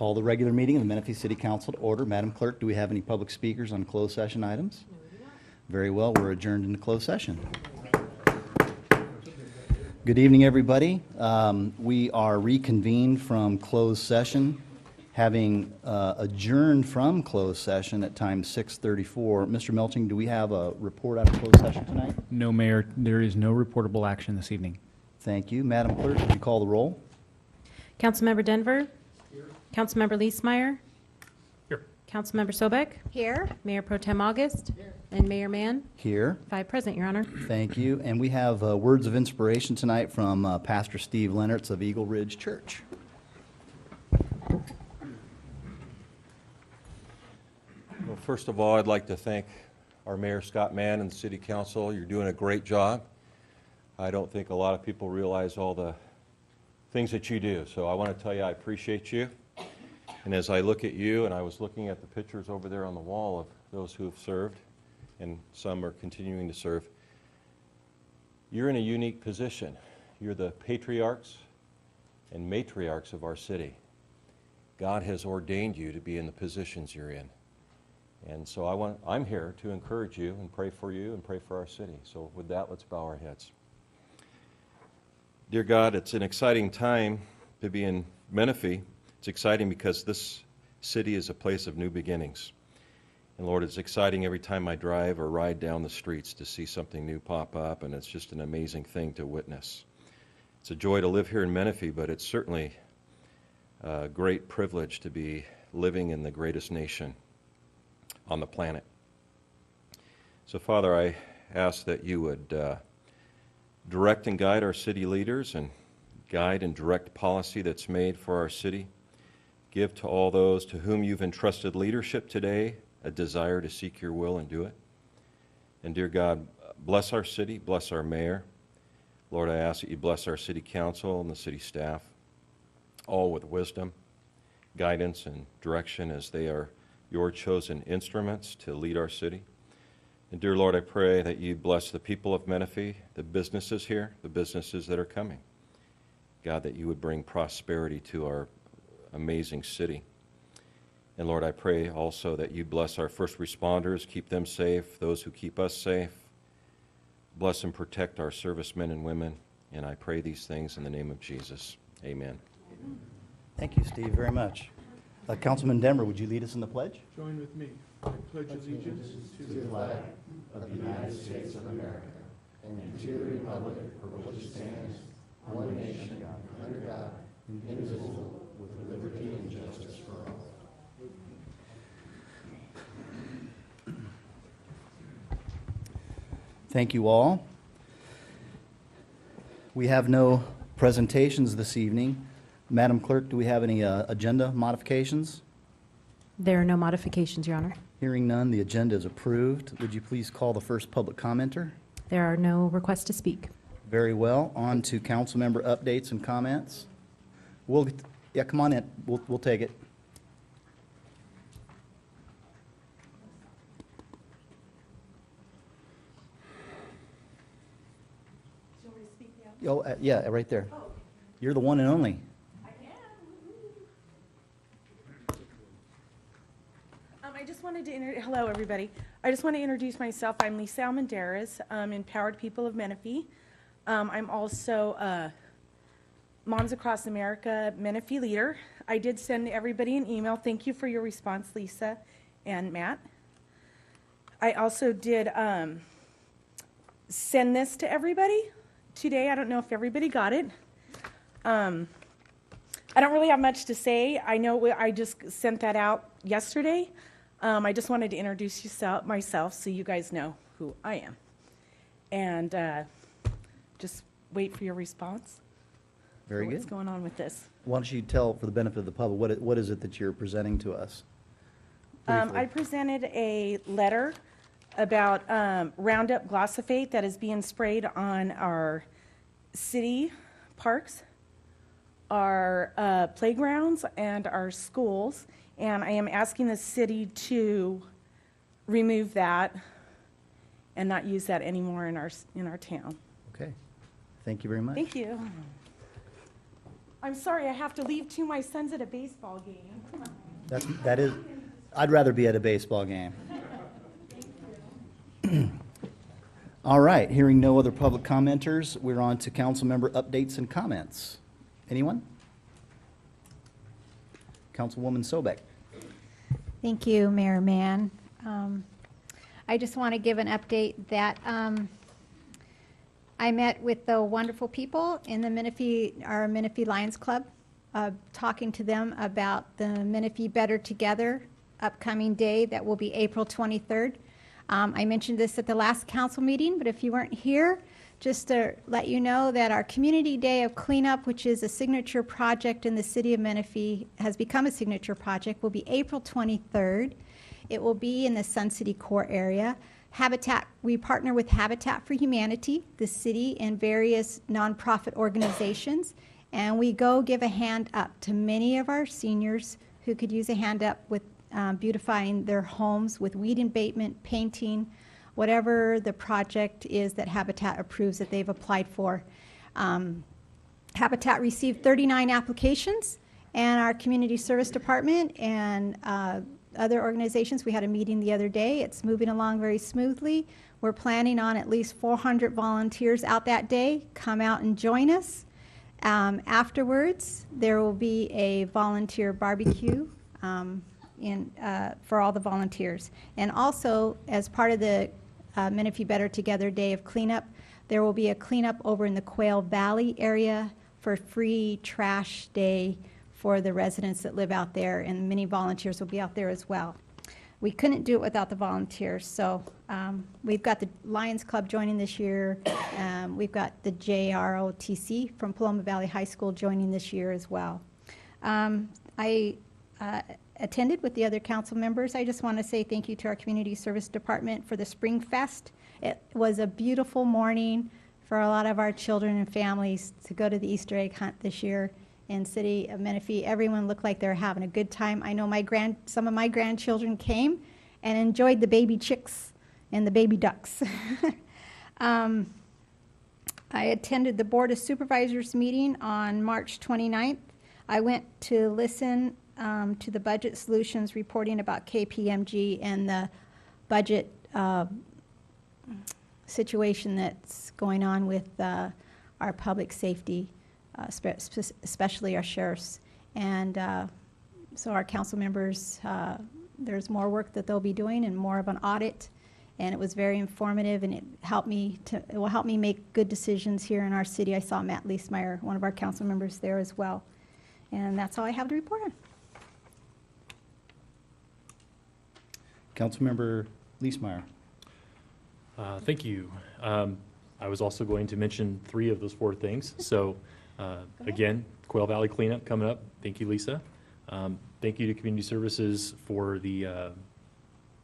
Call the regular meeting of the Menifee City Council to order. Madam Clerk, do we have any public speakers on closed session items? No, we do not. Very well, we're adjourned into closed session. Good evening, everybody. We are reconvened from closed session, having adjourned from closed session at time 6:34. Mr. Melching, do we have a report out of closed session tonight? No, Mayor, there is no reportable action this evening. Thank you. Madam Clerk, would you call the roll? Councilmember Denver. Here. Councilmember Leesmeyer. Here. Councilmember Sobek. Here. Mayor Pro Tem August. Here. And Mayor Mann. Here. 5 present, Your Honor. Thank you. And we have words of inspiration tonight from Pastor Steve Lennertz of Eagle Ridge Church. Well, first of all, I'd like to thank our Mayor Scott Mann and the City Council. You're doing a great job. I don't think a lot of people realize all the things that you do. So I want to tell you I appreciate you. And as I look at you, and I was looking at the pictures over there on the wall of those who have served, and some are continuing to serve, you're in a unique position. You're the patriarchs and matriarchs of our city. God has ordained you to be in the positions you're in. And so I'm here to encourage you and pray for you and pray for our city. So with that, let's bow our heads. Dear God, it's an exciting time to be in Menifee. It's exciting because this city is a place of new beginnings. And Lord, it's exciting every time I drive or ride down the streets to see something new pop up, and it's just an amazing thing to witness. It's a joy to live here in Menifee, but it's certainly a great privilege to be living in the greatest nation on the planet. So Father, I ask that you would direct and guide our city leaders and guide and direct policy that's made for our city. Give to all those to whom you've entrusted leadership today a desire to seek your will and do it. And dear God, bless our city, bless our mayor. Lord, I ask that you bless our city council and the city staff, all with wisdom, guidance, and direction as they are your chosen instruments to lead our city. And dear Lord, I pray that you bless the people of Menifee, the businesses here, the businesses that are coming. God, that you would bring prosperity to our amazing city. And Lord, I pray also that you bless our first responders, keep them safe, those who keep us safe. Bless and protect our servicemen and women. And I pray these things in the name of Jesus. Amen. Thank you, Steve, very much. Councilman Denver, would you lead us in the pledge? Join with me. I pledge allegiance to the flag of the United States of America and to the republic for which it stands, one nation, under God, indivisible, with liberty and justice for all. Thank you all. We have no presentations this evening. Madam Clerk, do we have any agenda modifications? There are no modifications, Your Honor. Hearing none, the agenda is approved. Would you please call the first public commenter? There are no requests to speak. Very well. On to council member updates and comments. Yeah, come on in. We'll take it. Do you want me to speak now? Oh, yeah, right there. Oh, You're the one and only. I can. I just wanted to hello, everybody. I just want to introduce myself. I'm Lisa Almendarez, Empowered People of Menifee. I'm also Moms Across America Menifee leader. I did send everybody an email. Thank you for your response, Lisa and Matt. I also did send this to everybody today. I don't know if everybody got it. I don't really have much to say. I know I just sent that out yesterday. I just wanted to introduce myself so you guys know who I am. And just wait for your response. Very good. What's going on with this? Why don't you tell, for the benefit of the public, what is it that you're presenting to us? Briefly. I presented a letter about Roundup glyphosate that is being sprayed on our city parks, our playgrounds, and our schools. And I am asking the city to remove that and not use that anymore in our town. Okay. Thank you very much. Thank you. I'm sorry, I have to leave to my sons at a baseball game. That is, I'd rather be at a baseball game. All right, hearing no other public commenters, we're on to council member updates and comments. Anyone? Councilwoman Sobek. Thank you, Mayor Mann. I just want to give an update that I met with the wonderful people in the Menifee, our Menifee Lions Club, talking to them about the Menifee Better Together upcoming day that will be April 23rd. I mentioned this at the last council meeting, but if you weren't here, just to let you know that our Community Day of Cleanup, which is a signature project in the city of Menifee, has become a signature project, will be April 23rd. It will be in the Sun City core area. Habitat, we partner with Habitat for Humanity, the city, and various nonprofit organizations, and we go give a hand up to many of our seniors who could use a hand up with beautifying their homes with weed abatement, painting, whatever the project is that Habitat approves that they've applied for. Habitat received 39 applications, and our community service department and other organizations, we had a meeting the other day. It's moving along very smoothly. We're planning on at least 400 volunteers out that day. Come out and join us. Afterwards, there will be a volunteer barbecue for all the volunteers. And also, as part of the Menifee Better Together Day of Cleanup, there will be a cleanup over in the Quail Valley area for free trash day for the residents that live out there, and many volunteers will be out there as well. We couldn't do it without the volunteers, so we've got the Lions Club joining this year. We've got the JROTC from Paloma Valley High School joining this year as well. I attended with the other council members. I just want to say thank you to our Community Service Department for the Spring Fest. It was a beautiful morning for a lot of our children and families to go to the Easter egg hunt this year in city of Menifee. Everyone looked like they were having a good time. I know some of my grandchildren came and enjoyed the baby chicks and the baby ducks. I attended the Board of Supervisors meeting on March 29th. I went to listen to the Budget Solutions reporting about KPMG and the budget situation that's going on with our public safety, especially our sheriffs. And so our council members, there's more work that they'll be doing and more of an audit. And it was very informative, and it will help me make good decisions here in our city. I saw Matt Leesmeyer, one of our council members, there as well. And that's all I have to report on. Councilmember Leesmeyer. Thank you. I was also going to mention 3 of those 4 things. So again, Quail Valley cleanup coming up. Thank you, Lisa. Thank you to Community Services for the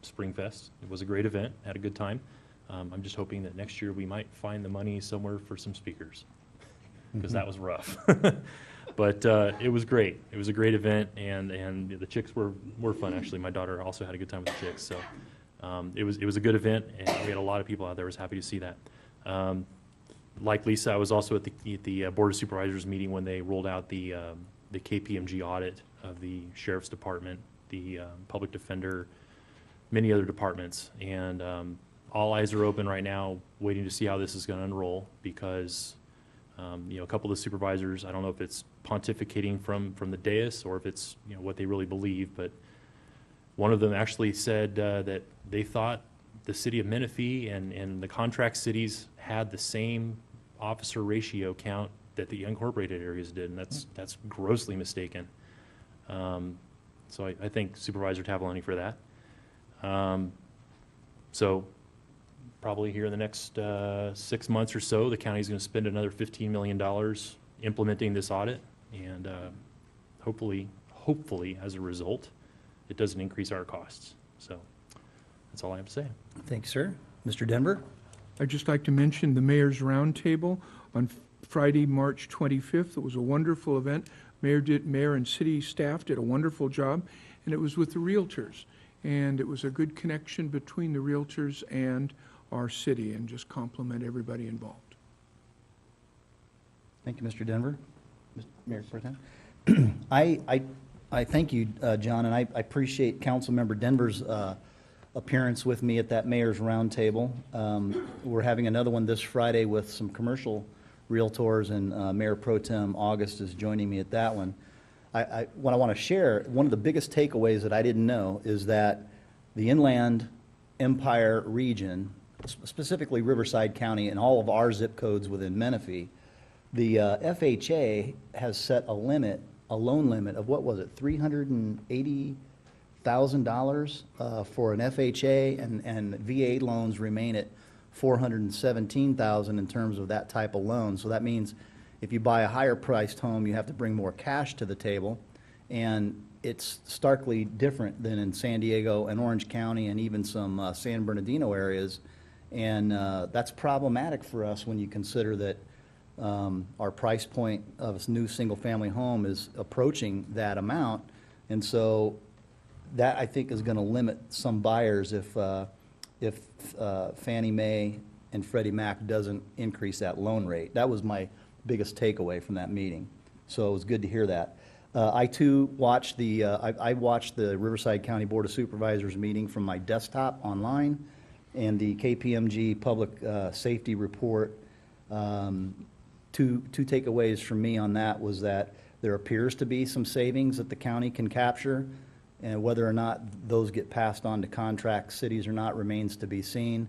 Spring Fest. It was a great event, had a good time. I'm just hoping that next year we might find the money somewhere for some speakers, because that was rough. But it was great. It was a great event, and the chicks were fun. Actually, my daughter also had a good time with the chicks. So it was a good event, and we had a lot of people out there. I was happy to see that. Like Lisa, I was also at the Board of Supervisors meeting when they rolled out the KPMG audit of the Sheriff's Department, the Public Defender, many other departments, and all eyes are open right now, waiting to see how this is going to unroll, because a couple of the supervisors, I don't know if it's pontificating from the dais or if it's what they really believe, but one of them actually said that they thought the city of Menifee and the contract cities had the same officer ratio count that the unincorporated areas did, and that's grossly mistaken. So I thank Supervisor Tavolani for that. So probably here in the next 6 months or so, the county's going to spend another $15 million implementing this audit, and hopefully, as a result, it doesn't increase our costs. So that's all I have to say. Thanks, sir. Mr. Denver? I'd just like to mention the Mayor's Roundtable on Friday, March 25th. It was a wonderful event. Mayor and city staff did a wonderful job, and it was with the realtors. And it was a good connection between the realtors and our city, and just compliment everybody involved. Thank you, Mr. Denver. Mayor Pro Tem. I thank you, John, and I appreciate Councilmember Denver's appearance with me at that mayor's roundtable. We're having another one this Friday with some commercial realtors, and Mayor Pro Tem August is joining me at that one. What I want to share, one of the biggest takeaways that I didn't know is that the Inland Empire region, specifically Riverside County and all of our zip codes within Menifee, the FHA has set a limit, a loan limit of, what was it, $380,000 for an FHA, and VA loans remain at $417,000 in terms of that type of loan. So that means if you buy a higher priced home, you have to bring more cash to the table, and it's starkly different than in San Diego and Orange County and even some San Bernardino areas, and that's problematic for us when you consider that our price point of a new single-family home is approaching that amount, and so that, I think, is going to limit some buyers if Fannie Mae and Freddie Mac doesn't increase that loan rate. That was my biggest takeaway from that meeting. So it was good to hear that. I too watched I watched the Riverside County Board of Supervisors meeting from my desktop online, and the KPMG Public Safety Report. Two takeaways from me on that was that there appears to be some savings that the county can capture, and whether or not those get passed on to contract cities or not remains to be seen.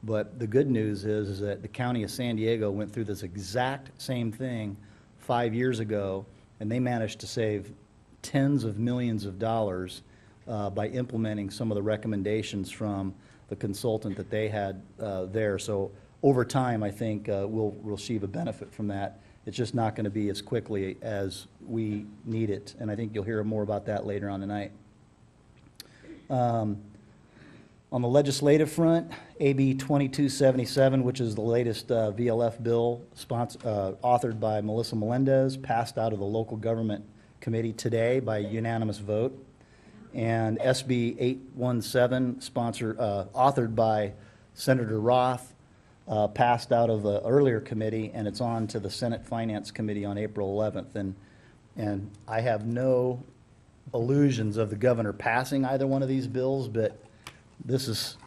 But the good news is that the county of San Diego went through this exact same thing 5 years ago, and they managed to save tens of millions of dollars by implementing some of the recommendations from the consultant that they had there. So over time, I think we'll receive a benefit from that. It's just not going to be as quickly as we need it, and I think you'll hear more about that later on tonight. On the legislative front, AB 2277, which is the latest VLF bill authored by Melissa Melendez, passed out of the local government committee today by unanimous vote. And SB 817, authored by Senator Roth, passed out of the earlier committee, and it's on to the Senate Finance Committee on April 11th. And I have no illusions of the governor passing either one of these bills, but this is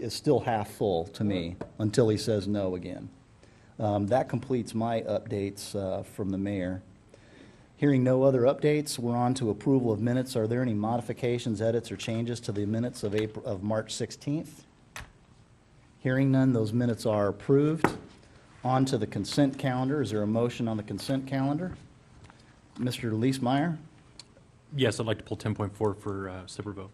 still half full to me until he says no again. That completes my updates from the mayor. Hearing no other updates, we're on to approval of minutes. Are there any modifications, edits, or changes to the minutes of March 16th? Hearing none, those minutes are approved. On to the consent calendar. Is there a motion on the consent calendar? Mr. Leesmeyer? Yes, I'd like to pull 10.4 for separate vote.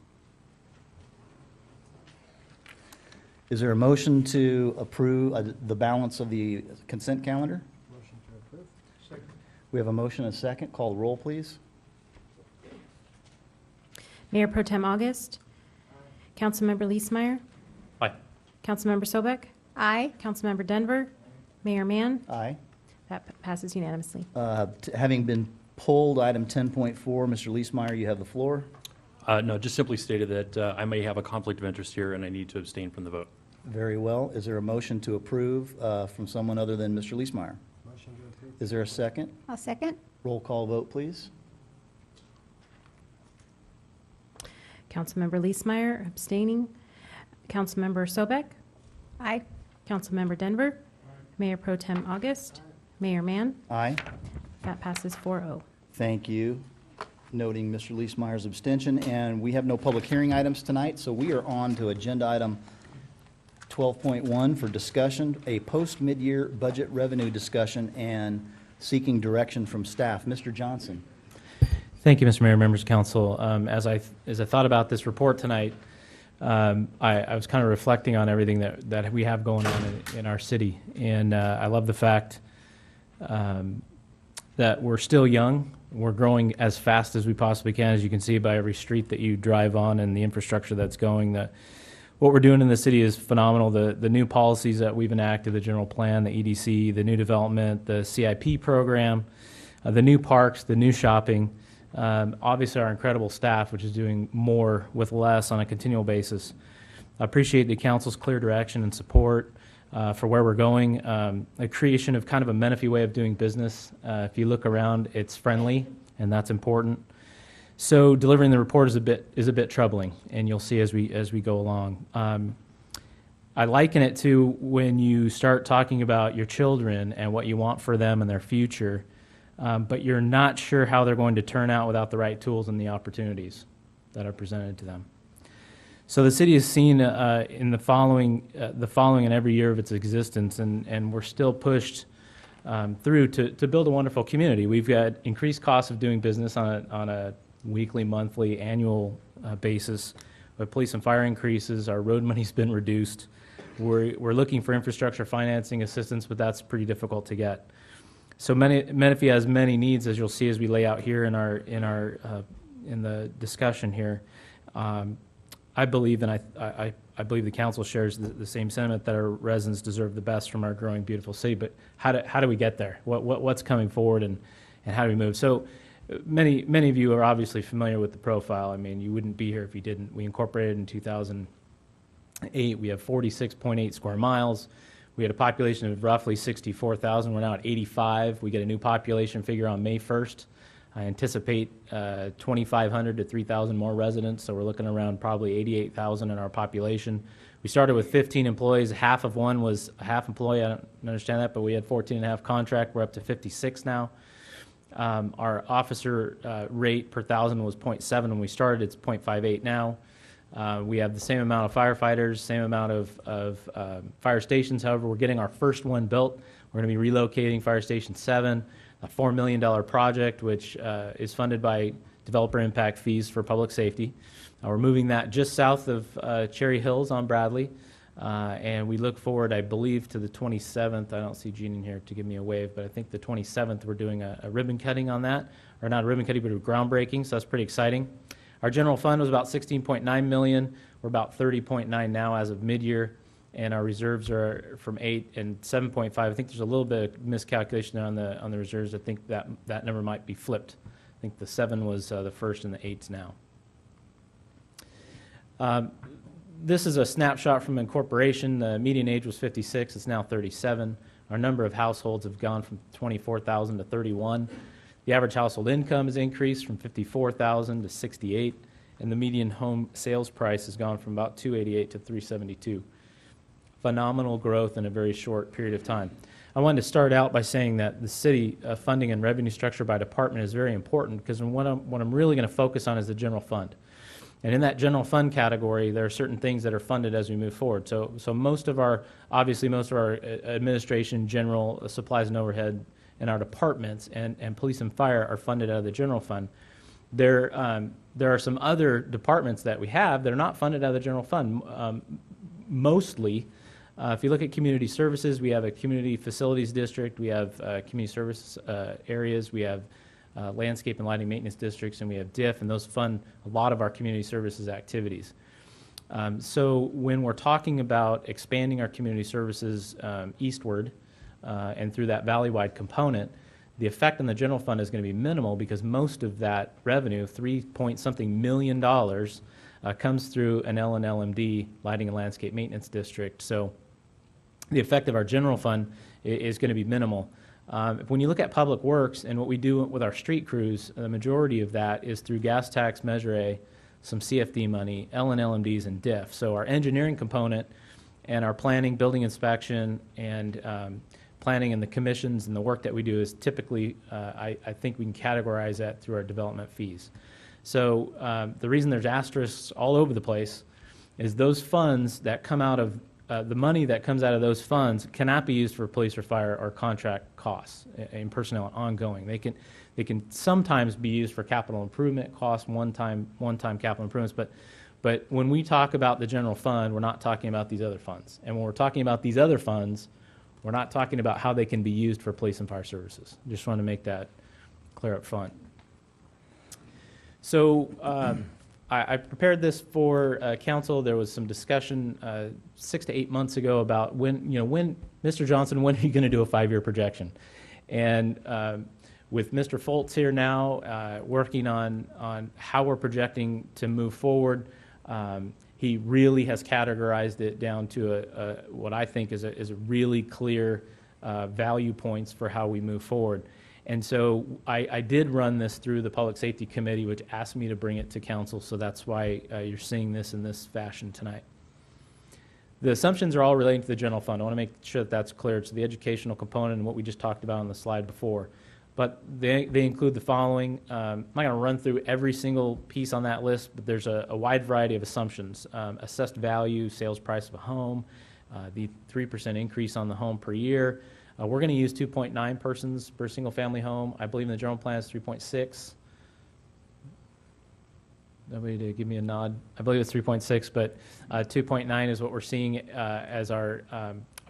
Is there a motion to approve the balance of the consent calendar? Motion to approve. Second. We have a motion and a second. Call the roll, please. Mayor Pro Tem August. Councilmember Leesmeyer. Aye. Councilmember Sobek. Aye. Councilmember Denver. Mayor Mann. Aye. That passes unanimously. Having been pulled, item 10.4, Mr. Leesmeyer, you have the floor. No, just simply stated that I may have a conflict of interest here and I need to abstain from the vote. Very well. Is there a motion to approve from someone other than Mr. Leesmeyer? Motion to approve. Is there a second? I'll second. Roll call vote, please. Councilmember Leesmeyer abstaining. Councilmember Sobek. Aye. Councilmember Denver. Mayor Pro Tem August. Mayor Mann. Aye. That passes 4-0. Thank you. Noting Mr. Leesmeyer's abstention. And we have no public hearing items tonight, so we are on to agenda item 12.1 for discussion, a post-mid-year budget revenue discussion and seeking direction from staff. Mr. Johnson. Thank you, Mr. Mayor, members of council. As I thought about this report tonight, I was kind of reflecting on everything that we have going on in our city. And I love the fact that we're still young. We're growing as fast as we possibly can, as you can see by every street that you drive on and the infrastructure that's going. What we're doing in the city is phenomenal. The new policies that we've enacted, the general plan, the EDC, the new development, the CIP program, the new parks, the new shopping, obviously our incredible staff, which is doing more with less on a continual basis. I appreciate the council's clear direction and support. for where we're going. A creation of kind of a Menifee way of doing business. If you look around, it's friendly, and that's important. So delivering the report is a bit troubling, and you'll see as we go along. I liken it to when you start talking about your children and what you want for them and their future, but you're not sure how they're going to turn out without the right tools and the opportunities that are presented to them. So the city has seen in the following in every year of its existence, and we're still pushed through to build a wonderful community. We've got increased costs of doing business on a weekly, monthly, annual basis. With police and fire increases, our road money's been reduced. We're looking for infrastructure financing assistance, but that's pretty difficult to get. So Menifee has many needs, as you'll see as we lay out here in the discussion here. I believe, and I believe the council shares the same sentiment, that our residents deserve the best from our growing, beautiful city. But how do we get there? What's coming forward, and how do we move? So many of you are obviously familiar with the profile. I mean, you wouldn't be here if you didn't. We incorporated in 2008. We have 46.8 square miles. We had a population of roughly 64,000. We're now at 85. We get a new population figure on May 1st. I anticipate 2,500 to 3,000 more residents, so we're looking around probably 88,000 in our population. We started with 15 employees. Half of one was a half employee. I don't understand that, but we had 14 and a half contract. We're up to 56 now. Our officer rate per thousand was 0.7 when we started. It's 0.58 now. We have the same amount of firefighters, same amount of fire stations. However, we're getting our first one built. We're going to be relocating Fire Station 7, a $4 million project, which is funded by developer impact fees for public safety. We're moving that just south of Cherry Hills on Bradley, and we look forward, I believe, to the 27th. I don't see Gene in here to give me a wave, but I think the 27th we're doing a ribbon cutting on that, or not a ribbon cutting, but a groundbreaking, so that's pretty exciting. Our general fund was about $16.9 million. We're about $30.9 now as of mid-year, and our reserves are from 8 and 7.5. I think there's a little bit of miscalculation on the reserves. I think that number might be flipped. I think the 7 was the first and the 8's now. This is a snapshot from incorporation. The median age was 56. It's now 37. Our number of households have gone from 24,000 to 31. The average household income has increased from 54,000 to 68, and the median home sales price has gone from about 288 to 372. Phenomenal growth in a very short period of time. I wanted to start out by saying that the city funding and revenue structure by department is very important, because what I'm really going to focus on is the general fund. And in that general fund category, there are certain things that are funded as we move forward. So most of our administration, general supplies and overhead in our departments and police and fire are funded out of the general fund. There are some other departments that we have that are not funded out of the general fund. Mostly, if you look at community services, we have a community facilities district, we have community service areas, we have landscape and lighting maintenance districts, and we have DIF, and those fund a lot of our community services activities. So when we're talking about expanding our community services eastward and through that valley-wide component, the effect on the general fund is going to be minimal, because most of that revenue, $3-point-something million, comes through an L&LMD, lighting and landscape maintenance district. So the effect of our general fund is going to be minimal. When you look at public works and what we do with our street crews, the majority of that is through gas tax, Measure A, some CFD money, L&LMDs, and DIF. So our engineering component and our planning, building inspection, and planning and the commissions and the work that we do is typically, I think we can categorize that through our development fees. So the reason there's asterisks all over the place is those funds that come out of the money that comes out of those funds cannot be used for police or fire or contract costs and personnel ongoing. They can sometimes be used for capital improvement costs, one-time capital improvements, but when we talk about the general fund, we're not talking about these other funds. And when we're talking about these other funds, we're not talking about how they can be used for police and fire services. Just want to make that clear up front. So I prepared this for council. There was some discussion 6 to 8 months ago about when Mr. Johnson, when are you going to do a 5-year projection? And with Mr. Foltz here now working on how we're projecting to move forward, he really has categorized it down to what I think is a really clear value points for how we move forward. And so I did run this through the Public Safety Committee, which asked me to bring it to council, so that's why you're seeing this in this fashion tonight. The assumptions are all relating to the general fund. I want to make sure that that's clear. It's the educational component and what we just talked about on the slide before. But they include the following. I'm not going to run through every single piece on that list, but there's a wide variety of assumptions. Assessed value, sales price of a home, the 3% increase on the home per year. We're going to use 2.9 persons per single-family home. I believe in the general plan is 3.6. Nobody to give me a nod. I believe it's 3.6, but 2.9 is what we're seeing as our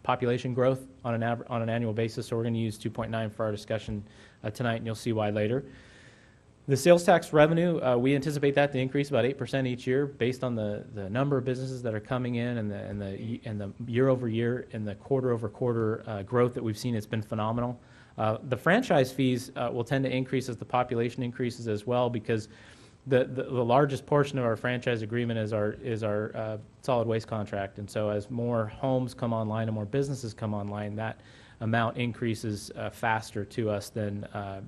population growth on an annual basis. So we're going to use 2.9 for our discussion tonight, and you'll see why later. The sales tax revenue, we anticipate that to increase about 8% each year based on the number of businesses that are coming in and the year over year and the quarter over quarter growth that we've seen. It's been phenomenal. The franchise fees will tend to increase as the population increases as well, because the largest portion of our franchise agreement is our solid waste contract. And so as more homes come online and more businesses come online, that amount increases faster to us than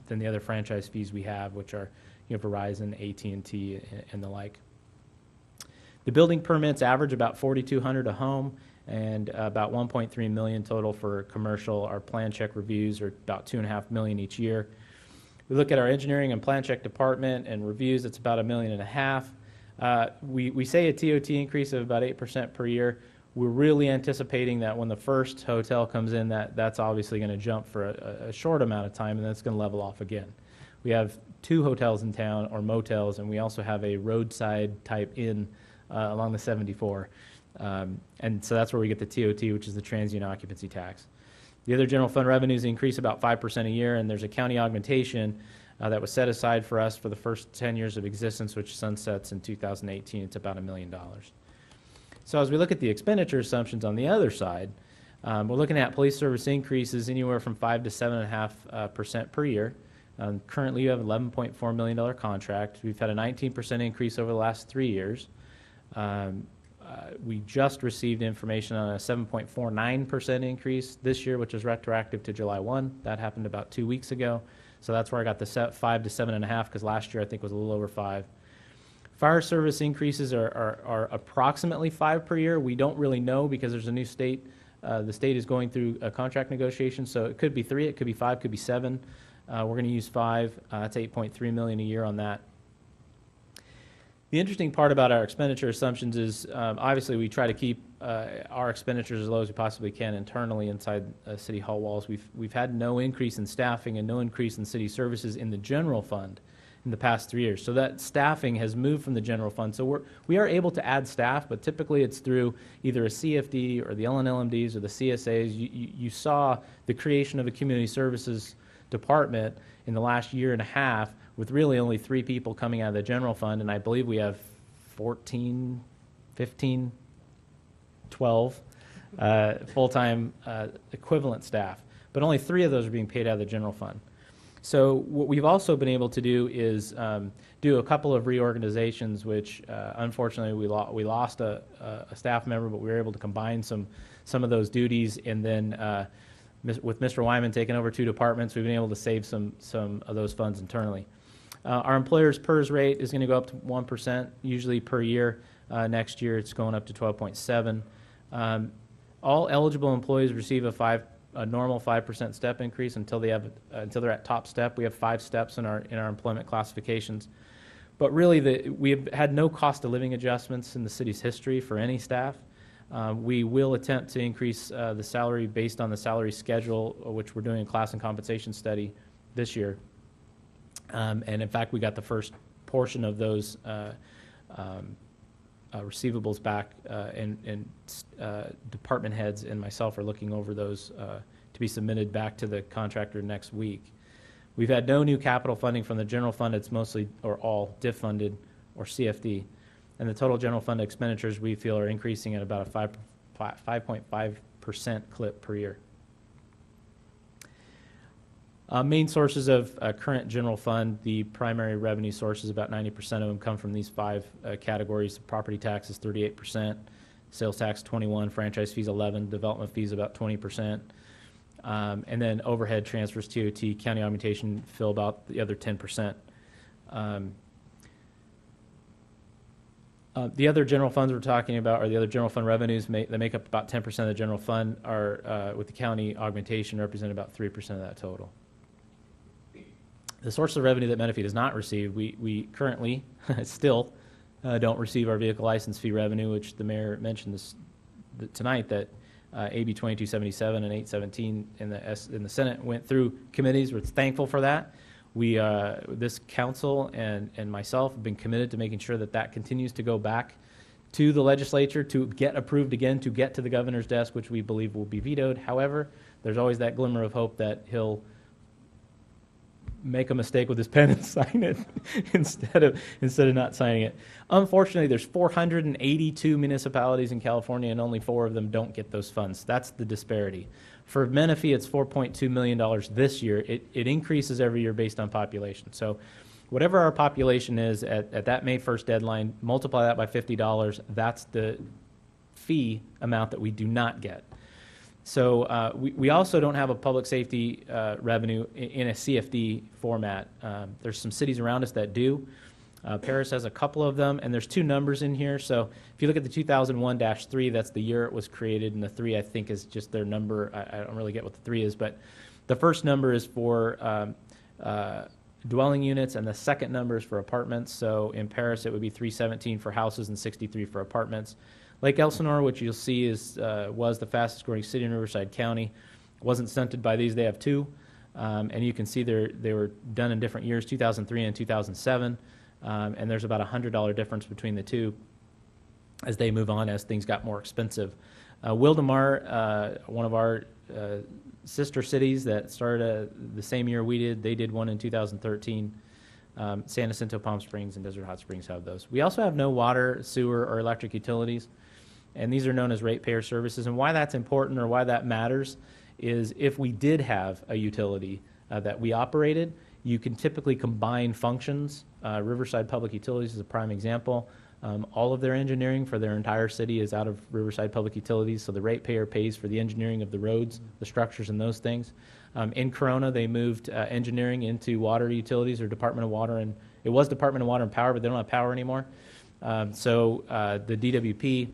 the other franchise fees we have, which are Verizon, AT&T, and the like. The building permits average about 4,200 a home and about 1.3 million total for commercial. Our plan check reviews are about 2.5 million each year. We look at our engineering and plan check department and reviews, it's about $1.5 million. We say a TOT increase of about 8% per year. We're really anticipating that when the first hotel comes in, that's obviously going to jump for a short amount of time, and then it's going to level off again. We have 2 hotels in town, or motels, and we also have a roadside type inn along the 74. And so that's where we get the TOT, which is the transient occupancy tax. The other general fund revenues increase about 5% a year, and there's a county augmentation that was set aside for us for the first 10 years of existence, which sunsets in 2018. It's about $1 million. So as we look at the expenditure assumptions on the other side, we're looking at police service increases anywhere from 5 to 7.5% per year. Currently, you have an $11.4 million contract. We've had a 19% increase over the last 3 years. We just received information on a 7.49% increase this year, which is retroactive to July 1. That happened about 2 weeks ago. So that's where I got the 5 to 7.5, because last year I think was a little over 5. Fire service increases are approximately 5 per year. We don't really know because there's a new state. The state is going through a contract negotiation, so it could be 3, it could be 5, could be 7. We're going to use 5. That's $8.3 million a year on that. The interesting part about our expenditure assumptions is obviously we try to keep our expenditures as low as we possibly can internally inside City Hall walls. We've had no increase in staffing and no increase in city services in the general fund in the past 3 years. So that staffing has moved from the general fund. So we are able to add staff, but typically it's through either a CFD or the LNLMDs or the CSAs. You saw the creation of a community services department in the last year and a half with really only 3 people coming out of the general fund, and I believe we have 14, 15, 12 full-time equivalent staff, but only 3 of those are being paid out of the general fund. So what we've also been able to do is do a couple of reorganizations, which unfortunately we lost a staff member, but we were able to combine some of those duties, and then with Mr. Wyman taking over 2 departments, we've been able to save some of those funds internally. Our employer's PERS rate is going to go up to 1% usually per year. Next year it's going up to 12.7. All eligible employees receive a normal 5% step increase until they're at top step. We have 5 steps in our employment classifications. But really we have had no cost of living adjustments in the city's history for any staff. We will attempt to increase the salary based on the salary schedule, which we're doing a class and compensation study this year. And in fact, we got the first portion of those receivables back, and department heads and myself are looking over those to be submitted back to the contractor next week. We've had no new capital funding from the general fund. It's mostly or all DIF funded or CFD. And the total general fund expenditures we feel are increasing at about a 5.5% clip per year. Main sources of current general fund, the primary revenue sources, about 90% of them come from these five categories. Property taxes, 38%, sales tax, 21%, franchise fees, 11%, development fees, about 20%, and then overhead transfers, TOT, county augmentation, fill about the other 10%. The other general funds we're talking about, or the other general fund revenues that make up about 10% of the general fund, are with the county augmentation represent about 3% of that total. The source of revenue that Menifee does not receive, we currently still don't receive our vehicle license fee revenue, which the mayor mentioned tonight, that AB 2277 and 817 in the Senate went through committees. We're thankful for that. We, this council and myself have been committed to making sure that that continues to go back to the legislature to get approved again, to get to the governor's desk, which we believe will be vetoed. However, there's always that glimmer of hope that he'll make a mistake with his pen and sign it instead of not signing it. Unfortunately, there's 482 municipalities in California, and only 4 of them don't get those funds. That's the disparity. For Menifee, it's $4.2 million this year. It increases every year based on population. So whatever our population is at that May 1st deadline, multiply that by $50, that's the fee amount that we do not get. So we also don't have a public safety revenue in a CFD format. There's some cities around us that do. Paris has a couple of them, and there's 2 numbers in here. So if you look at the 2001-3, that's the year it was created, and the 3, I think, is just their number. I don't really get what the 3 is, but the first number is for dwelling units, and the second number is for apartments. So in Paris, it would be 317 for houses and 63 for apartments. Lake Elsinore, which you'll see was the fastest growing city in Riverside County, wasn't stunted by these. They have 2, and you can see they were done in different years, 2003 and 2007, and there's about $100 difference between the 2 as they move on, as things got more expensive. Wildomar, one of our sister cities that started the same year we did, they did one in 2013. San Jacinto, Palm Springs, and Desert Hot Springs have those. We also have no water, sewer, or electric utilities, and these are known as ratepayer services. And why that's important, or why that matters, is if we did have a utility that we operated, you can typically combine functions. Riverside Public Utilities is a prime example. All of their engineering for their entire city is out of Riverside Public Utilities, so the ratepayer pays for the engineering of the roads, the structures, and those things. In Corona, they moved engineering into water utilities, or Department of Water, and it was Department of Water and Power, but they don't have power anymore. So the DWP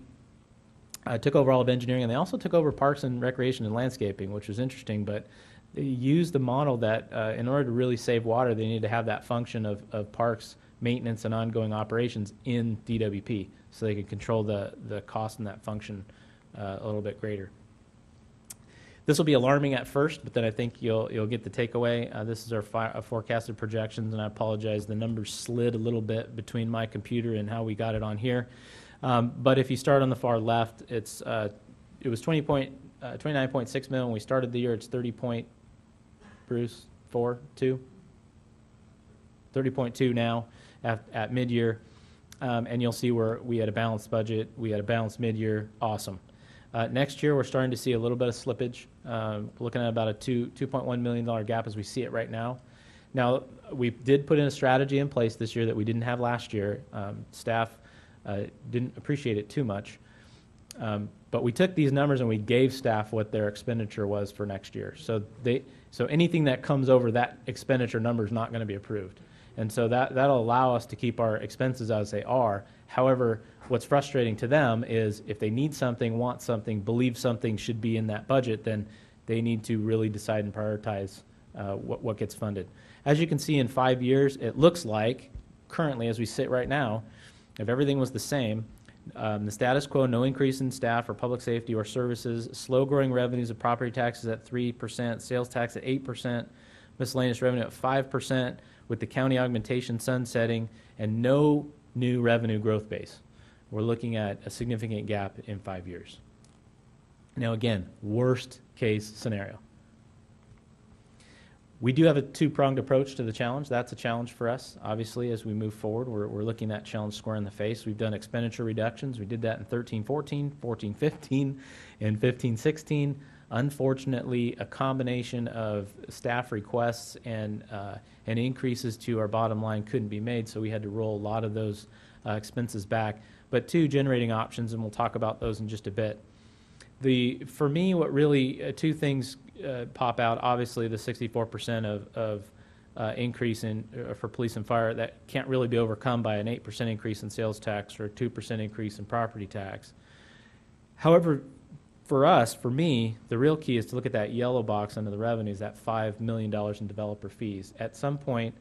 took over all of engineering, and they also took over parks and recreation and landscaping, which was interesting, but they used the model that in order to really save water, they needed to have that function of parks, maintenance, and ongoing operations in DWP, so they could control the cost in that function a little bit greater. This will be alarming at first, but then I think you'll get the takeaway. This is our forecasted projections, and I apologize, the numbers slid a little bit between my computer and how we got it on here. But if you start on the far left, it was 29.6 million when we started the year. It's 30.2 now at mid-year, and you'll see where we had a balanced budget, we had a balanced mid-year. Awesome. Next year, we're starting to see a little bit of slippage. Looking at about a $2.1 million gap as we see it right now. Now, we did put in a strategy in place this year that we didn't have last year. Staff didn't appreciate it too much. But we took these numbers and we gave staff what their expenditure was for next year. So anything that comes over that expenditure number is not going to be approved. And so that'll allow us to keep our expenses as they are. However, what's frustrating to them is if they need something, want something, believe something should be in that budget, then they need to really decide and prioritize what gets funded. As you can see, in 5 years, it looks like, currently as we sit right now, if everything was the same, the status quo, no increase in staff or public safety or services, slow-growing revenues of property taxes at 3%, sales tax at 8%, miscellaneous revenue at 5%, with the county augmentation sunsetting, and no new revenue growth base. We're looking at a significant gap in 5 years. Now again, worst case scenario. We do have a 2-pronged approach to the challenge. That's a challenge for us. Obviously, as we move forward, we're looking at challenge square in the face. We've done expenditure reductions. We did that in 13-14, 14-15, and 15-16. Unfortunately, a combination of staff requests and increases to our bottom line couldn't be made, so we had to roll a lot of those expenses back. But two, generating options, and we'll talk about those in just a bit. For me, what really, two things pop out. Obviously, the 64% of increase for police and fire, that can't really be overcome by an 8% increase in sales tax or a 2% increase in property tax. However, for me, the real key is to look at that yellow box under the revenues, that $5 million in developer fees. At some point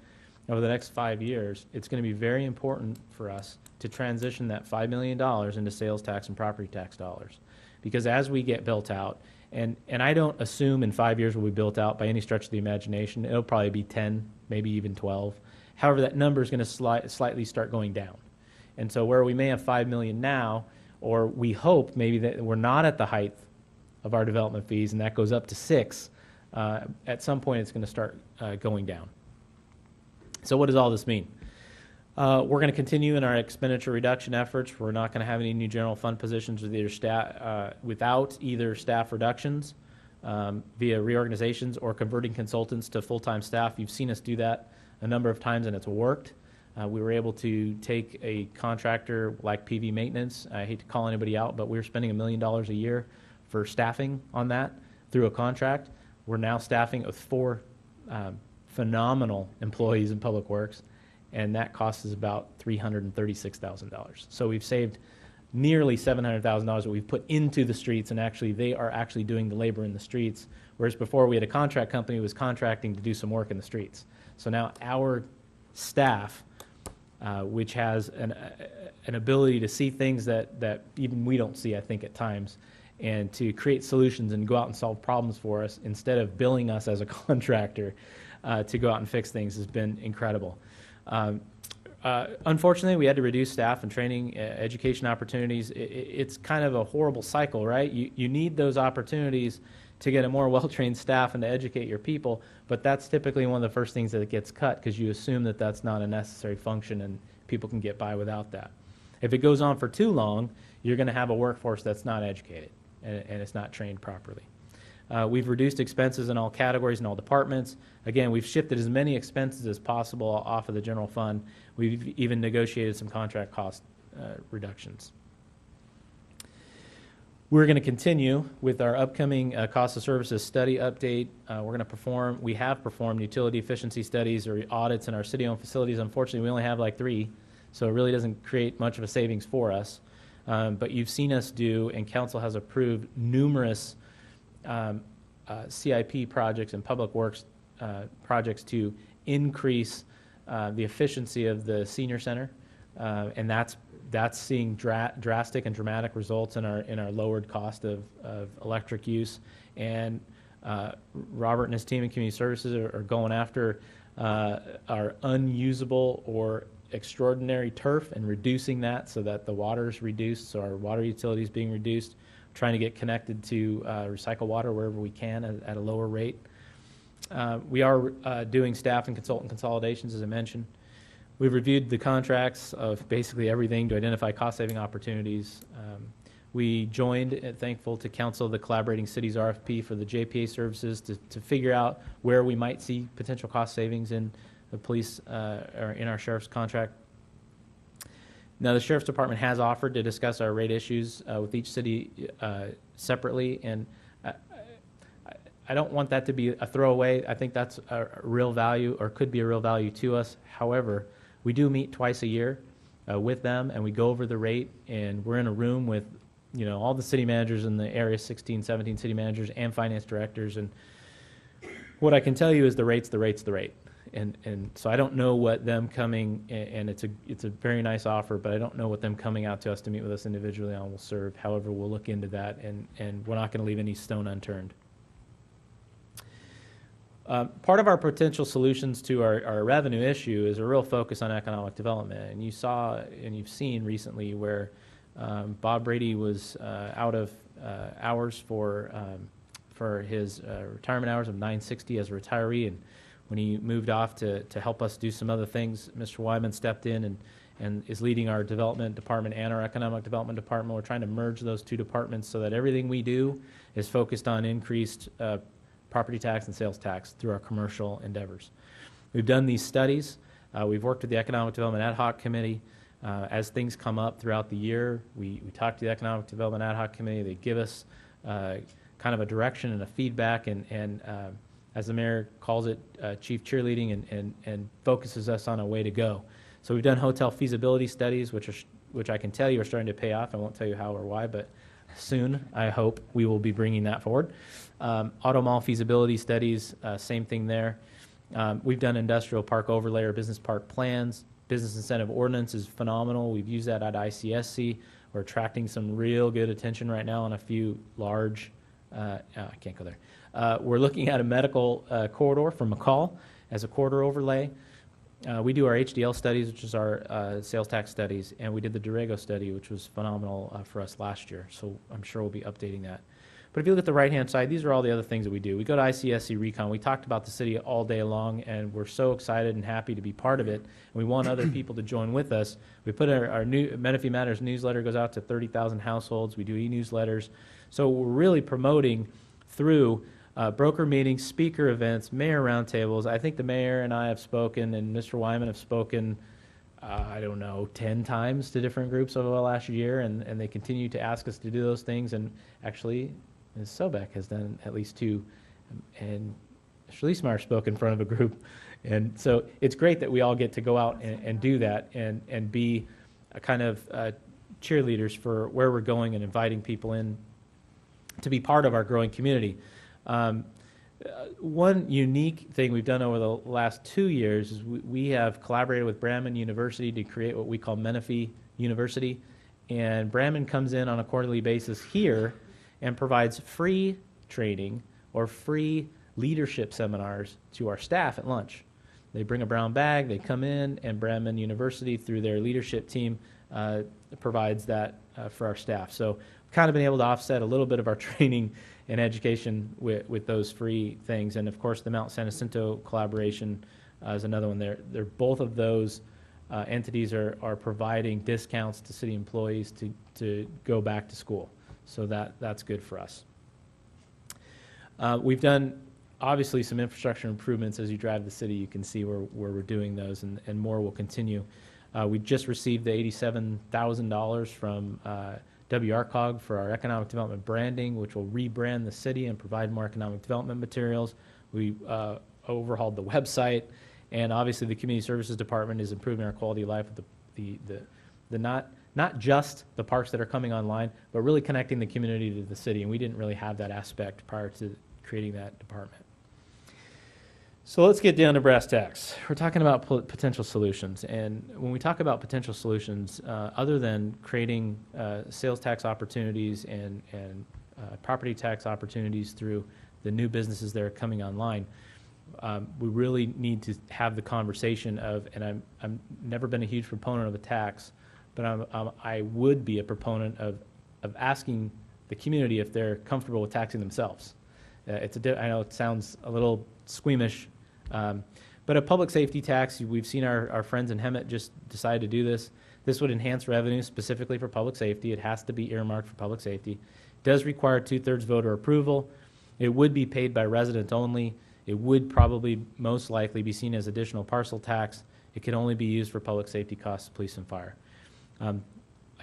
over the next 5 years, it's going to be very important for us to transition that $5 million into sales tax and property tax dollars. Because as we get built out, and I don't assume in 5 years we'll be built out by any stretch of the imagination. It'll probably be 10, maybe even 12. However, that number is going to slightly start going down. And so where we may have 5 million now, or we hope maybe that we're not at the height of our development fees and that goes up to 6, at some point it's going to start going down. So what does all this mean? We're going to continue in our expenditure reduction efforts. We're not going to have any new general fund positions without either staff reductions via reorganizations or converting consultants to full-time staff. You've seen us do that a number of times, and it's worked. We were able to take a contractor like PV Maintenance. I hate to call anybody out, but we were spending $1 million a year for staffing on that through a contract. We're now staffing with 4 phenomenal employees in Public Works, and that cost us about $336,000. So we've saved nearly $700,000 that we've put into the streets, and actually they are actually doing the labor in the streets, whereas before we had a contract company who was contracting to do some work in the streets. So now our staff, which has an ability to see things that even we don't see, I think, at times, and to create solutions and go out and solve problems for us instead of billing us as a contractor to go out and fix things, has been incredible. Unfortunately, we had to reduce staff and training, education opportunities. It's kind of a horrible cycle, right? You need those opportunities to get a more well-trained staff and to educate your people, but that's typically one of the first things that gets cut because you assume that that's not a necessary function and people can get by without that. If it goes on for too long, you're going to have a workforce that's not educated and it's not trained properly. We've reduced expenses in all categories and all departments. Again, we've shifted as many expenses as possible off of the general fund. We've even negotiated some contract cost reductions. We're going to continue with our upcoming cost of services study update. We have performed utility efficiency studies or audits in our city-owned facilities. Unfortunately, we only have like 3, so it really doesn't create much of a savings for us. But you've seen us do, and council has approved numerous CIP projects and public works projects to increase the efficiency of the senior center, and that's seeing drastic and dramatic results in our lowered cost of electric use. And Robert and his team in community services are going after our unusable or extraordinary turf and reducing that so that the water is reduced, so our water utility is being reduced, trying to get connected to recycle water wherever we can at a lower rate. We are doing staff and consultant consolidations, as I mentioned. We've reviewed the contracts of basically everything to identify cost-saving opportunities. We joined, thankful to council, the Collaborating Cities RFP for the JPA services to figure out where we might see potential cost savings in the police or in our sheriff's contract. Now, the Sheriff's Department has offered to discuss our rate issues with each city separately, and I don't want that to be a throwaway. I think that's a real value, or could be a real value to us. However, we do meet twice a year with them, and we go over the rate, and we're in a room with, all the city managers in the area, 16, 17 city managers and finance directors, and what I can tell you is the rate's the rate. And so I don't know what them coming, and it's a very nice offer, but I don't know what them coming out to us to meet with us individually on will serve. However, we'll look into that, and we're not going to leave any stone unturned. Part of our potential solutions to our revenue issue is a real focus on economic development. And you saw and you've seen recently where Bob Brady was out of hours for his retirement hours of $960 as a retiree, and when he moved off to help us do some other things, Mr. Wyman stepped in and is leading our development department and our economic development department. We're trying to merge those two departments so that everything we do is focused on increased property tax and sales tax through our commercial endeavors. We've done these studies. We've worked with the Economic Development Ad Hoc Committee. As things come up throughout the year, we talk to the Economic Development Ad Hoc Committee. They give us kind of a direction and a feedback, and as the mayor calls it, chief cheerleading, and focuses us on a way to go. So we've done hotel feasibility studies, which I can tell you are starting to pay off. I won't tell you how or why, but soon, I hope, we will be bringing that forward. Auto mall feasibility studies, same thing there. We've done industrial park overlay or business park plans. Business incentive ordinance is phenomenal. We've used that at ICSC. We're attracting some real good attention right now on a few large, I can't go there. We're looking at a medical corridor from McCall as a corridor overlay. We do our HDL studies, which is our sales tax studies, and we did the Dorrego study, which was phenomenal for us last year. So I'm sure we'll be updating that. But if you look at the right-hand side, these are all the other things that we do. We go to ICSC Recon. We talked about the city all day long, and we're so excited and happy to be part of it. And we want other people to join with us. We put our new Menifee Matters newsletter goes out to 30,000 households. We do e-newsletters. So we're really promoting through broker meetings, speaker events, mayor roundtables. I think the mayor and I have spoken, and Mr. Wyman have spoken, I don't know, 10 times to different groups over the last year, and they continue to ask us to do those things. And actually, Ms. Sobek has done at least 2, and Schlesmeyer spoke in front of a group. And so it's great that we all get to go out and do that and be a kind of cheerleaders for where we're going and inviting people in to be part of our growing community. One unique thing we've done over the last 2 years is we have collaborated with Brandman University to create what we call Menifee University. And Brandman comes in on a quarterly basis here and provides free training or free leadership seminars to our staff at lunch. They bring a brown bag, they come in, and Brandman University, through their leadership team, provides that for our staff. So we've kind of been able to offset a little bit of our training and education with those free things. And of course, the Mount San Jacinto collaboration is another one. They're both of those entities are providing discounts to city employees to go back to school. So that's good for us. We've done, obviously, some infrastructure improvements. As you drive the city, you can see where we're doing those, and more will continue. We just received the $87,000 from WRCOG for our economic development branding, which will rebrand the city and provide more economic development materials. We overhauled the website, and obviously the community services department is improving our quality of life with the not just the parks that are coming online, but really connecting the community to the city, and we didn't really have that aspect prior to creating that department. So let's get down to brass tacks. We're talking about potential solutions, and when we talk about potential solutions, other than creating sales tax opportunities and property tax opportunities through the new businesses that are coming online, we really need to have the conversation of, and I'm never been a huge proponent of a tax, but I would be a proponent of asking the community if they're comfortable with taxing themselves. I know it sounds a little squeamish, but a public safety tax, we've seen our friends in Hemet just decide to do this. This would enhance revenue specifically for public safety. It has to be earmarked for public safety. It does require 2/3 voter approval. It would be paid by residents only. It would probably most likely be seen as additional parcel tax. It can only be used for public safety costs, police and fire. I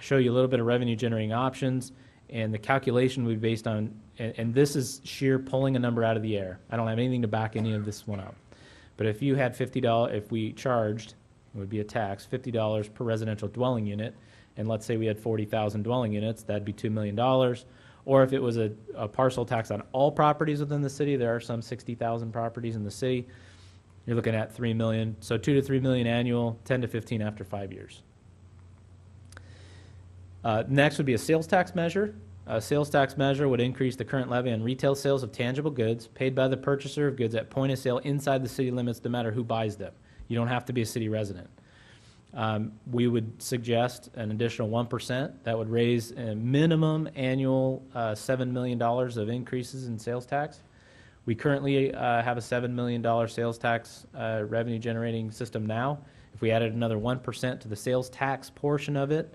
show you a little bit of revenue generating options, and the calculation would be based on, and this is sheer pulling a number out of the air. I don't have anything to back any of this one up. But if you had $50, if we charged, it would be a tax, $50 per residential dwelling unit, and let's say we had 40,000 dwelling units, that'd be $2 million. Or if it was a parcel tax on all properties within the city, there are some 60,000 properties in the city, you're looking at $3 million. So $2 to $3 million annual, 10 to 15 after 5 years. Next would be a sales tax measure. A sales tax measure would increase the current levy on retail sales of tangible goods paid by the purchaser of goods at point of sale inside the city limits, no matter who buys them. You don't have to be a city resident. We would suggest an additional 1%. That would raise a minimum annual $7 million of increases in sales tax. We currently have a $7 million sales tax revenue generating system now. If If we added another 1% to the sales tax portion of it,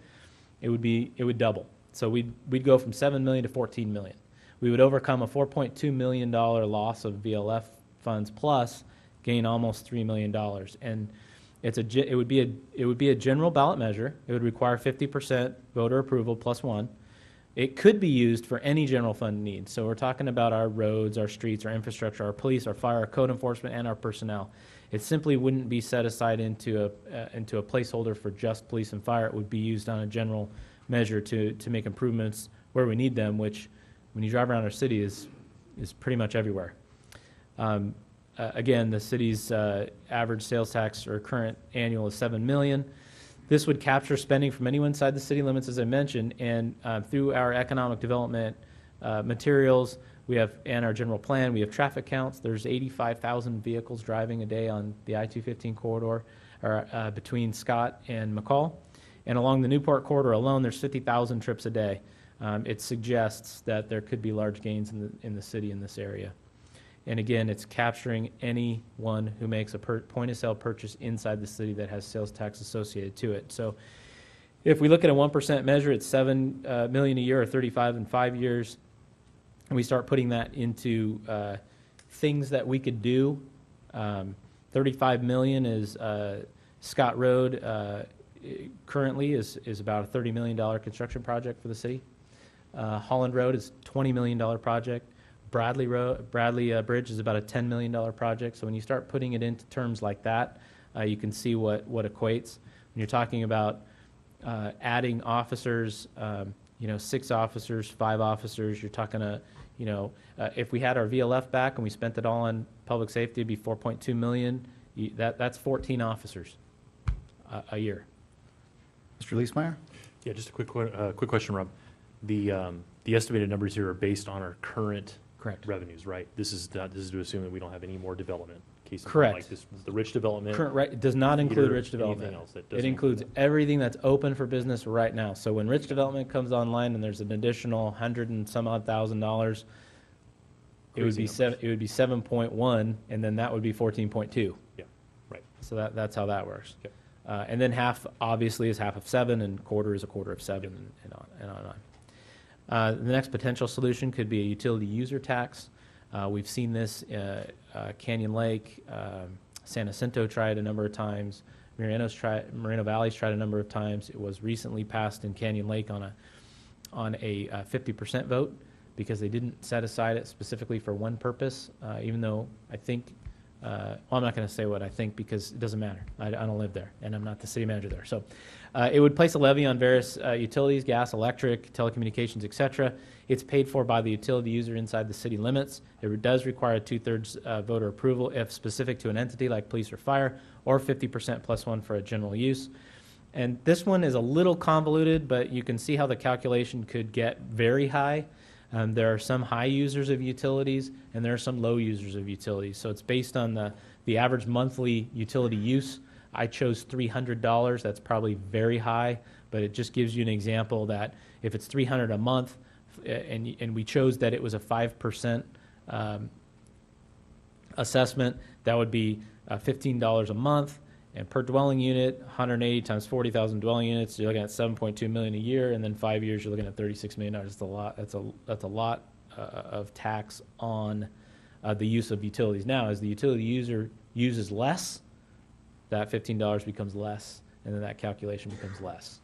it would double. So we'd go from 7 million to 14 million. We would overcome a $4.2 million loss of VLF funds plus gain almost $3 million. And it would be a general ballot measure. It would require 50% voter approval plus one. It could be used for any general fund needs. So we're talking about our roads, our streets, our infrastructure, our police, our fire, our code enforcement, and our personnel. It simply wouldn't be set aside into a placeholder for just police and fire. It would be used on a general measure to make improvements where we need them, which when you drive around our city is pretty much everywhere. Again, the city's average sales tax or current annual is $7 million. This would capture spending from anyone inside the city limits, as I mentioned, and through our economic development materials, and our general plan, we have traffic counts. There's 85,000 vehicles driving a day on the I-215 corridor or between Scott and McCall. And along the Newport corridor alone, there's 50,000 trips a day. It suggests that there could be large gains in the city in this area. And again, it's capturing anyone who makes a point-of-sale purchase inside the city that has sales tax associated to it. So if we look at a 1% measure, it's $7 million a year or 35 in 5 years. And we start putting that into things that we could do. $35 million is Scott Road currently is about a $30 million construction project for the city. Holland Road is a $20 million project. Bradley Bridge is about a $10 million project. So when you start putting it into terms like that, you can see what equates. When you're talking about adding officers, 6 officers, 5 officers, you're talking if we had our VLF back and we spent it all on public safety, it'd be $4.2 million. That's 14 officers a year. Mr. Leesmeyer? Yeah, just a quick question, Rob. The estimated numbers here are based on our current revenues, right? This is to assume that we don't have any more development cases. Correct. Like this, the rich development. It does not include rich development. Anything else that It doesn't includes include everything that's open for business right now. So when rich development comes online and there's an additional $100 and some odd thousand, it would be 7.1, and then that would be 14.2. Yeah, right. So that's how that works. Yep. And then half obviously is half of 7, and quarter is a quarter of 7, Yep. and on and on and on. The next potential solution could be a utility user tax. We've seen this, Canyon Lake, San Jacinto tried a number of times, Moreno Valley's tried a number of times. It was recently passed in Canyon Lake on a 50% vote because they didn't set aside it specifically for one purpose, even though I think, I'm not going to say what I think because it doesn't matter. I don't live there, and I'm not the city manager there. So it would place a levy on various utilities, gas, electric, telecommunications, et cetera. It's paid for by the utility user inside the city limits. It does require a 2/3 voter approval if specific to an entity like police or fire, or 50% plus one for a general use. And this one is a little convoluted, but you can see how the calculation could get very high. There are some high users of utilities, and there are some low users of utilities. So it's based on the average monthly utility use. I chose $300. That's probably very high, but it just gives you an example that if it's $300 a month, and we chose that it was a 5% assessment, that would be $15 a month. And per dwelling unit, 180 times 40,000 dwelling units, you're looking at $7.2 million a year, and then 5 years, you're looking at $36 million. That's a lot. That's a lot of tax on the use of utilities. Now, as the utility user uses less, that $15 becomes less, and then that calculation becomes less.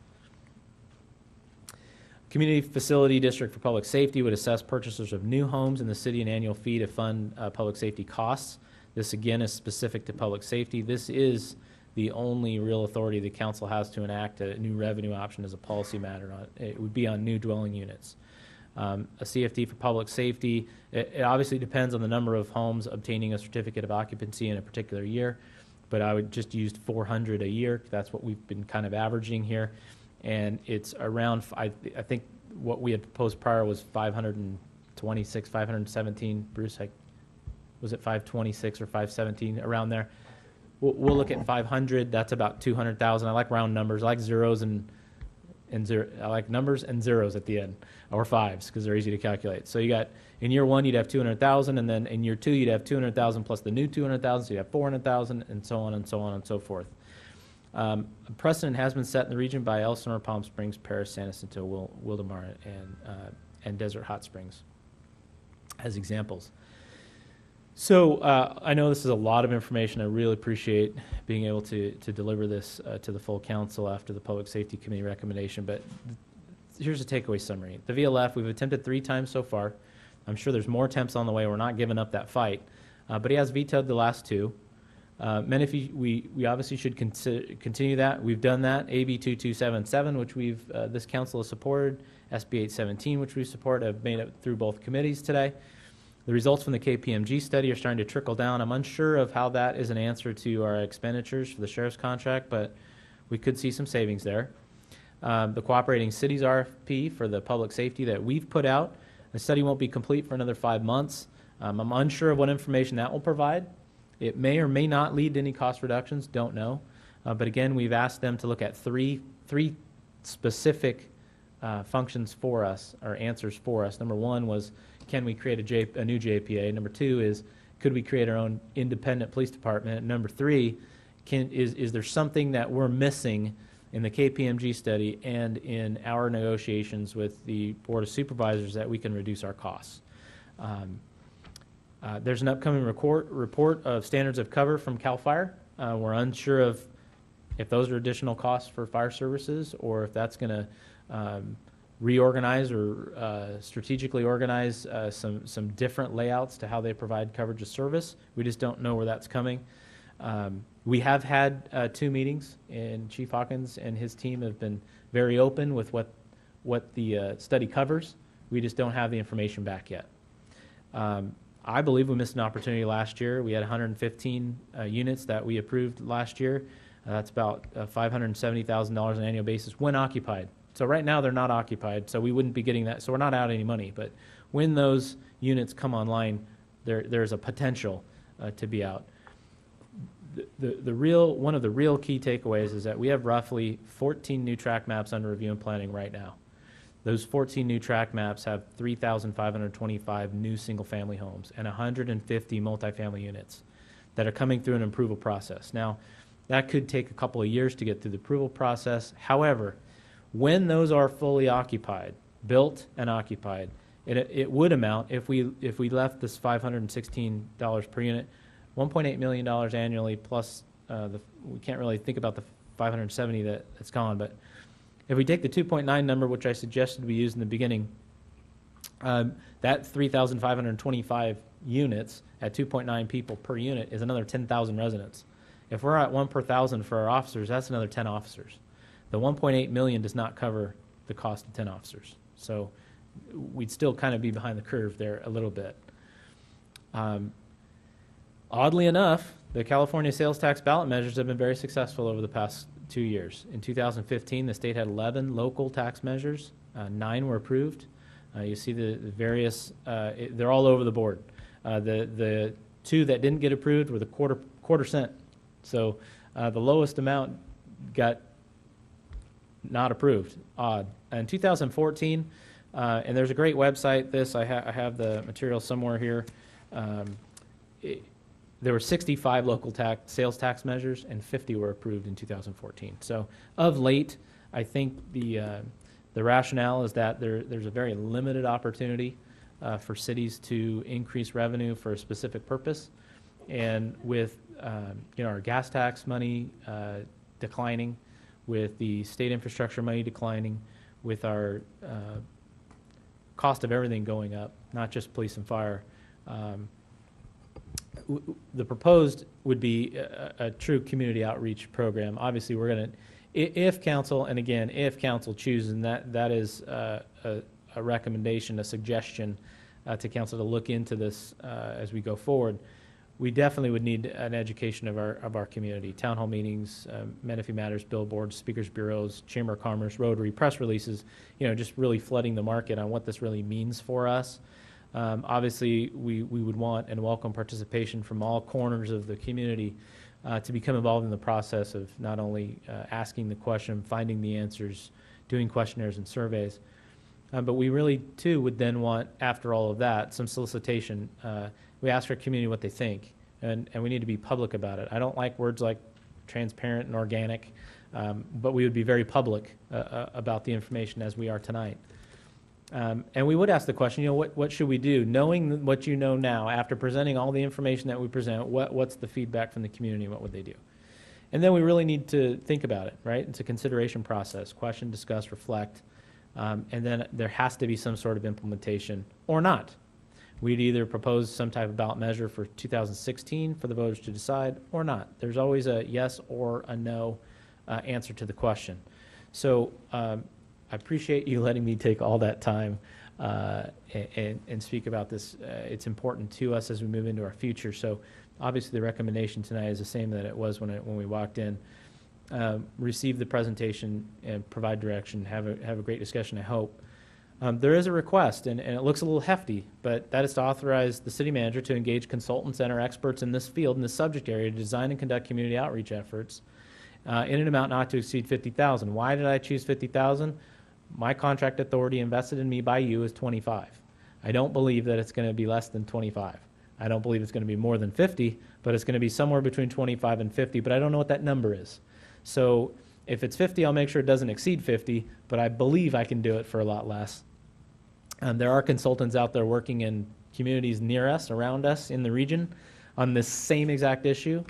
Community Facility District for Public Safety would assess purchasers of new homes in the city an annual fee to fund public safety costs. This, again, is specific to public safety. This is the only real authority the council has to enact a new revenue option as a policy matter. It would be on new dwelling units. A CFD for public safety, it obviously depends on the number of homes obtaining a certificate of occupancy in a particular year, but I would just use 400 a year. That's what we've been kind of averaging here. And it's around, I think what we had proposed prior was 526, 517. Bruce, was it 526 or 517, around there? We'll look at 500. That's about 200,000. I like round numbers. I like zeros and zero. I like numbers and zeros at the end, or 5s, because they're easy to calculate. So you got, in year 1 you'd have 200,000, and then in year 2 you'd have 200,000 plus the new 200,000, so you have 400,000, and so on and so on and so forth. A precedent has been set in the region by Elsinore, Palm Springs, Paris, San Jacinto, Wildomar, and Desert Hot Springs as examples. So I know this is a lot of information. I really appreciate being able to deliver this to the full council after the Public Safety Committee recommendation, but here's a takeaway summary. The VLF, we've attempted 3 times so far. I'm sure there's more attempts on the way. We're not giving up that fight, but he has vetoed the last 2. Menifee, we obviously should continue that. We've done that. AB 2277, which this council has supported, SB 817, which we support, have made it through both committees today. The results from the KPMG study are starting to trickle down. I'm unsure of how that is an answer to our expenditures for the sheriff's contract, but we could see some savings there. The Cooperating Cities RFP for the public safety that we've put out, the study won't be complete for another 5 months. I'm unsure of what information that will provide. It may or may not lead to any cost reductions, don't know. But again, we've asked them to look at three specific functions for us, or answers for us. Number 1 was, can we create a new JPA? Number 2 is, could we create our own independent police department? And number 3, is there something that we're missing in the KPMG study and in our negotiations with the Board of Supervisors that we can reduce our costs? There's an upcoming report of standards of cover from CAL FIRE. We're unsure of if those are additional costs for fire services or if that's going to reorganize or strategically organize some different layouts to how they provide coverage of service. We just don't know where that's coming. We have had 2 meetings, and Chief Hawkins and his team have been very open with what the study covers. We just don't have the information back yet. I believe we missed an opportunity last year. We had 115 units that we approved last year. That's about $570,000 on an annual basis when occupied. So right now they're not occupied, so we wouldn't be getting that. So we're not out any money. But when those units come online, there's a potential to be out. One of the real key takeaways is that we have roughly 14 new track maps under review and planning right now. Those 14 new track maps have 3,525 new single-family homes and 150 multifamily units that are coming through an approval process. Now, that could take a couple of years to get through the approval process. However, when those are fully occupied, built and occupied, it would amount, if we left this $516 per unit, $1.8 million annually plus we can't really think about the 570 that's gone, but if we take the 2.9 number, which I suggested we use in the beginning, that 3,525 units at 2.9 people per unit is another 10,000 residents. If we're at 1 per 1,000 for our officers, that's another 10 officers. The 1.8 million does not cover the cost of 10 officers. So we'd still kind of be behind the curve there a little bit. Oddly enough, the California sales tax ballot measures have been very successful over the past 2 years. In 2015, the state had 11 local tax measures. 9 were approved. You see the various, they're all over the board. The 2 that didn't get approved were the quarter cent. So the lowest amount got not approved. Odd. In 2014, and there's a great website, I have the material somewhere here. There were 65 local sales tax measures, and 50 were approved in 2014. So of late, I think the rationale is that there's a very limited opportunity for cities to increase revenue for a specific purpose. And with our gas tax money declining, with the state infrastructure money declining, with our cost of everything going up, not just police and fire, the proposed would be a true community outreach program. Obviously, we're going to, if council chooses, and that is a recommendation, a suggestion to council to look into this as we go forward, we definitely would need an education of our community. Town hall meetings, Menifee Matters, billboards, speakers bureaus, Chamber of Commerce, Rotary, press releases, just really flooding the market on what this really means for us. Obviously, we would want and welcome participation from all corners of the community to become involved in the process of not only asking the question, finding the answers, doing questionnaires and surveys, but we really, too, would then want, after all of that, some solicitation. We ask our community what they think, and we need to be public about it. I don't like words like transparent and organic, but we would be very public about the information as we are tonight. And we would ask the question, what should we do? Knowing what you know now, after presenting all the information that we present, what's the feedback from the community, what would they do? And then we really need to think about it, right? It's a consideration process, question, discuss, reflect, and then there has to be some sort of implementation or not. We'd either propose some type of ballot measure for 2016 for the voters to decide or not. There's always a yes or a no answer to the question. So I appreciate you letting me take all that time and speak about this. It's important to us as we move into our future. So obviously the recommendation tonight is the same that it was when we walked in. Receive the presentation and provide direction, have a great discussion, I hope. There is a request, and it looks a little hefty, but that is to authorize the city manager to engage consultants and or experts in this field, in this subject area, to design and conduct community outreach efforts in an amount not to exceed $50,000. Why did I choose $50,000? My contract authority invested in me by you is $25,000. I don't believe that it's going to be less than $25,000. I don't believe it's going to be more than $50,000, but it's going to be somewhere between $25,000 and $50,000, but I don't know what that number is. So if it's $50,000, I'll make sure it doesn't exceed $50,000, but I believe I can do it for a lot less. There are consultants out there working in communities near us, around us, in the region on this same exact issue,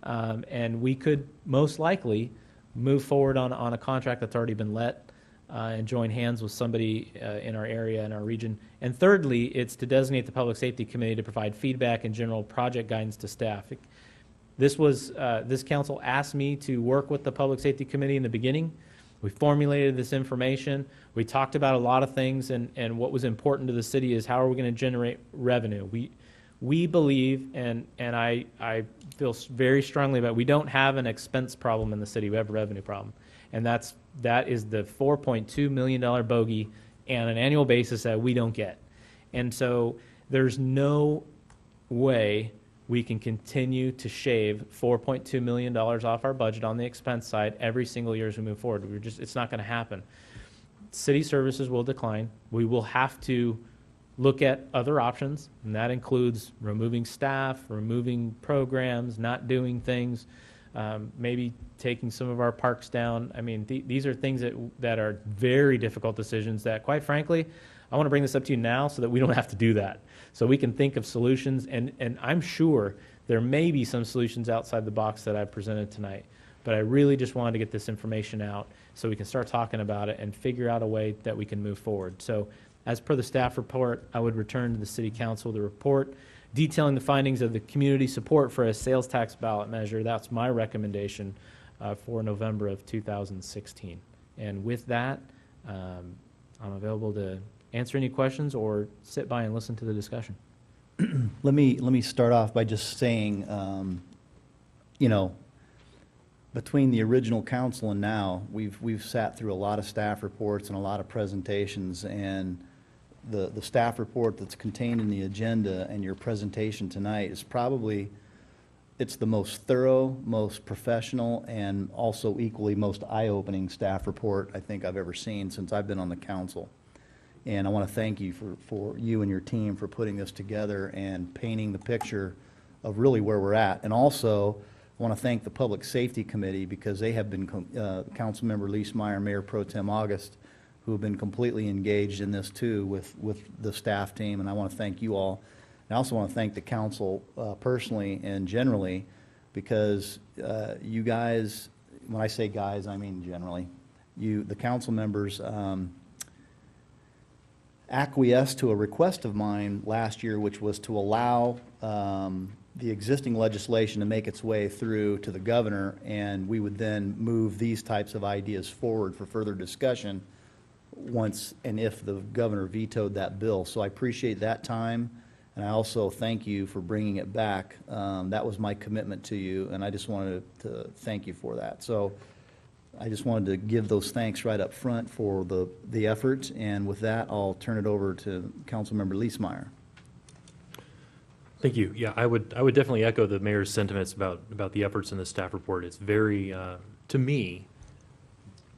and we could most likely move forward on a contract that's already been let and join hands with somebody in our area, in our region. And thirdly, it's to designate the Public Safety Committee to provide feedback and general project guidance to staff. This council asked me to work with the Public Safety Committee in the beginning. We formulated this information. We talked about a lot of things, and what was important to the city is how are we going to generate revenue. We believe, and I feel very strongly about it, we don't have an expense problem in the city. We have a revenue problem, and that is the $4.2 million bogey on an annual basis that we don't get. And so there's no way we can continue to shave $4.2 million off our budget on the expense side every single year as we move forward. It's not going to happen. City services will decline. We will have to look at other options, and that includes removing staff, removing programs, not doing things, maybe taking some of our parks down. I mean, these are things that are very difficult decisions that, quite frankly, I want to bring this up to you now so that we don't have to do that. So we can think of solutions, and I'm sure there may be some solutions outside the box that I presented tonight. But I really just wanted to get this information out so we can start talking about it and figure out a way that we can move forward. So as per the staff report, I would return to the City Council the report detailing the findings of the community support for a sales tax ballot measure. That's my recommendation for November of 2016. And with that, I'm available to answer any questions or sit by and listen to the discussion. Let me start off by just saying, between the original council and now, we've sat through a lot of staff reports and a lot of presentations, and the staff report that's contained in the agenda and your presentation tonight is probably, it's the most thorough, most professional, and also equally most eye-opening staff report I think I've ever seen since I've been on the council. And I want to thank you for you and your team for putting this together and painting the picture of really where we're at. And also, I want to thank the Public Safety Committee because they have been, Councilmember Leesmeyer, Mayor Pro Tem August, who have been completely engaged in this too with the staff team, and I want to thank you all. And I also want to thank the council personally and generally because you guys, when I say guys, I mean generally, the council members, acquiesced to a request of mine last year, which was to allow the existing legislation to make its way through to the governor, and we would then move these types of ideas forward for further discussion once and if the governor vetoed that bill. So I appreciate that time, and I also thank you for bringing it back. That was my commitment to you, and I just wanted to thank you for that. So I just wanted to give those thanks right up front for the effort, and with that, I'll turn it over to Councilmember Leesmeyer. Thank you. Yeah, I would definitely echo the mayor's sentiments about the efforts in the staff report. It's very, to me,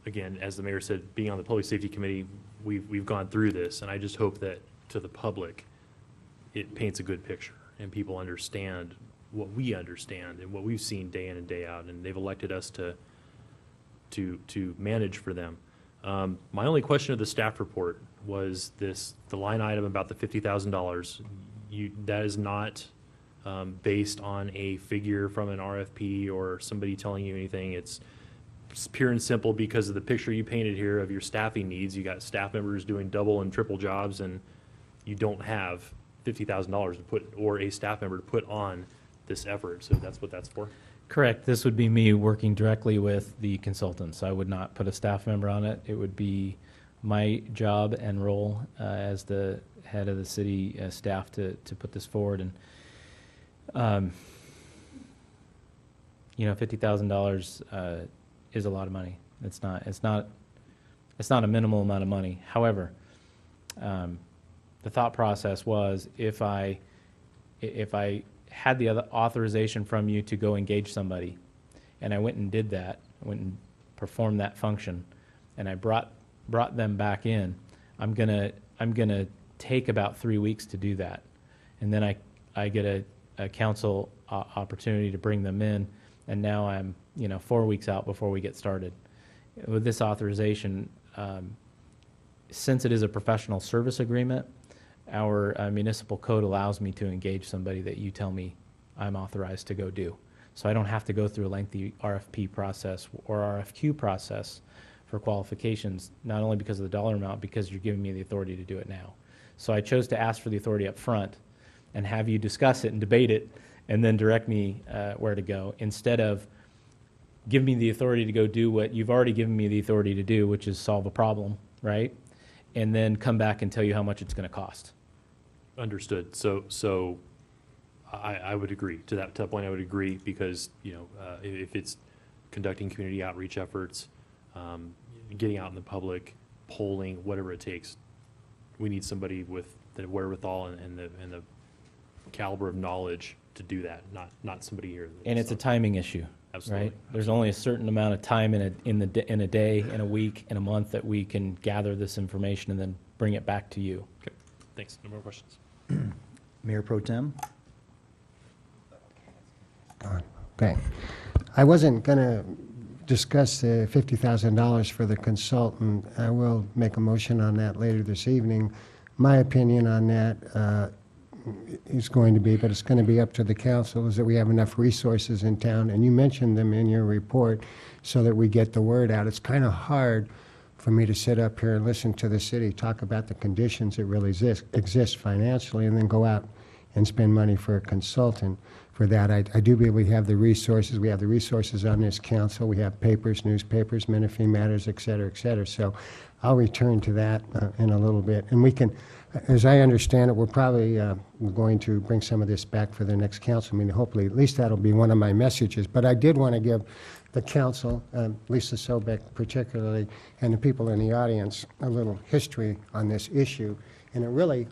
again, as the mayor said, being on the Public Safety Committee, we've gone through this, and I just hope that to the public, it paints a good picture and people understand what we understand and what we've seen day in and day out, and they've elected us to manage for them. My only question of the staff report was the line item about the $50,000. That is not based on a figure from an RFP or somebody telling you anything. It's pure and simple because of the picture you painted here of your staffing needs. You got staff members doing double and triple jobs, and you don't have $50,000 to put, or a staff member to put on this effort. So that's what that's for. Correct. This would be me working directly with the consultants. I would not put a staff member on it. It would be my job and role as the head of the city staff to put this forward. And, $50,000 is a lot of money. It's not a minimal amount of money. However, the thought process was if I had the other authorization from you to go engage somebody, and I went and did that, I went and performed that function, and I brought them back in, I'm gonna take about 3 weeks to do that, and then I get a council opportunity to bring them in, and now I'm 4 weeks out before we get started. With this authorization, since it is a professional service agreement, our municipal code allows me to engage somebody that you tell me I'm authorized to go do. So I don't have to go through a lengthy RFP process or RFQ process for qualifications, not only because of the dollar amount, because you're giving me the authority to do it now. So I chose to ask for the authority up front and have you discuss it and debate it and then direct me where to go, instead of give me the authority to go do what you've already given me the authority to do, which is solve a problem, right? And then come back and tell you how much it's going to cost. Understood. So I would agree to that point. I would agree because if it's conducting community outreach efforts, getting out in the public, polling, whatever it takes, we need somebody with the wherewithal and the caliber of knowledge to do that. Not somebody here. And it's a timing issue. Absolutely. Right? There's only a certain amount of time in a day, in a week, in a month that we can gather this information and then bring it back to you. Okay. Thanks. No more questions. Mayor Pro Tem? Okay. I wasn't going to discuss the $50,000 for the consultant. I will make a motion on that later this evening. My opinion on that is going to be, but it's going to be up to the council, is that we have enough resources in town, and you mentioned them in your report, so that we get the word out. It's kind of hard for me to sit up here and listen to the city talk about the conditions that really exist financially, and then go out and spend money for a consultant for that. I do believe we have the resources. We have the resources on this council. We have papers, newspapers, Menifee Matters, et cetera, et cetera. So I'll return to that in a little bit. And we can, as I understand it, we're probably going to bring some of this back for the next council meeting. Hopefully, at least that'll be one of my messages. But I did want to give the council, Lisa Sobeck particularly, and the people in the audience, a little history on this issue. And it really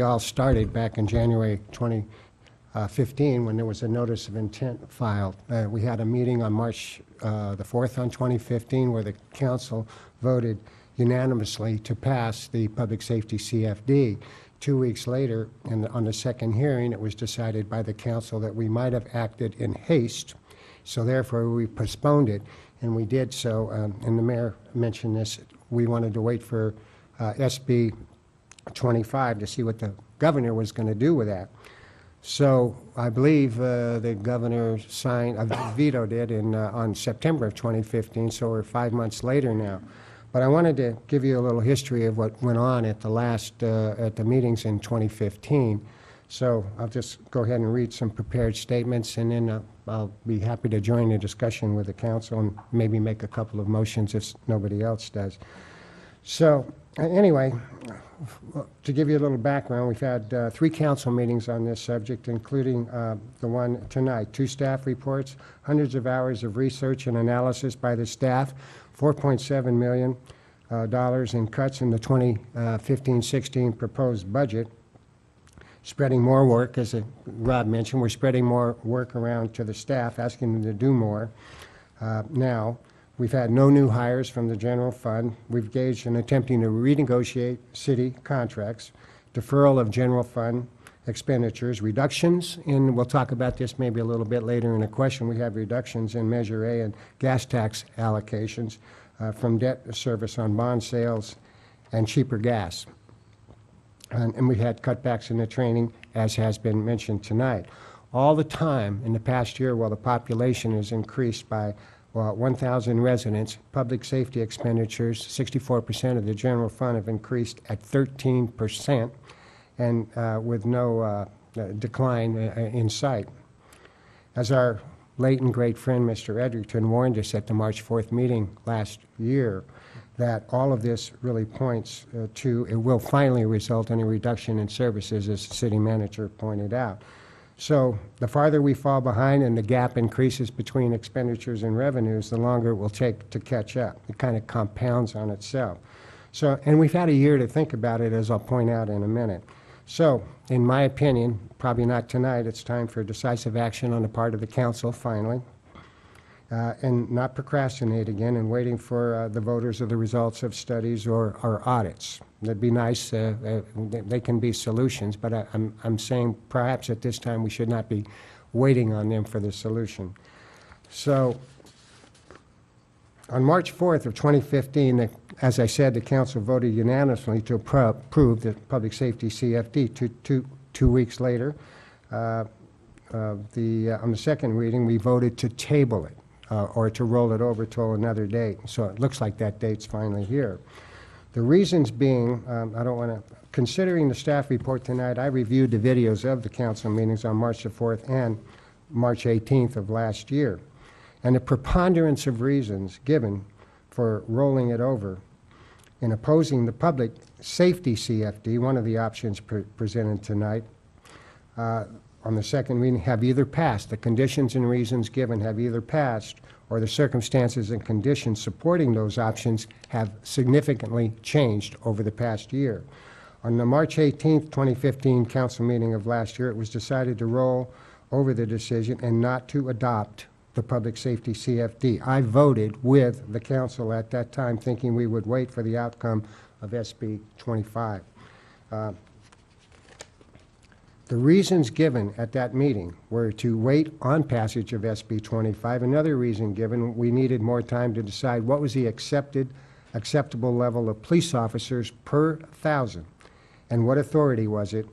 all started back in January 2015 when there was a notice of intent filed. We had a meeting on March the 4th on 2015 where the council voted unanimously to pass the public safety CFD. 2 weeks later, and on the second hearing, it was decided by the council that we might have acted in haste, so therefore we postponed it, and we did so, and the mayor mentioned this, we wanted to wait for SB 25 to see what the governor was going to do with that. So I believe the governor signed, vetoed it on September of 2015, so we're 5 months later now. But I wanted to give you a little history of what went on at the meetings in 2015. So I'll just go ahead and read some prepared statements, and then I'll be happy to join the discussion with the council and maybe make a couple of motions if nobody else does. So anyway, to give you a little background, we've had 3 council meetings on this subject, including the one tonight. 2 staff reports, hundreds of hours of research and analysis by the staff, $4.7 million in cuts in the 2015-16 proposed budget, spreading more work, as Rob mentioned, we're spreading more work around to the staff, asking them to do more. Now, we've had no new hires from the general fund. We've engaged in attempting to renegotiate city contracts, deferral of general fund expenditures, reductions in, we'll talk about this maybe a little bit later in a question, we have reductions in Measure A and gas tax allocations from debt service on bond sales and cheaper gas. And we had cutbacks in the training, as has been mentioned tonight. All the time in the past year, while the population has increased by 1,000 residents, public safety expenditures, 64% of the general fund have increased at 13%, and with no decline in sight. As our late and great friend, Mr. Edgerton, warned us at the March 4th meeting last year, that all of this really points to it will finally result in a reduction in services, as the city manager pointed out. So the farther we fall behind and the gap increases between expenditures and revenues, the longer it will take to catch up. It kind of compounds on itself. So, and we've had a year to think about it, as I'll point out in a minute. So, in my opinion, probably not tonight, it's time for decisive action on the part of the council, finally, and not procrastinate again and waiting for the voters of the results of studies or audits. That'd be nice. They can be solutions, but I'm saying perhaps at this time we should not be waiting on them for the solution. So, on March 4th of 2015, as I said, the council voted unanimously to approve the public safety CFD. Two weeks later, on the second reading, we voted to table it or to roll it over till another date. So it looks like that date's finally here. The reasons being, I don't want to, considering the staff report tonight, I reviewed the videos of the council meetings on March the 4th and March 18th of last year. And the preponderance of reasons given for rolling it over in opposing the public safety CFD, one of the options presented tonight, on the second reading have either passed. The conditions and reasons given have either passed, or the circumstances and conditions supporting those options have significantly changed over the past year. On the March 18th, 2015 council meeting of last year, it was decided to roll over the decision and not to adopt the public safety CFD. I voted with the council at that time, thinking we would wait for the outcome of SB 25. The reasons given at that meeting were to wait on passage of SB 25. Another reason given, we needed more time to decide what was the acceptable level of police officers per 1,000, and what authority was it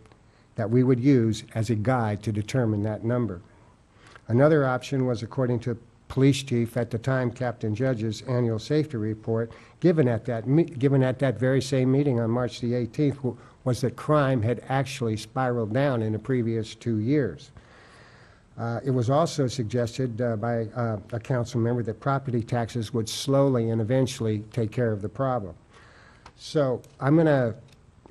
that we would use as a guide to determine that number. Another option was, according to police chief at the time, Captain Judge's annual safety report, given at that very same meeting on March the 18th, was that crime had actually spiraled down in the previous 2 years. It was also suggested by a council member that property taxes would slowly and eventually take care of the problem. So I'm going to,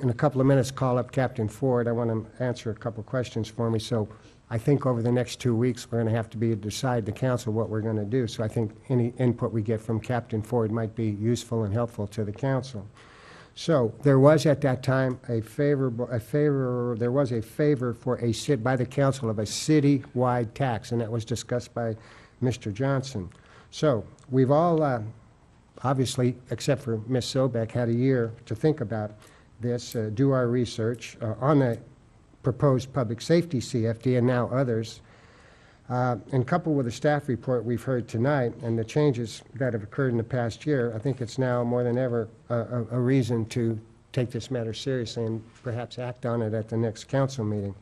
in a couple of minutes, call up Captain Ford. I want to answer a couple of questions for me. So I think over the next 2 weeks, we're going to have to decide the council what we're going to do. So I think any input we get from Captain Ford might be useful and helpful to the council. So there was at that time by the council of a city-wide tax, and that was discussed by Mr. Johnson. So we've all, obviously, except for Ms. Sobek, had a year to think about this, do our research on the proposed public safety CFD and now others. And coupled with the staff report we've heard tonight and the changes that have occurred in the past year, I think it's now more than ever a reason to take this matter seriously and perhaps act on it at the next council meeting.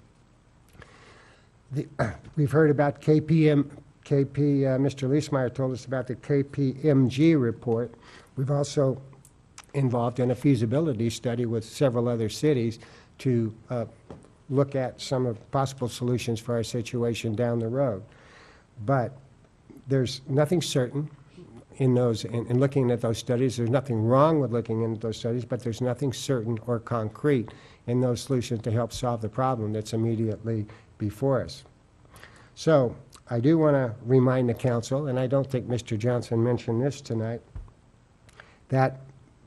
We've heard about Mr. Leesmeyer told us about the KPMG report. We've also involved in a feasibility study with several other cities to look at some of possible solutions for our situation down the road. But there's nothing certain in those, in looking at those studies. There's nothing wrong with looking into those studies, but there's nothing certain or concrete in those solutions to help solve the problem that's immediately before us. So I do want to remind the council, and I don't think Mr. Johnson mentioned this tonight, that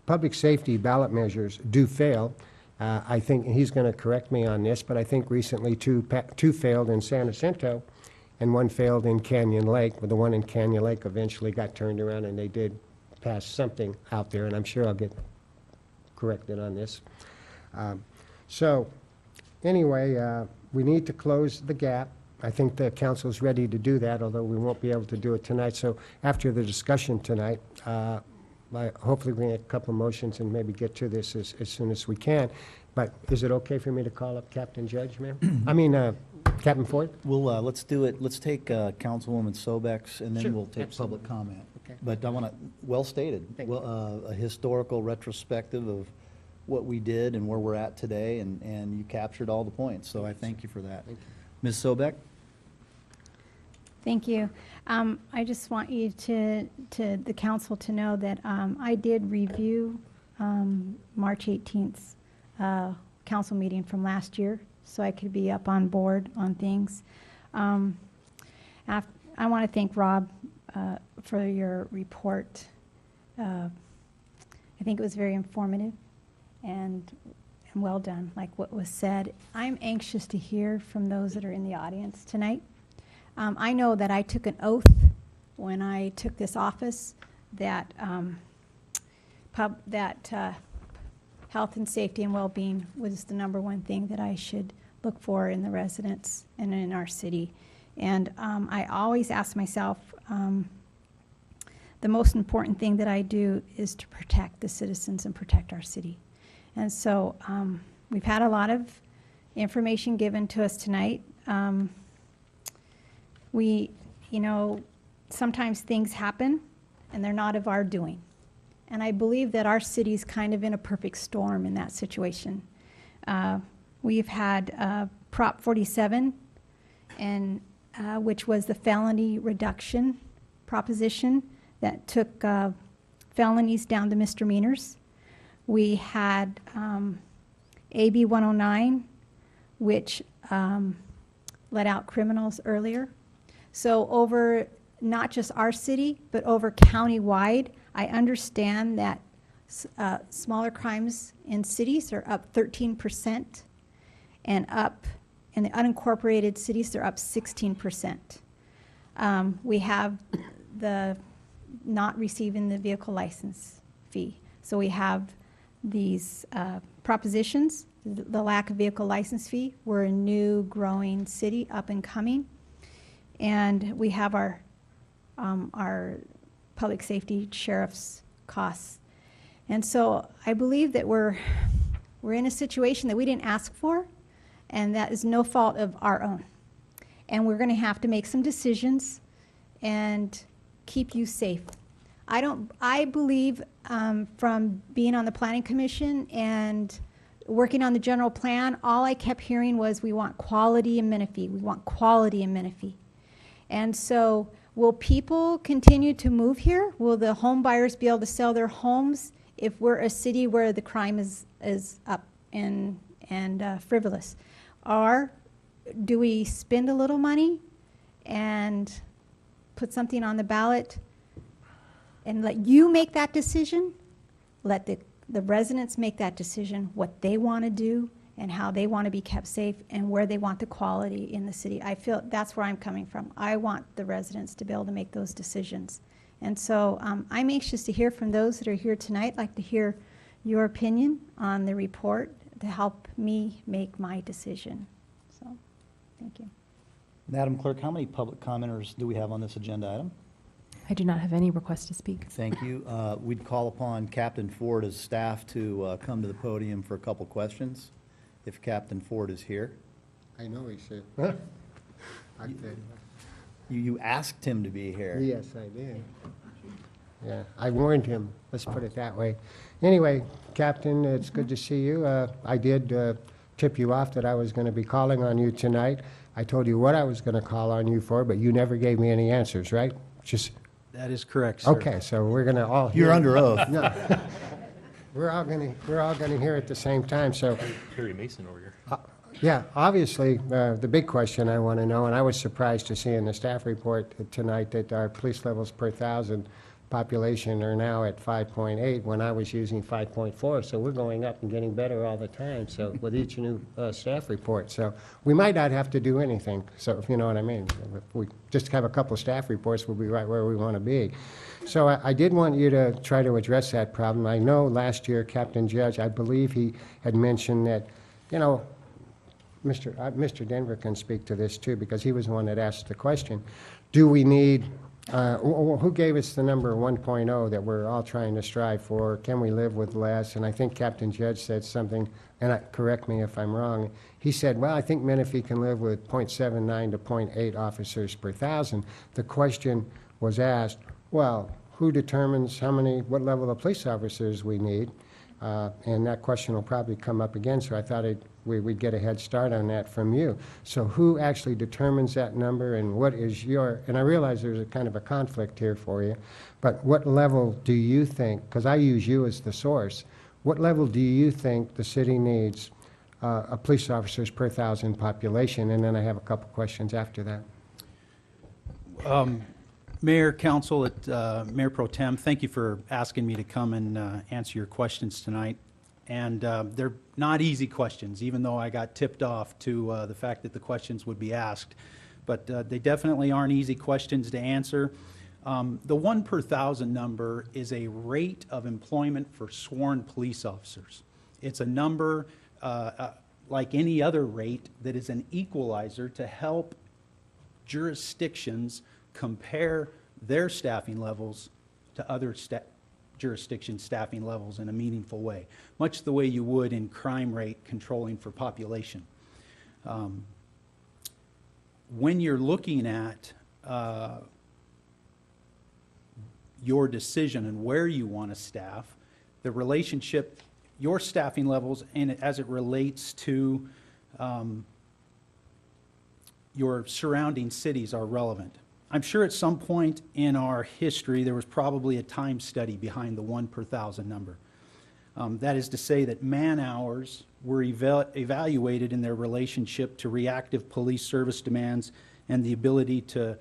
public safety ballot measures do fail. I think he's going to correct me on this, but I think recently two failed in San Jacinto and one failed in Canyon Lake, but the one in Canyon Lake eventually got turned around and they did pass something out there, and I'm sure I'll get corrected on this. So anyway, we need to close the gap. I think the council's ready to do that, although we won't be able to do it tonight. So after the discussion tonight, hopefully we can get a couple of motions and maybe get to this as soon as we can. But is it okay for me to call up Captain Judge, ma'am? I mean, Captain Ford? We'll, let's do it, let's take Councilwoman Sobek's, and Sure, then we'll take absolutely. public comment. Okay. But I want to, well stated, Thank you. a historical retrospective of what we did and where we're at today, and you captured all the points, so I thank you for that. Thank you. Ms. Sobek? Thank you. I just want you the council to know that I did review March 18th's council meeting from last year, so I could be up on board on things. I want to thank Rob for your report. I think it was very informative and well done, like what was said. I'm anxious to hear from those that are in the audience tonight. I know that I took an oath when I took this office that health and safety and well-being was the #1 thing that I should look for in the residents and in our city. And I always ask myself, the most important thing that I do is to protect the citizens and protect our city. And so we've had a lot of information given to us tonight. Sometimes things happen and they're not of our doing. And I believe that our city's kind of in a perfect storm in that situation. We've had Prop 47, and which was the felony reduction proposition that took felonies down to misdemeanors. We had AB 109, which let out criminals earlier. So over not just our city, but over county-wide, I understand that smaller crimes in cities are up 13%, and up in the unincorporated cities, they're up 16%. We have the not receiving the vehicle license fee. So we have these propositions, the lack of vehicle license fee. We're a new growing city, up and coming. And we have our public safety sheriff's costs. And so I believe that we're in a situation that we didn't ask for, and that is no fault of our own. And we're going to have to make some decisions and keep you safe. I believe from being on the planning commission and working on the general plan, all I kept hearing was we want quality in Menifee. We want quality in Menifee. And so will people continue to move here? Will the home buyers be able to sell their homes if we're a city where the crime is up and frivolous? Or do we spend a little money and put something on the ballot and let you make that decision? Let the residents make that decision, what they want to do and how they want to be kept safe and where they want the quality in the city. I feel that's where I'm coming from. I want the residents to be able to make those decisions. And so I'm anxious to hear from those that are here tonight. I'd like to hear your opinion on the report to help me make my decision. So, thank you. Madam Clerk, how many public commenters do we have on this agenda item? I do not have any requests to speak. Thank you. We'd call upon Captain Ford as staff to come to the podium for a couple questions, if Captain Ford is here. I know he said. You asked him to be here. Yes, I did. Yeah, I warned him, let's put it that way. Anyway, Captain, it's good to see you. I did tip you off that I was going to be calling on you tonight. I told you what I was going to call on you for, but you never gave me any answers, right? Just That is correct, sir. okay, so we're going to all hear. You're under oath. No. We're all going to hear at the same time, so. Perry Mason over here. Yeah, obviously, the big question I want to know, and I was surprised to see in the staff report tonight that our police levels per 1,000 population are now at 5.8 when I was using 5.4, so we're going up and getting better all the time, so with each new staff report. So we might not have to do anything, so if you know what I mean. If we just have a couple staff reports, we'll be right where we want to be. So I did want you to try to address that problem. I know last year, Captain Judge, I believe he had mentioned that, you know, Mr. Denver can speak to this too, because he was the one that asked the question. Do we need, who gave us the number 1.0 that we're all trying to strive for? Can we live with less? And I think Captain Judge said something, and correct me if I'm wrong. He said, well, I think Menifee can live with 0.79 to 0.8 officers per thousand. The question was asked, well, who determines what level of police officers we need? And that question will probably come up again, so I thought we'd get a head start on that from you. So who actually determines that number, and what is and I realize there's a kind of a conflict here for you, but what level do you think, because I use you as the source, what level do you think the city needs of police officers per thousand population? And then I have a couple questions after that. Mayor, Council, Mayor Pro Tem, thank you for asking me to come and answer your questions tonight. And they're not easy questions, even though I got tipped off to the fact that the questions would be asked. But they definitely aren't easy questions to answer. The 1 per thousand number is a rate of employment for sworn police officers. It's a number like any other rate that is an equalizer to help jurisdictions compare their staffing levels to other jurisdiction staffing levels in a meaningful way, much the way you would in crime rate controlling for population. When you're looking at your decision and where you want to staff, the relationship, your staffing levels, and as it relates to your surrounding cities are relevant. I'm sure at some point in our history there was probably a time study behind the 1 per thousand number. That is to say that man hours were evaluated in their relationship to reactive police service demands and the ability to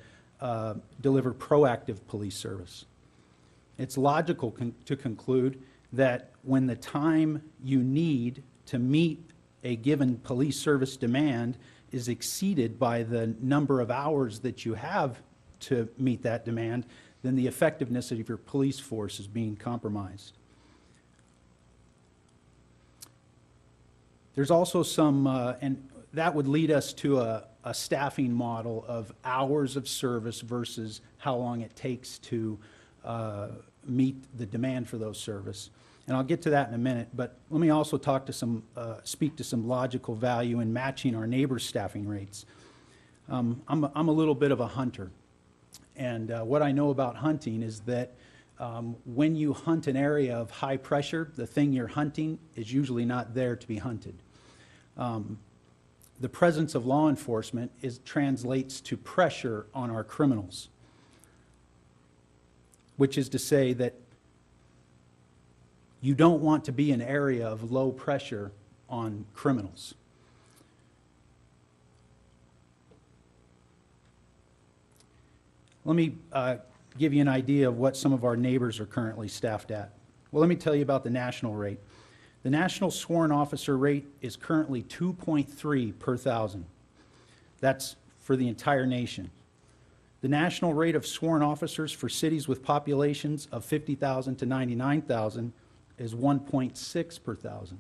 deliver proactive police service. It's logical to conclude that when the time you need to meet a given police service demand is exceeded by the number of hours that you have to meet that demand, then the effectiveness of your police force is being compromised. There's also some, and that would lead us to a staffing model of hours of service versus how long it takes to meet the demand for those service. And I'll get to that in a minute, but let me also talk to speak to some logical value in matching our neighbors' staffing rates. I'm a little bit of a hunter. And what I know about hunting is that when you hunt an area of high pressure, the thing you're hunting is usually not there to be hunted. The presence of law enforcement translates to pressure on our criminals, which is to say that you don't want to be an area of low pressure on criminals. Let me give you an idea of what some of our neighbors are currently staffed at. Well, let me tell you about the national rate. The national sworn officer rate is currently 2.3 per thousand. That's for the entire nation. The national rate of sworn officers for cities with populations of 50,000 to 99,000 is 1.6 per thousand.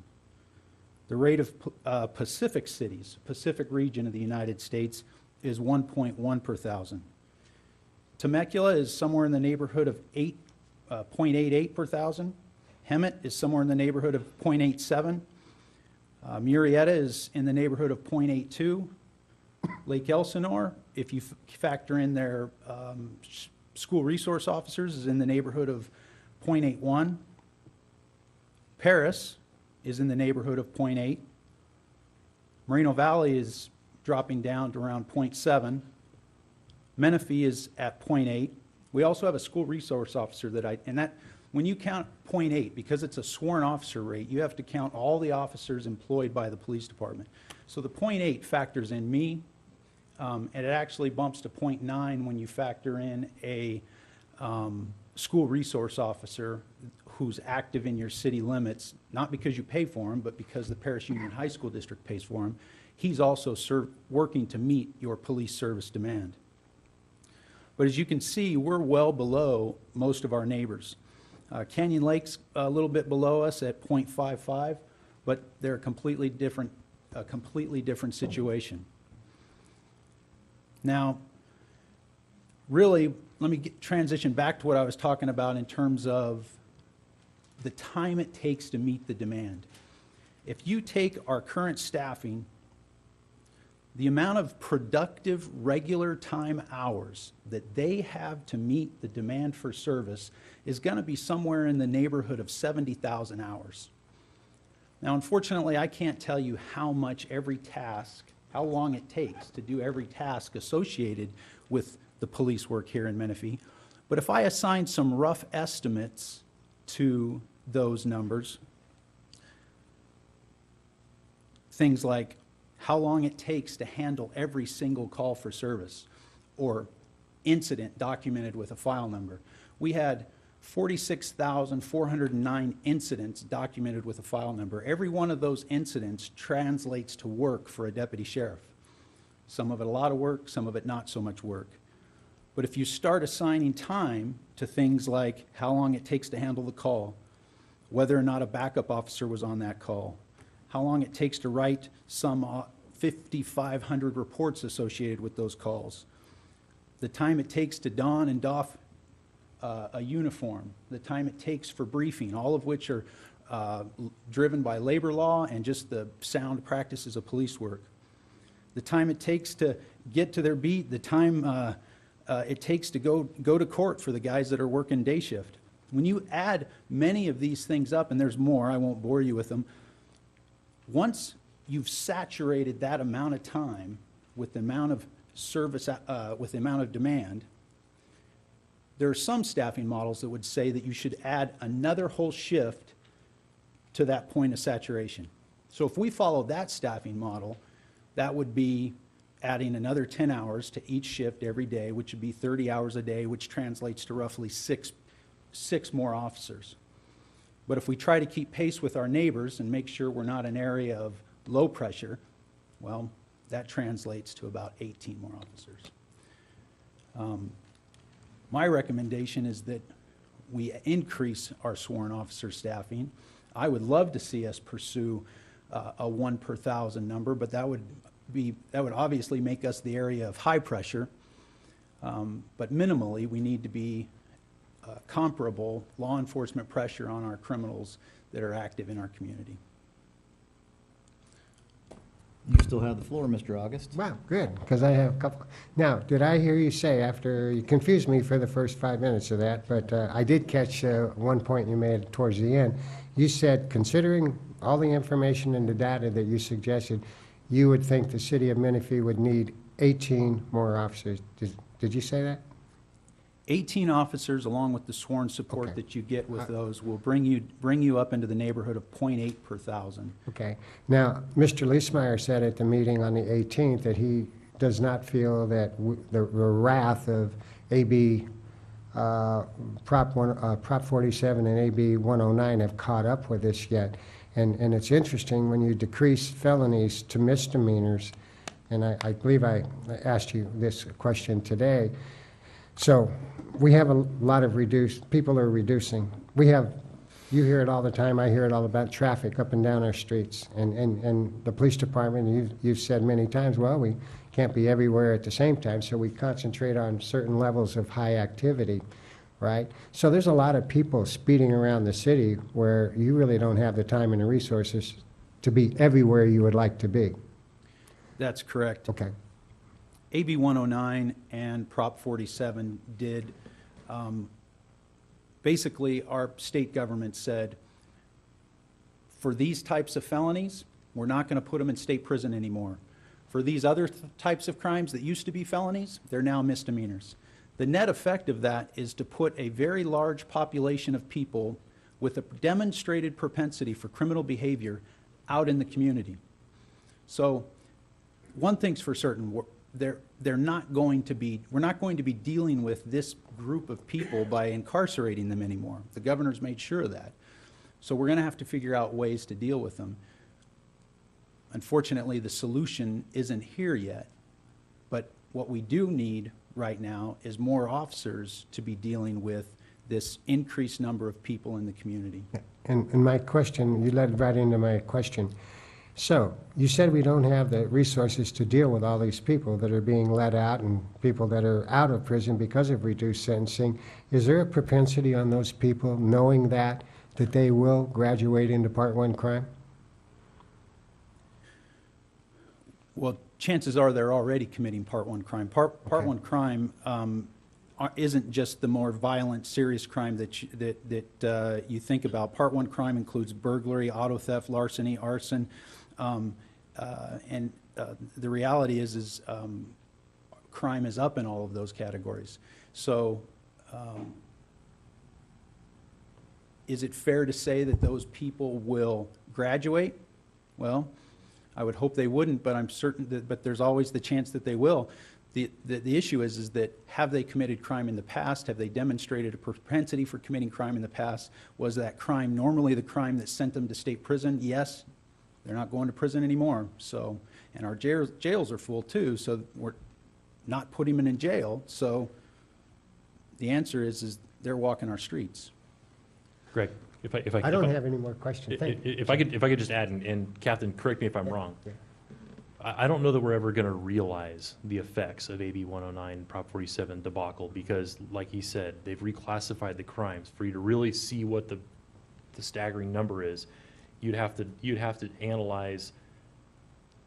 The rate of Pacific cities, Pacific region of the United States, is 1.1 per thousand. Temecula is somewhere in the neighborhood of 0.88 per thousand. Hemet is somewhere in the neighborhood of 0.87. Murrieta is in the neighborhood of 0.82. Lake Elsinore, if you factor in their school resource officers, is in the neighborhood of 0.81. Paris is in the neighborhood of 0.8. Moreno Valley is dropping down to around 0.7. Menifee is at 0.8. We also have a school resource officer when you count 0.8, because it's a sworn officer rate, you have to count all the officers employed by the police department. So the 0.8 factors in me, and it actually bumps to 0.9 when you factor in a school resource officer who's active in your city limits, not because you pay for him, but because the Paris Union High School District pays for him. He's also working to meet your police service demand. But as you can see, we're well below most of our neighbors. Canyon Lake's a little bit below us at 0.55, but they're a completely different a completely different situation. Now, really, let me transition back to what I was talking about in terms of the time it takes to meet the demand. If you take our current staffing, the amount of productive, regular time hours that they have to meet the demand for service is going to be somewhere in the neighborhood of 70,000 hours. Now, unfortunately, I can't tell you how much every task, how long it takes to do every task associated with the police work here in Menifee, but if I assign some rough estimates to those numbers, things like how long it takes to handle every single call for service or incident documented with a file number. We had 46,409 incidents documented with a file number. Every one of those incidents translates to work for a deputy sheriff. Some of it a lot of work, some of it not so much work. But if you start assigning time to things like how long it takes to handle the call, whether or not a backup officer was on that call, how long it takes to write some 5,500 reports associated with those calls, the time it takes to don and doff a uniform, the time it takes for briefing, all of which are driven by labor law and just the sound practices of police work, the time it takes to get to their beat, the time it takes to go to court for the guys that are working day shift. When you add many of these things up, and there's more, I won't bore you with them, once you've saturated that amount of time with the amount of service, with the amount of demand, there are some staffing models that would say that you should add another whole shift to that point of saturation. So if we follow that staffing model, that would be adding another 10 hours to each shift every day, which would be 30 hours a day, which translates to roughly six more officers. But if we try to keep pace with our neighbors and make sure we're not an area of low pressure, well, that translates to about 18 more officers. My recommendation is that we increase our sworn officer staffing. I would love to see us pursue a 1 per 1,000 number, but that would obviously make us the area of high pressure. But minimally, we need to be comparable law enforcement pressure on our criminals that are active in our community. You still have the floor, Mr. August. Wow, good, because I have a couple. Now, did I hear you say, after, you confused me for the first 5 minutes of that, but I did catch one point you made towards the end. You said, considering all the information and the data that you suggested, you would think the city of Menifee would need 18 more officers. Did you say that? 18 officers, along with the sworn support Okay. that you get with those, will bring you up into the neighborhood of 0.8 per 1,000. Okay. Now, Mr. Leesmeyer said at the meeting on the 18th that he does not feel that the wrath of AB Prop 47 and AB 109 have caught up with this yet. And it's interesting, when you decrease felonies to misdemeanors, and I believe I asked you this question today. So we have a lot of people are reducing. You hear it all the time, I hear it all about traffic up and down our streets. And the police department, you've said many times, well, we can't be everywhere at the same time, so we concentrate on certain levels of high activity, right? So there's a lot of people speeding around the city where you really don't have the time and the resources to be everywhere you would like to be. That's correct. Okay. AB 109 and Prop 47 did, basically, our state government said, for these types of felonies, we're not going to put them in state prison anymore. For these other types of crimes that used to be felonies, they're now misdemeanors. The net effect of that is to put a very large population of people with a demonstrated propensity for criminal behavior out in the community. So one thing's for certain, we're not going to be dealing with this group of people by incarcerating them anymore. The governor's made sure of that. So we're going to have to figure out ways to deal with them. Unfortunately, the solution isn't here yet, but what we do need right now is more officers to be dealing with this increased number of people in the community. And my question, you led right into my question. So, you said we don't have the resources to deal with all these people that are being let out and people that are out of prison because of reduced sentencing. Is there a propensity on those people, knowing that they will graduate into Part 1 crime? Well, chances are they're already committing Part 1 crime. Part 1 crime isn't just the more violent, serious crime that you think about. Part 1 crime includes burglary, auto theft, larceny, arson, and the reality is crime is up in all of those categories. So, is it fair to say that those people will graduate? Well, I would hope they wouldn't, but I'm certain that, but there's always the chance that they will. The issue is that have they committed crime in the past? Have they demonstrated a propensity for committing crime in the past? Was that crime normally the crime that sent them to state prison? Yes. They're not going to prison anymore. So, and our jails are full too, so we're not putting them in jail. So the answer is they're walking our streets. Greg, if I I don't have any more questions. Thank you. if I could just add, and Captain, correct me if I'm wrong. I don't know that we're ever going to realize the effects of AB 109 Prop 47 debacle because, like he said, they've reclassified the crimes. For you to really see what the staggering number is, you'd have to analyze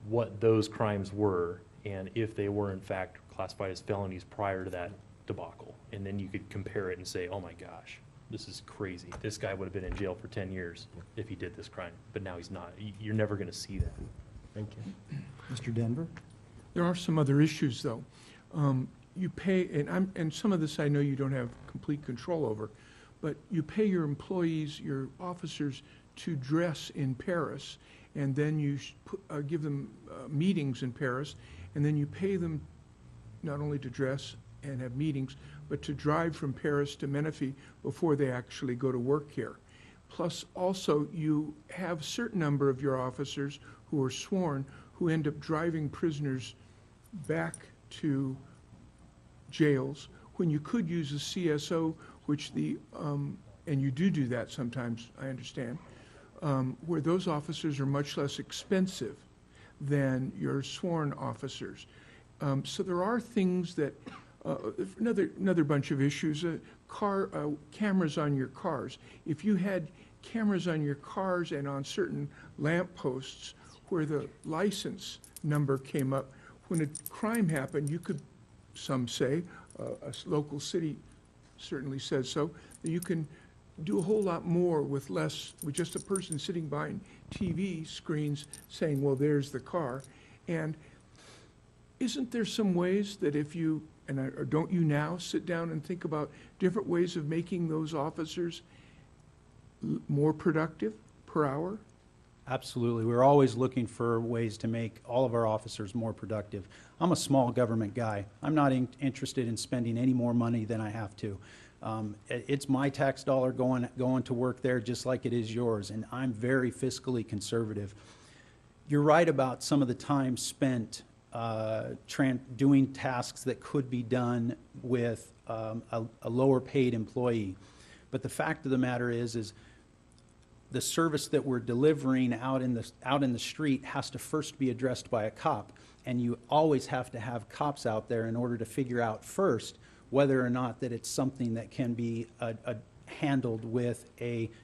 what those crimes were and if they were in fact classified as felonies prior to that debacle, and then you could compare it and say, oh my gosh, this is crazy. This guy would have been in jail for 10 years if he did this crime, but now he's not. You're never going to see that. Thank you. Mr. Denver? There are some other issues, though. You pay, and some of this I know you don't have complete control over, but you pay your employees, your officers, to dress in Paris, and then you give them meetings in Paris, and then you pay them not only to dress and have meetings, but to drive from Paris to Menifee before they actually go to work here. Plus, also, you have a certain number of your officers who are sworn who end up driving prisoners back to jails when you could use a CSO, which and you do that sometimes, I understand, where those officers are much less expensive than your sworn officers. So there are things that, another bunch of issues, cameras on your cars. If you had cameras on your cars and on certain lampposts where the license number came up, when a crime happened, you could, some say, a local city certainly says so, that you can do a whole lot more with less, with just a person sitting behind TV screens saying, well, there's the car. And isn't there some ways that if you, or don't you now sit down and think about different ways of making those officers more productive per hour? Absolutely. We're always looking for ways to make all of our officers more productive. I'm a small government guy. I'm not interested in spending any more money than I have to. It's my tax dollar going to work there just like it is yours, and I'm very fiscally conservative. You're right about some of the time spent doing tasks that could be done with a lower paid employee. But the fact of the matter is the service that we're delivering out in the street has to first be addressed by a cop, and you always have to have cops out there in order to figure out first whether or not that it's something that can be handled with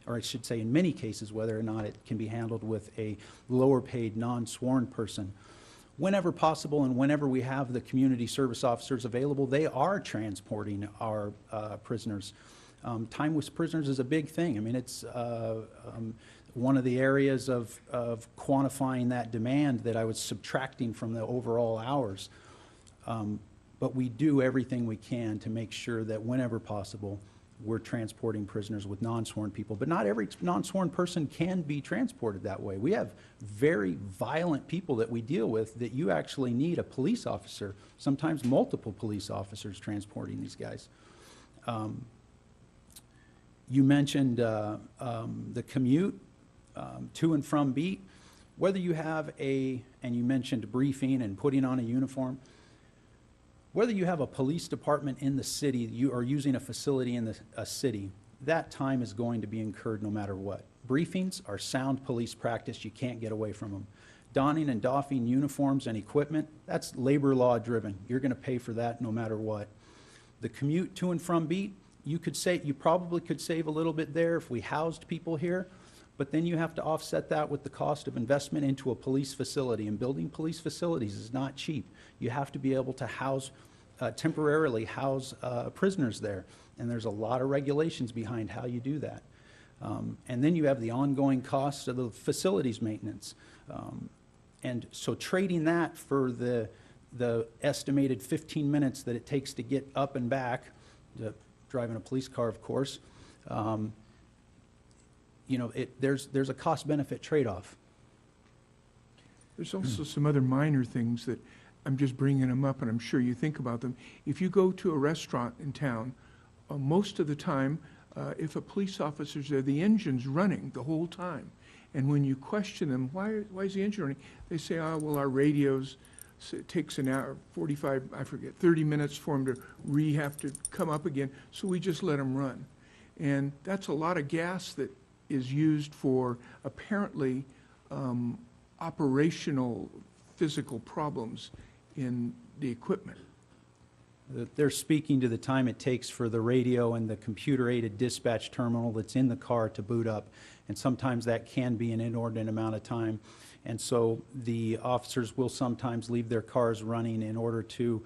or I should say in many cases, whether or not it can be handled with a lower paid non-sworn person. Whenever possible and whenever we have the community service officers available, they are transporting our prisoners. Time with prisoners is a big thing. I mean, it's one of the areas of quantifying that demand that I was subtracting from the overall hours. But we do everything we can to make sure that whenever possible, we're transporting prisoners with non-sworn people. But not every non-sworn person can be transported that way. We have very violent people that we deal with that you actually need a police officer, sometimes multiple police officers transporting these guys. You mentioned the commute to and from beat. Whether you have and you mentioned briefing and putting on a uniform, whether you have a police department in the city, you are using a facility in a city, that time is going to be incurred no matter what. Briefings are sound police practice. You can't get away from them. donning and doffing uniforms and equipment, that's labor law driven. You're going to pay for that no matter what. The commute to and from beat, you probably could save a little bit there if we housed people here, but then you have to offset that with the cost of investment into a police facility, and building police facilities is not cheap. You have to be able to temporarily house prisoners there, and there's a lot of regulations behind how you do that. And then you have the ongoing costs of the facilities maintenance. And so trading that for the estimated 15 minutes that it takes to get up and back, driving a police car, of course, there's a cost-benefit trade-off. There's also some other minor things that I'm just bringing them up, and I'm sure you think about them. If you go to a restaurant in town, most of the time, if a police officer's there, the engine's running the whole time. And when you question them, why is the engine running? They say, well, our radios, so it takes an hour, 30 minutes for them to have to come up again, so we just let them run. And that's a lot of gas that is used for apparently operational physical problems in the equipment. They're speaking to the time it takes for the radio and the computer-aided dispatch terminal that's in the car to boot up, and sometimes that can be an inordinate amount of time. And so the officers will sometimes leave their cars running in order to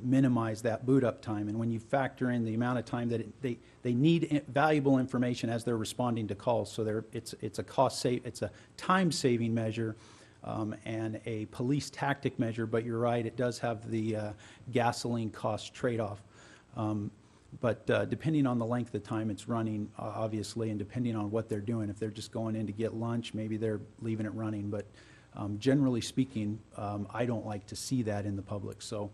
minimize that boot up time. And when you factor in the amount of time that they need valuable information as they're responding to calls, so it's a time-saving measure. And a police tactic measure, but you're right, it does have the gasoline cost trade-off. But depending on the length of time it's running, obviously, and depending on what they're doing, if they're just going in to get lunch, maybe they're leaving it running. But generally speaking, I don't like to see that in the public. So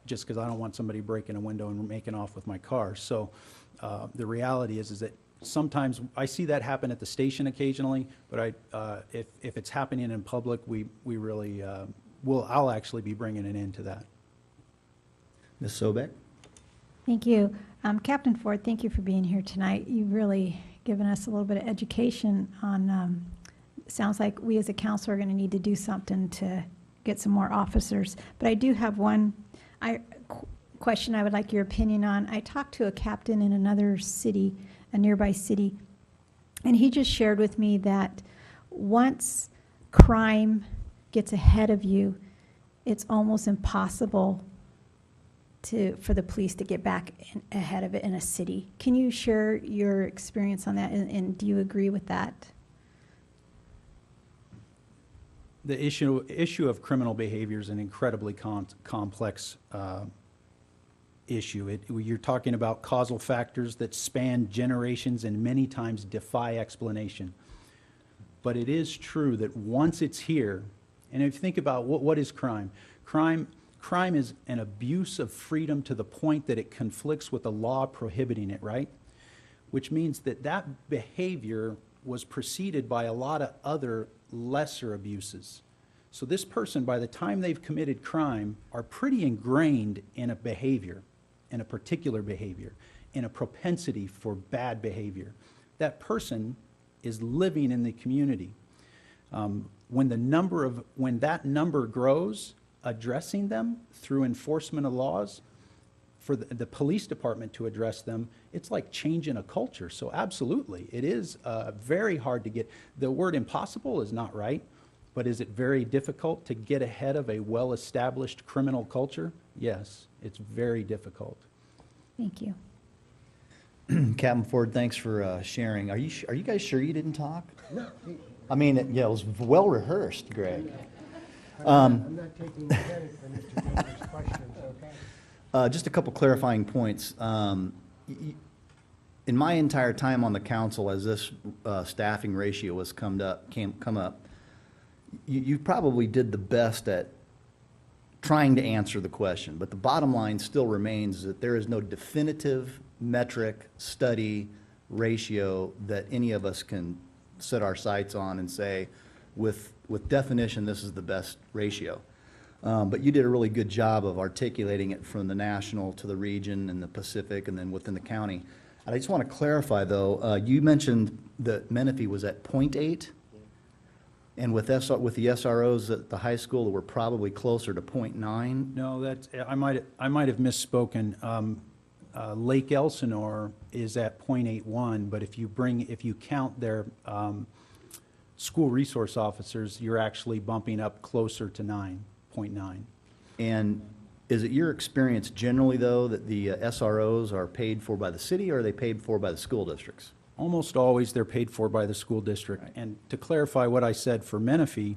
just because I don't want somebody breaking a window and making off with my car. So the reality is that sometimes I see that happen at the station occasionally, but if it's happening in public, we really I'll actually be bringing an end to that. Ms. Sobek? Thank you. Captain Ford, thank you for being here tonight. You've really given us a little bit of education on, sounds like we as a council are going to need to do something to get some more officers. But I do have one question I would like your opinion on. I talked to a captain in another city, a nearby city, and he just shared with me that once crime gets ahead of you, it's almost impossible for the police to get back ahead of it in a city. Can you share your experience on that, and do you agree with that? The issue of criminal behavior is an incredibly complex issue. You're talking about causal factors that span generations and many times defy explanation. But it is true that once it's here, and if you think about what is crime? Crime is an abuse of freedom to the point that it conflicts with the law prohibiting it, right? Which means that behavior was preceded by a lot of other lesser abuses. So this person, by the time they've committed crime, are pretty ingrained in a behavior, in a particular behavior, in a propensity for bad behavior. That person is living in the community. When that number grows, addressing them through enforcement of laws, for the police department to address them, it's like changing a culture. So absolutely, it is very hard to get. The word impossible is not right, but is it very difficult to get ahead of a well-established criminal culture? Yes, it's very difficult. Thank you. Captain Ford, thanks for sharing. Are you guys sure you didn't talk? No. I mean, it was well rehearsed, Greg. I'm not taking credit for Mr. Denver's questions, okay? Just a couple clarifying points. In my entire time on the council, as this staffing ratio has come up, you probably did the best at trying to answer the question. But the bottom line still remains that there is no definitive metric, study, ratio that any of us can set our sights on and say, with definition, this is the best ratio. But you did a really good job of articulating it from the national to the region and the Pacific and then within the county. And I just want to clarify, though, you mentioned that Menifee was at 0.8. And with with the SROs at the high school, we're probably closer to .9. No, that's, I might have misspoken. Lake Elsinore is at .81, but if you count their school resource officers, you're actually bumping up closer to 9.9. And is it your experience generally, though, that the SROs are paid for by the city, or are they paid for by the school districts? Almost always, they're paid for by the school district. And to clarify what I said for Menifee,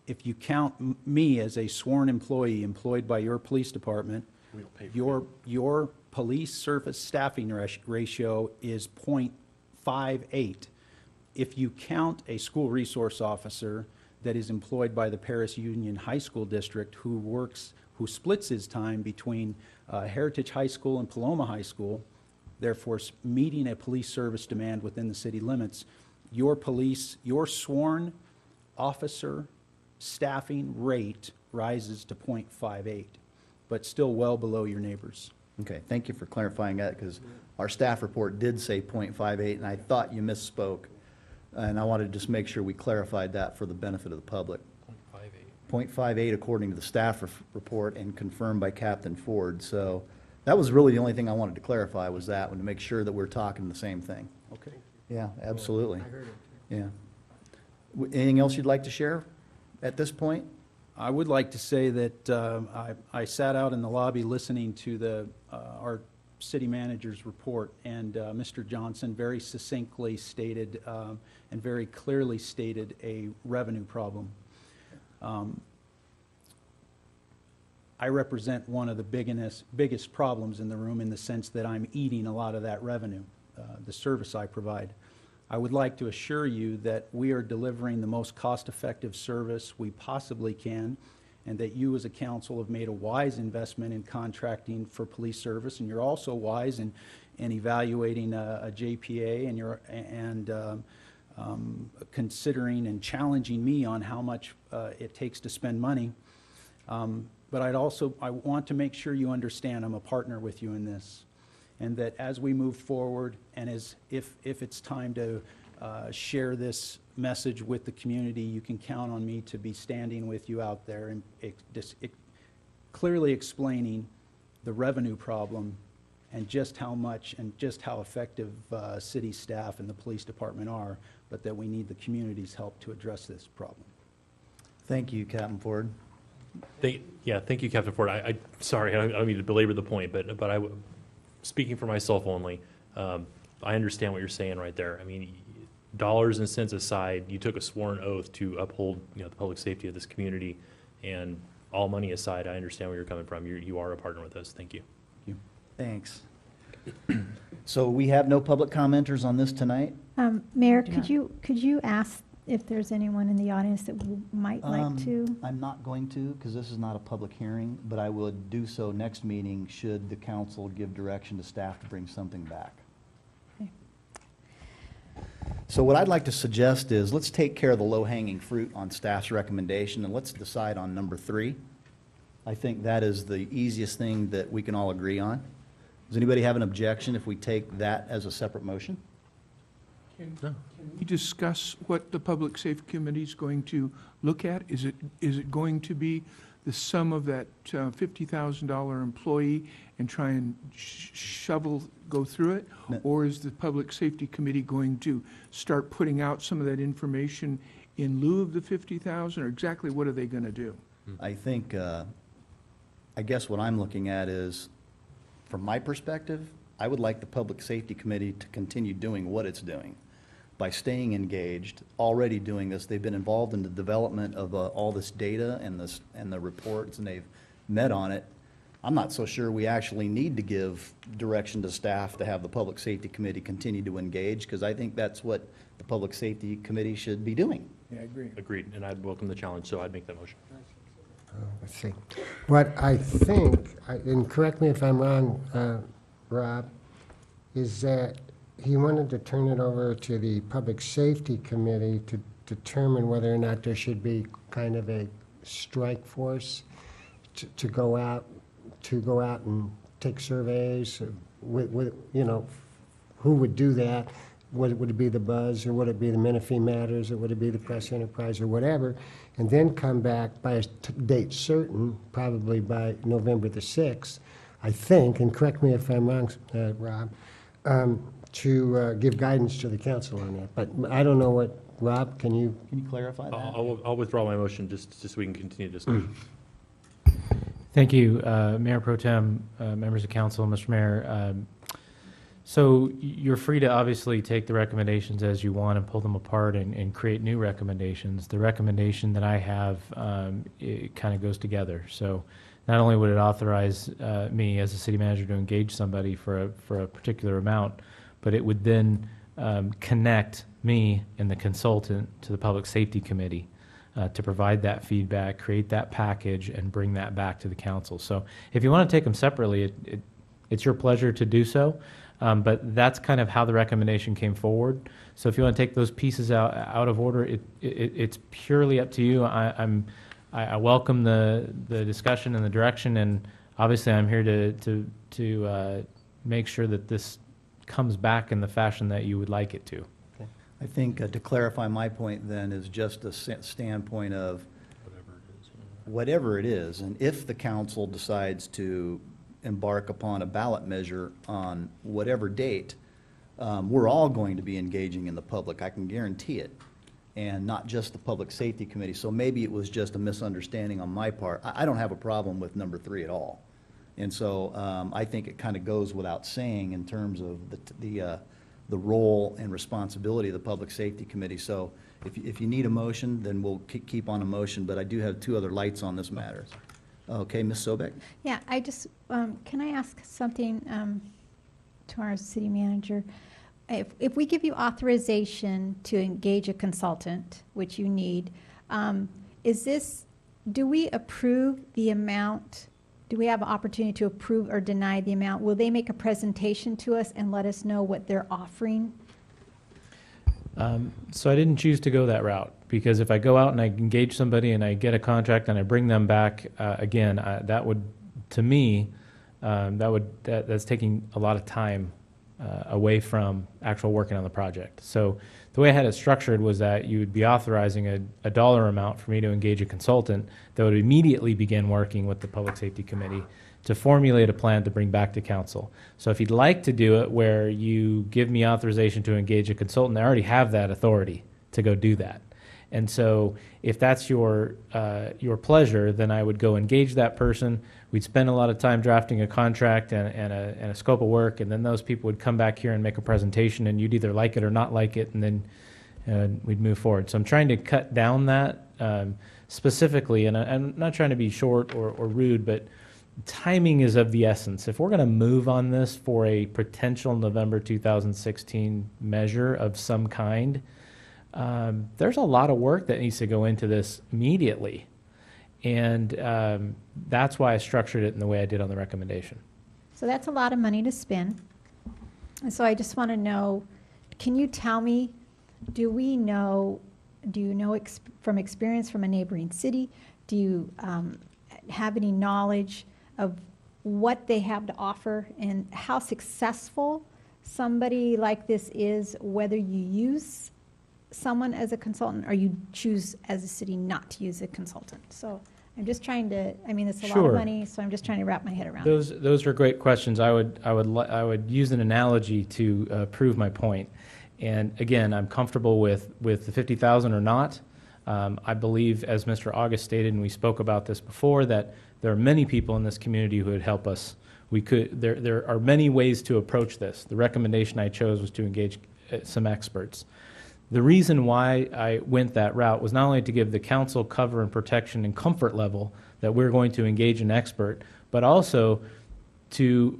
if you count me as a sworn employee employed by your police department, your police service staffing ratio is .58. If you count a school resource officer that is employed by the Paris Union High School District who splits his time between Heritage High School and Paloma High School, therefore meeting a police service demand within the city limits, your sworn officer staffing rate rises to .58, but still well below your neighbors. Okay, thank you for clarifying that, because our staff report did say .58, and I thought you misspoke. And I wanted to just make sure we clarified that for the benefit of the public. 0.58 according to the staff report and confirmed by Captain Ford. So that was really the only thing I wanted to clarify, was that one, to make sure that we're talking the same thing. Okay. Yeah, absolutely. Yeah. Anything else you'd like to share at this point? I would like to say that I sat out in the lobby listening to our city manager's report, and Mr. Johnson very succinctly stated and very clearly stated a revenue problem. I represent one of the biggest problems in the room, in the sense that I'm eating a lot of that revenue, the service I provide. I would like to assure you that we are delivering the most cost-effective service we possibly can, and that you as a council have made a wise investment in contracting for police service, and you're also wise in evaluating a JPA, and considering and challenging me on how much it takes to spend money. But I want to make sure you understand I'm a partner with you in this, and that as we move forward, and if it's time to share this message with the community, you can count on me to be standing with you out there and clearly explaining the revenue problem, and just how much and just how effective city staff and the police department are, but that we need the community's help to address this problem. Thank you, Captain Ford. Thank you, Captain Ford. Sorry, I don't mean to belabor the point, but speaking for myself only, I understand what you're saying right there. I mean, dollars and cents aside, you took a sworn oath to uphold, the public safety of this community, and all money aside, I understand where you're coming from. You are a partner with us. Thank you. Thanks. So we have no public commenters on this tonight? Mayor, Yeah. could you ask if there's anyone in the audience that might like to? I'm not going to, because this is not a public hearing, but I would do so next meeting should the council give direction to staff to bring something back. Okay. So what I'd like to suggest is, let's take care of the low-hanging fruit on staff's recommendation, and let's decide on number 3. I think that is the easiest thing that we can all agree on. Does anybody have an objection if we take that as a separate motion? Can we discuss what the Public Safety Committee is going to look at? Is it going to be the sum of that $50,000 employee and try and go through it? No. Or is the Public Safety Committee going to start putting out some of that information in lieu of the $50,000, or exactly what are they going to do? I think, I guess what I'm looking at is, from my perspective, I would like the Public Safety Committee to continue doing what it's doing by staying engaged, already doing this. They've been involved in the development of all this data and the reports, and they've met on it. I'm not so sure we actually need to give direction to staff to have the Public Safety Committee continue to engage, because I think that's what the Public Safety Committee should be doing. Yeah, I agree. Agreed, and I'd welcome the challenge, so I'd make that motion. Let's see. What I think, and correct me if I'm wrong, Rob, is that he wanted to turn it over to the Public Safety Committee to determine whether or not there should be kind of a strike force to go out and take surveys with who would do that, would it be the Buzz, or would it be the Menifee Matters, or would it be the Press Enterprise, or whatever, and then come back by a date certain, probably by November the 6th, I think, and correct me if I'm wrong, Rob, to give guidance to the council on that. But I don't know what, Rob, can you? Can you clarify that? I'll withdraw my motion just so we can continue discussion. Thank you, Mayor Pro Tem, members of council, Mr. Mayor. So you're free to obviously take the recommendations as you want and pull them apart and create new recommendations. The recommendation that I have, it kind of goes together. So not only would it authorize me as a city manager to engage somebody for a particular amount, but it would then connect me and the consultant to the Public Safety Committee to provide that feedback, create that package, and bring that back to the council. So if you want to take them separately, it's your pleasure to do so. But that's kind of how the recommendation came forward. So if you want to take those pieces out of order, it's purely up to you. I welcome the discussion and the direction, and obviously I'm here to make sure that this comes back in the fashion that you would like it to. I think to clarify my point then is just a standpoint of whatever it is, and if the council decides to embark upon a ballot measure on whatever date, we're all going to be engaging in the public, I can guarantee it, and not just the Public Safety Committee. So maybe it was just a misunderstanding on my part. I don't have a problem with number 3 at all. And so I think it kind of goes without saying in terms of the role and responsibility of the Public Safety Committee. So if you need a motion, then we'll keep on a motion, but I do have 2 other lights on this matter. Okay, Ms. Sobek? Yeah, I just, can I ask something to our city manager? If we give you authorization to engage a consultant, which you need, do we approve the amount? Do we have an opportunity to approve or deny the amount? Will they make a presentation to us and let us know what they're offering? So I didn't choose to go that route, because if I go out and I engage somebody and I get a contract and I bring them back, again, that would, to me, that's taking a lot of time away from actual working on the project. So the way I had it structured was that you would be authorizing a dollar amount for me to engage a consultant that would immediately begin working with the Public Safety Committee to formulate a plan to bring back to council. So if you'd like to do it where you give me authorization to engage a consultant, I already have that authority to go do that. And so if that's your pleasure, then I would go engage that person. We'd spend a lot of time drafting a contract and a scope of work, and then those people would come back here and make a presentation, and you'd either like it or not like it, and then we'd move forward. So I'm trying to cut down that specifically, and I'm not trying to be short or rude, but timing is of the essence. If we're going to move on this for a potential November 2016 measure of some kind, there's a lot of work that needs to go into this immediately. And that's why I structured it in the way I did on the recommendation. So that's a lot of money to spend. And so I just want to know, can you tell me, do you know from experience from a neighboring city, do you have any knowledge of what they have to offer and how successful somebody like this is, whether you use someone as a consultant or you choose as a city not to use a consultant? So I'm just trying to, I mean, it's a lot of Sure. money, so I'm just trying to wrap my head around it. Those are great questions. I would use an analogy to prove my point. And again, I'm comfortable with the 50,000 or not. I believe, as Mr. August stated, and we spoke about this before, that there are many people in this community who would help us. There are many ways to approach this. The recommendation I chose was to engage some experts. The reason why I went that route was not only to give the council cover and protection and comfort level that we're going to engage an expert, but also to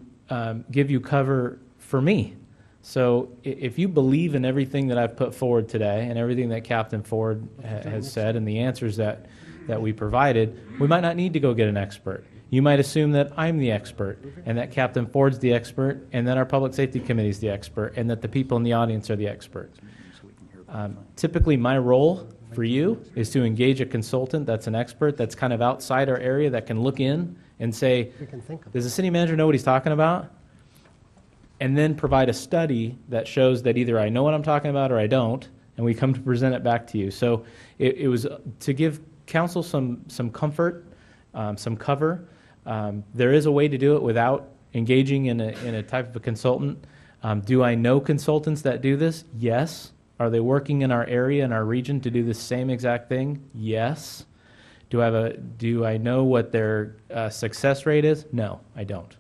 give you cover for me. So if you believe in everything that I've put forward today and everything that Captain Ford has said and the answers that we provided, we might not need to go get an expert. You might assume that I'm the expert and that Captain Ford's the expert and that our Public Safety Committee is the expert and that the people in the audience are the experts. Typically, my role for you is to engage a consultant that's an expert, that's kind of outside our area, that can look in and say, does the city manager know what he's talking about? and then provide a study that shows that either I know what I'm talking about or I don't, and we come to present it back to you. So it was to give council some comfort, some cover. There is a way to do it without engaging in a type of a consultant. Do I know consultants that do this? Yes. Are they working in our area, in our region, to do the same exact thing? Yes. Do I know what their success rate is? No, I don't.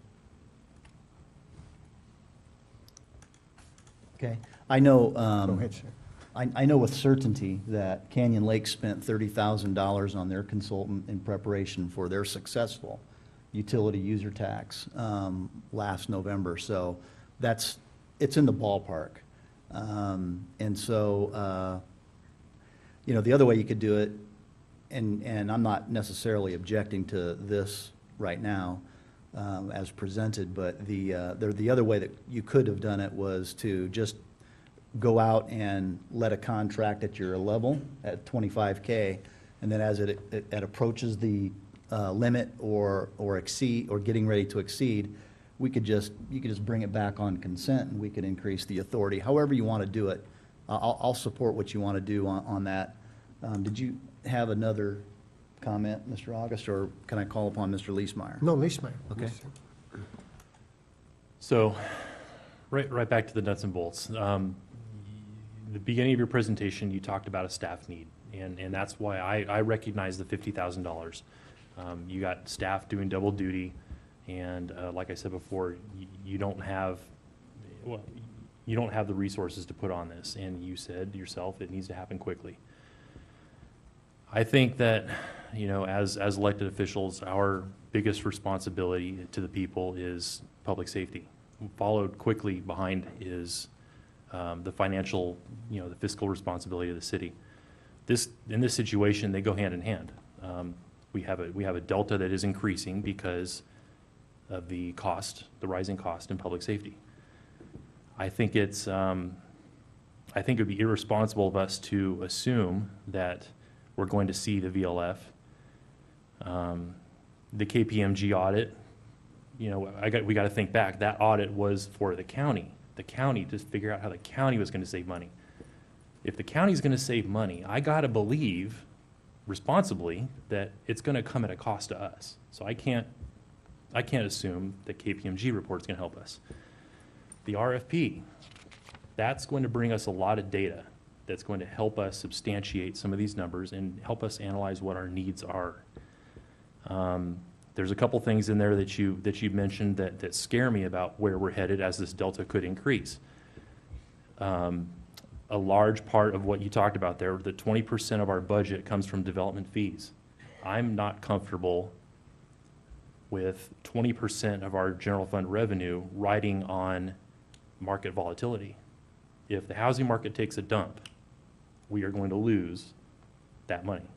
Okay. I know, Go ahead, sir. I know with certainty that Canyon Lake spent $30,000 on their consultant in preparation for their successful utility user tax last November. So it's in the ballpark. And so, the other way you could do it, and I'm not necessarily objecting to this right now as presented, but the other way that you could have done it was to just go out and let a contract at your level at 25K, and then as it approaches the limit or exceed, or getting ready to exceed, you could just bring it back on consent, and we could increase the authority. However you want to do it, I'll support what you want to do on that. Did you have another comment, Mr. August, or can I call upon Mr. Leesmeyer? No, Leesmeyer. Okay. Yes, sir. So, right back to the nuts and bolts. The beginning of your presentation, you talked about a staff need, and that's why I recognize the $50,000. You got staff doing double duty, and like I said before, you don't have the resources to put on this, and you said yourself it needs to happen quickly. I think that, as elected officials, our biggest responsibility to the people is public safety. Followed quickly behind is the financial, the fiscal responsibility of the city. In this situation, they go hand in hand. We have a delta that is increasing because of the rising cost in public safety. I think it would be irresponsible of us to assume that we're going to see the VLF, the KPMG audit. We got to think back. That audit was for the county to figure out how the county was going to save money. If the county is going to save money, I got to believe responsibly that it's going to come at a cost to us. So I can't assume that KPMG report is going to help us. The RFP, that's going to bring us a lot of data that's going to help us substantiate some of these numbers and help us analyze what our needs are. There's a couple things in there that you mentioned that scare me about where we're headed as this delta could increase. A large part of what you talked about there, the 20% of our budget comes from development fees. I'm not comfortable with 20% of our general fund revenue riding on market volatility. If the housing market takes a dump, we are going to lose that money.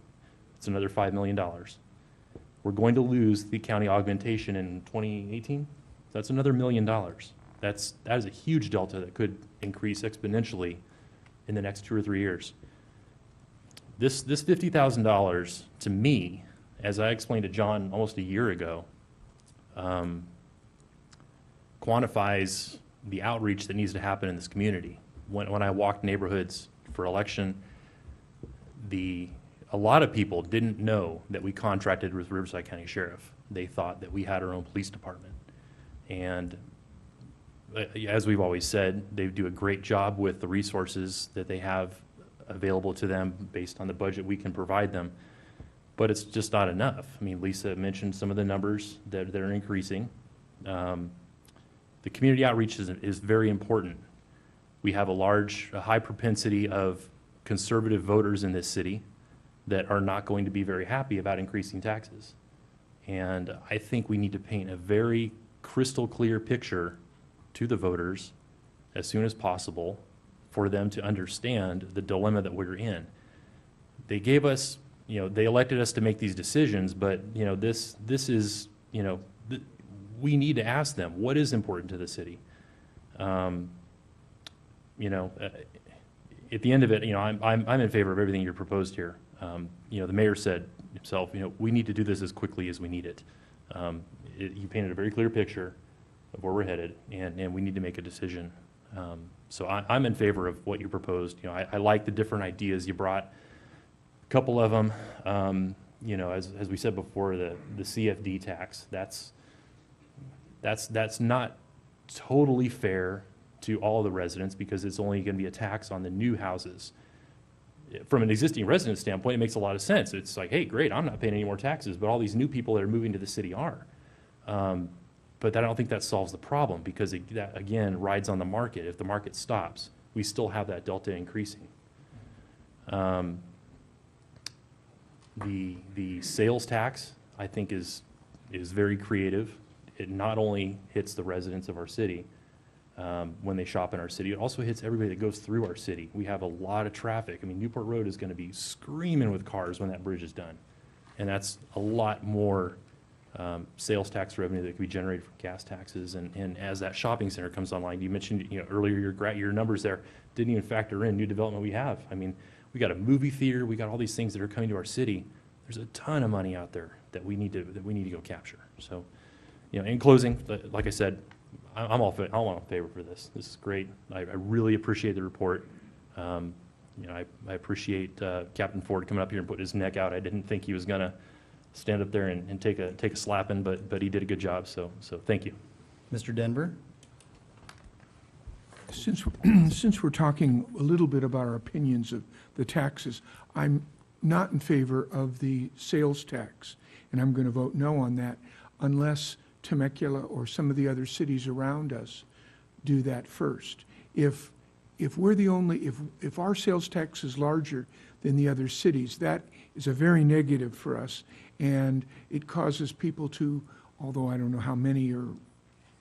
It's another $5 million. We're going to lose the county augmentation in 2018. That's another $1 million. That is a huge delta that could increase exponentially in the next 2 or 3 years. This $50,000 to me, as I explained to John almost a year ago, quantifies the outreach that needs to happen in this community. When I walked neighborhoods for election, a lot of people didn't know that we contracted with Riverside County Sheriff. They thought that we had our own police department. And as we've always said, they do a great job with the resources that they have available to them based on the budget we can provide them. But it's just not enough. I mean, Lisa mentioned some of the numbers that are increasing. The community outreach is very important. We have a high propensity of conservative voters in this city that are not going to be very happy about increasing taxes. And I think we need to paint a very crystal clear picture to the voters as soon as possible for them to understand the dilemma that we're in. They gave us, they elected us to make these decisions, but this is, we need to ask them what is important to the city. At the end of it, I'm in favor of everything you proposed here. The mayor said himself, we need to do this as quickly as we need it. You painted a very clear picture of where we're headed, and we need to make a decision. So I'm in favor of what you proposed. You know, I like the different ideas you brought. A couple of them, you know, as we said before, the CFD tax, that's not totally fair to all the residents because it's only going to be a tax on the new houses. From an existing resident standpoint, it makes a lot of sense. It's like, hey, great, I'm not paying any more taxes, but all these new people that are moving to the city are. But I don't think that solves the problem because that, again, rides on the market. If the market stops, we still have that delta increasing. The sales tax, I think, is very creative. It not only hits the residents of our city when they shop in our city, it also hits everybody that goes through our city. We have a lot of traffic. I mean, Newport Road is going to be screaming with cars when that bridge is done. And that's a lot more sales tax revenue that could be generated from gas taxes. And as that shopping center comes online, you mentioned, you know, earlier your numbers there didn't even factor in new development we have. I mean, we got a movie theater, we got all these things that are coming to our city. There's a ton of money out there that we need to go capture. So, you know, in closing, like I said, I'm all in favor for this. This is great. I really appreciate the report. You know, I appreciate Captain Ford coming up here and putting his neck out. I didn't think he was gonna stand up there and take a slapping, but he did a good job. So thank you. Mr. Denver? Since we're talking a little bit about our opinions of the taxes, I'm not in favor of the sales tax, and I'm going to vote no on that unless Temecula or some of the other cities around us do that first. If we're the only, if our sales tax is larger than the other cities, that is a very negative for us, and it causes people to, although I don't know how many or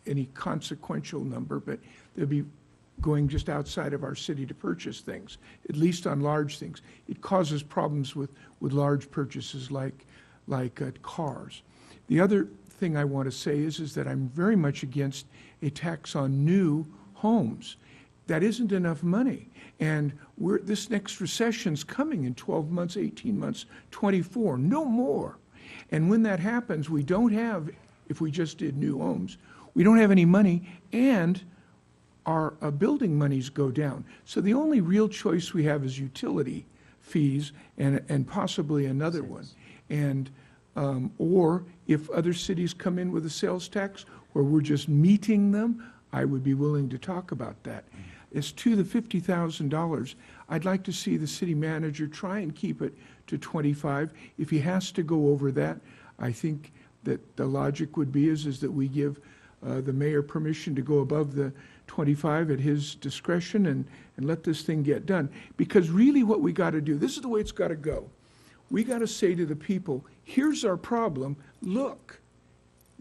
any consequential number, but they'll be going just outside of our city to purchase things, at least on large things. It causes problems with large purchases like cars. The other thing I want to say is that I'm very much against a tax on new homes. That isn't enough money. And this next recession's coming in 12 months, 18 months, 24, no more. And when that happens, we don't have, if we just did new homes, we don't have any money, and our building monies go down. So the only real choice we have is utility fees and possibly another one. And or if other cities come in with a sales tax where we're just meeting them, I would be willing to talk about that. As to the $50,000, I'd like to see the city manager try and keep it to 25. If he has to go over that, I think that the logic would be is that we give the mayor permission to go above the 25 at his discretion and let this thing get done. Because really what we got to do, this is the way it's got to go. We got to say to the people, here's our problem, look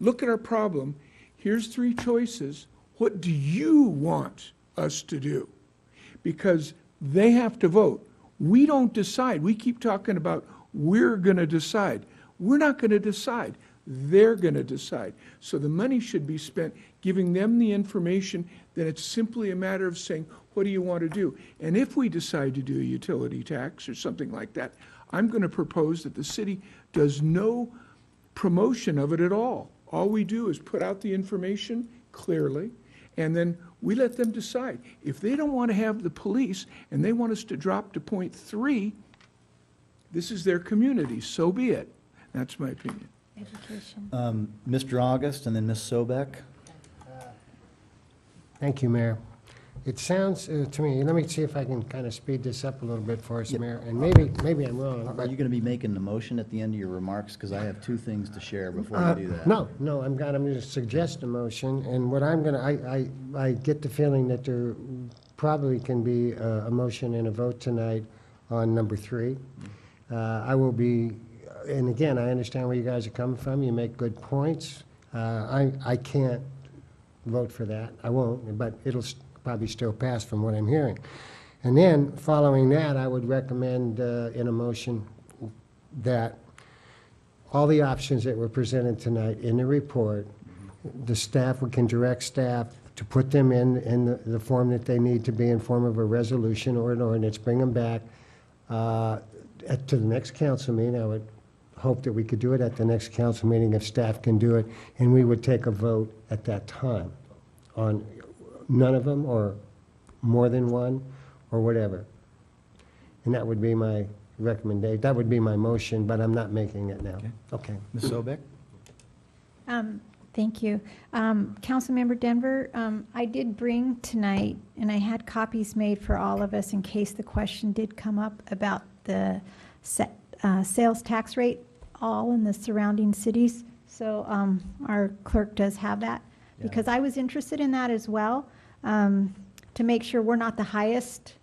at our problem, here's 3 choices, what do you want us to do? Because they have to vote. We don't decide. We keep talking about we're going to decide. We're not going to decide. They're going to decide. So the money should be spent giving them the information. Then it's simply a matter of saying, what do you want to do? And if we decide to do a utility tax or something like that, I'm going to propose that the city does no promotion of it at all. All we do is put out the information clearly, and then we let them decide. If they don't want to have the police and they want us to drop to 0.3, this is their community, so be it. That's my opinion. Education. Mr. August and then Ms. Sobek. Thank you, Mayor. It sounds to me, let me see if I can kind of speed this up a little bit for us, Mayor, and maybe I'm wrong. Are but- you going to be making the motion at the end of your remarks? Because I have 2 things to share before you do that. No, I'm going to suggest a motion, and what I'm going to, I get the feeling that there probably can be a motion and a vote tonight on number 3. I will be, and again, I understand where you guys are coming from. You make good points. I can't vote for that. I won't, but it'll probably still pass from what I'm hearing. And then, following that, I would recommend in a motion that all the options that were presented tonight in the report, the staff, we can direct staff to put them in the form that they need to be in form of a resolution or an ordinance, bring them back to the next council meeting. I would hope that we could do it at the next council meeting if staff can do it, and we would take a vote at that time on none of them, or more than one, or whatever. And that would be my recommendation, that would be my motion, but I'm not making it now. Okay. Okay. Ms. Sobek? Thank you. Councilmember Denver, I did bring tonight, and I had copies made for all of us in case the question did come up about the sales tax rate, all in the surrounding cities. So our clerk does have that, because I was interested in that as well, to make sure we're not the highest,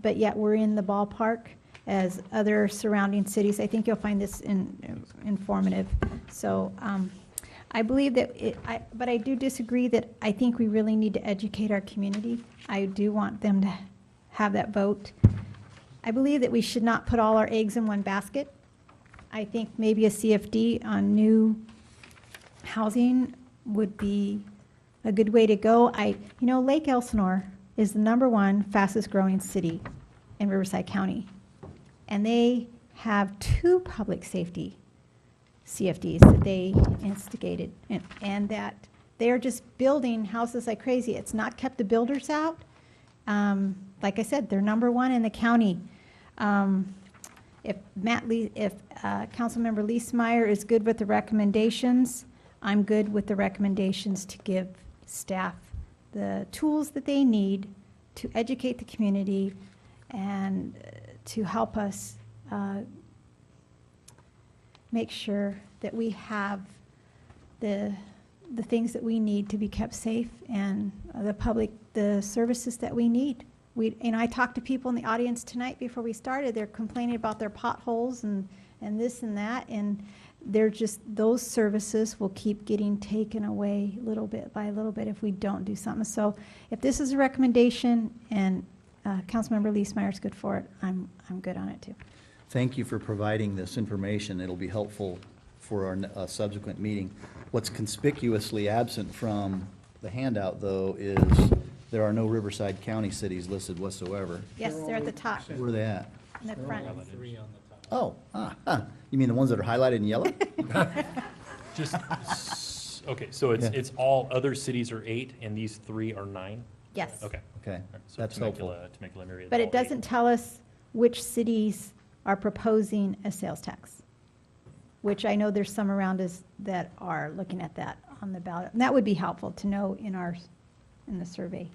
but yet we're in the ballpark as other surrounding cities. I think you'll find this informative. So I believe that, but I do disagree that I think we really need to educate our community. I do want them to have that vote. I believe that we should not put all our eggs in one basket. I think maybe a CFD on new housing would be a good way to go. Lake Elsinore is the #1 fastest growing city in Riverside County. And they have 2 public safety CFDs that they instigated, and that they're just building houses like crazy. It's not kept the builders out. Like I said, they're #1 in the county. If Councilmember Leesmeyer is good with the recommendations, I'm good with the recommendations to give staff the tools that they need to educate the community and to help us make sure that we have the things that we need to be kept safe, and the services that we need. I talked to people in the audience tonight before we started. They're complaining about their potholes and this and that, and they're just, those services will keep getting taken away little bit by little bit if we don't do something. So if this is a recommendation and Councilmember Leesmeyer is good for it, I'm good on it too. Thank you for providing this information. It'll be helpful for our subsequent meeting. What's conspicuously absent from the handout, though, is there are no Riverside County cities listed whatsoever. Yes, they're at the top, Where are they at? in the front. Oh, you mean the ones that are highlighted in yellow? Okay, so it's, Yeah. it's all other cities are 8, and these 3 are 9? Yes. Okay. Okay, All right, so that's helpful. Temecula, Murrieta, But all it doesn't 8. tell us which cities are proposing a sales tax, which I know there's some around us that are looking at that on the ballot. And that would be helpful to know in the survey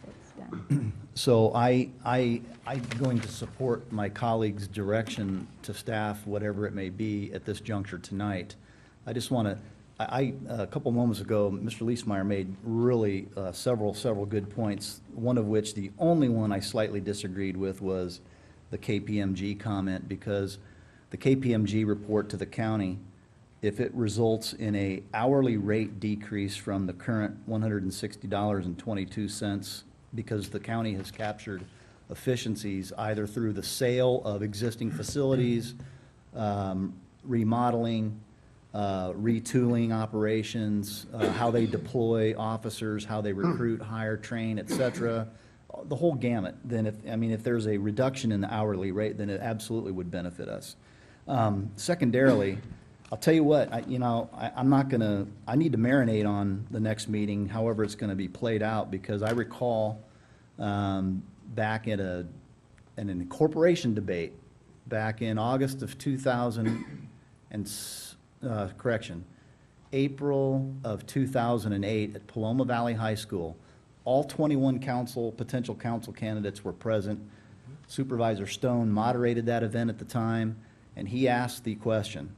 that's done. So I'm going to support my colleague's direction to staff, whatever it may be, at this juncture tonight. I just want to, a couple moments ago, Mr. Leesmeyer made really several good points, one of which, the only one I slightly disagreed with, was the KPMG comment, because the KPMG report to the county, if it results in a hourly rate decrease from the current $160.22, because the county has captured efficiencies either through the sale of existing facilities, remodeling, retooling operations, how they deploy officers, how they recruit, hire, train, et cetera, the whole gamut, then if there's a reduction in the hourly rate, then it absolutely would benefit us. Secondarily, I'll tell you what, I'm not gonna, I need to marinate on the next meeting, however it's gonna be played out, because I recall back in an incorporation debate back in August of 2000 and, April of 2008 at Paloma Valley High School, all 21 potential council candidates were present. Supervisor Stone moderated that event at the time, and he asked the question,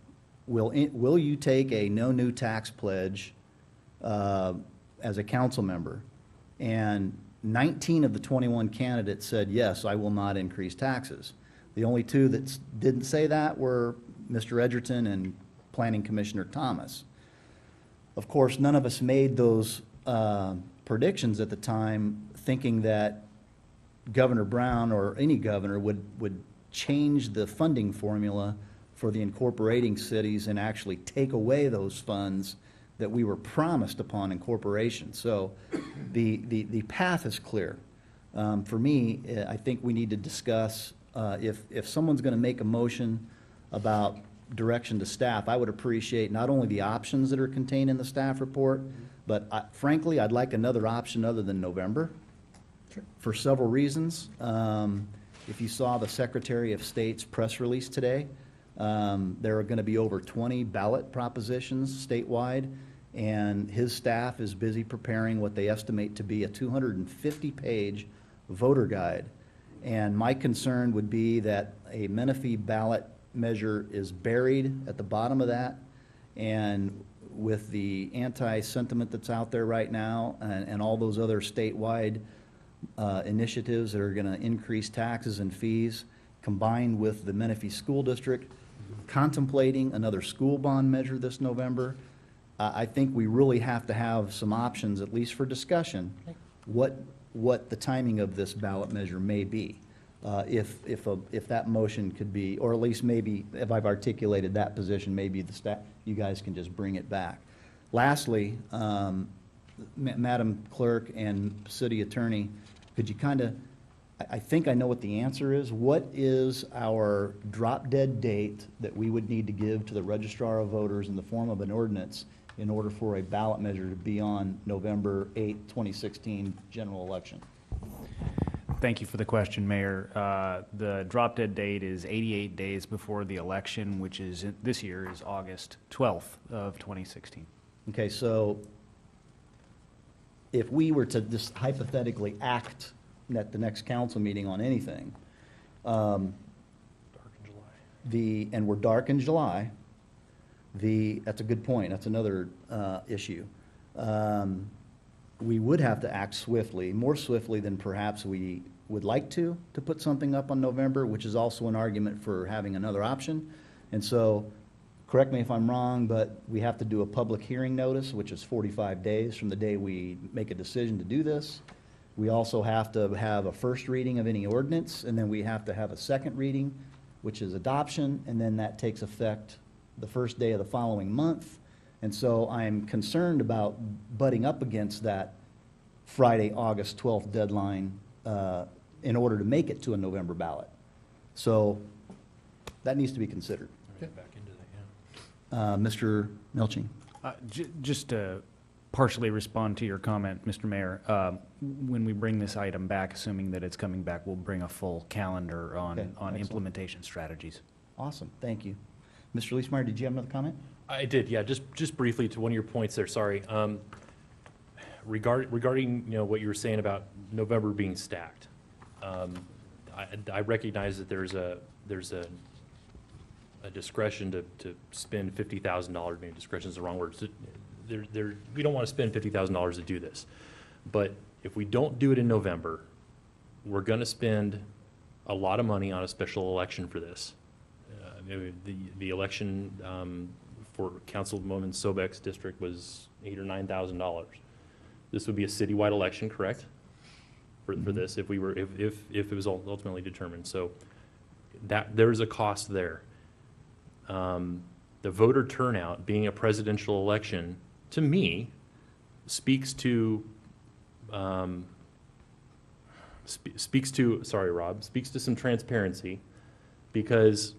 will you take a no new tax pledge as a council member? And 19 of the 21 candidates said, yes, I will not increase taxes. The only 2 that didn't say that were Mr. Edgerton and Planning Commissioner Thomas. Of course, none of us made those predictions at the time, thinking that Governor Brown or any governor would change the funding formula for the incorporating cities and actually take away those funds that we were promised upon incorporation. So the path is clear. For me, I think we need to discuss if someone's going to make a motion about direction to staff, I would appreciate not only the options that are contained in the staff report, but frankly, I'd like another option other than November for several reasons. If you saw the Secretary of State's press release today, there are going to be over 20 ballot propositions statewide, and his staff is busy preparing what they estimate to be a 250-page voter guide. And my concern would be that a Menifee ballot measure is buried at the bottom of that, and with the anti-sentiment that's out there right now and all those other statewide initiatives that are going to increase taxes and fees, combined with the Menifee School District contemplating another school bond measure this November, I think we really have to have some options, at least for discussion, what the timing of this ballot measure may be. If that motion could be, or at least maybe, if I've articulated that position, maybe the staff, you guys can just bring it back. Lastly, Madam Clerk and City Attorney, could you kind of, I think I know what the answer is. What is our drop-dead date that we would need to give to the Registrar of Voters in the form of an ordinance in order for a ballot measure to be on November 8, 2016 general election? Thank you for the question, Mayor. The drop-dead date is 88 days before the election, which is, this year, is August 12th of 2016. Okay, so if we were to just hypothetically act at the next council meeting on anything, Dark in July. and we're dark in July, that's a good point, that's another issue. We would have to act swiftly, more swiftly than perhaps we would like to put something up on November, which is also an argument for having another option. And so, correct me if I'm wrong, but we have to do a public hearing notice, which is 45 days from the day we make a decision to do this. We also have to have a first reading of any ordinance, and then we have to have a second reading, which is adoption, and then that takes effect the first day of the following month. And so I'm concerned about butting up against that Friday, August 12th deadline in order to make it to a November ballot. So that needs to be considered. Back into that, yeah. Mr. Milching? Just to partially respond to your comment, Mr. Mayor, when we bring this item back, assuming that it's coming back, we'll bring a full calendar on, Okay, excellent. implementation strategies. Awesome, thank you. Mr. Leesmeyer, did you have another comment? I did, yeah, just briefly to one of your points there, sorry. Regarding, what you were saying about November being stacked, I recognize that there's a discretion to spend $50,000, maybe discretion is the wrong word. So we don't want to spend $50,000 to do this. But if we don't do it in November, we're going to spend a lot of money on a special election for this. The election for Councilwoman Sobek's district was $8,000 or $9,000. This would be a citywide election, correct? For this, if it was ultimately determined. So that there's a cost there. The voter turnout being a presidential election, to me, speaks to some transparency, because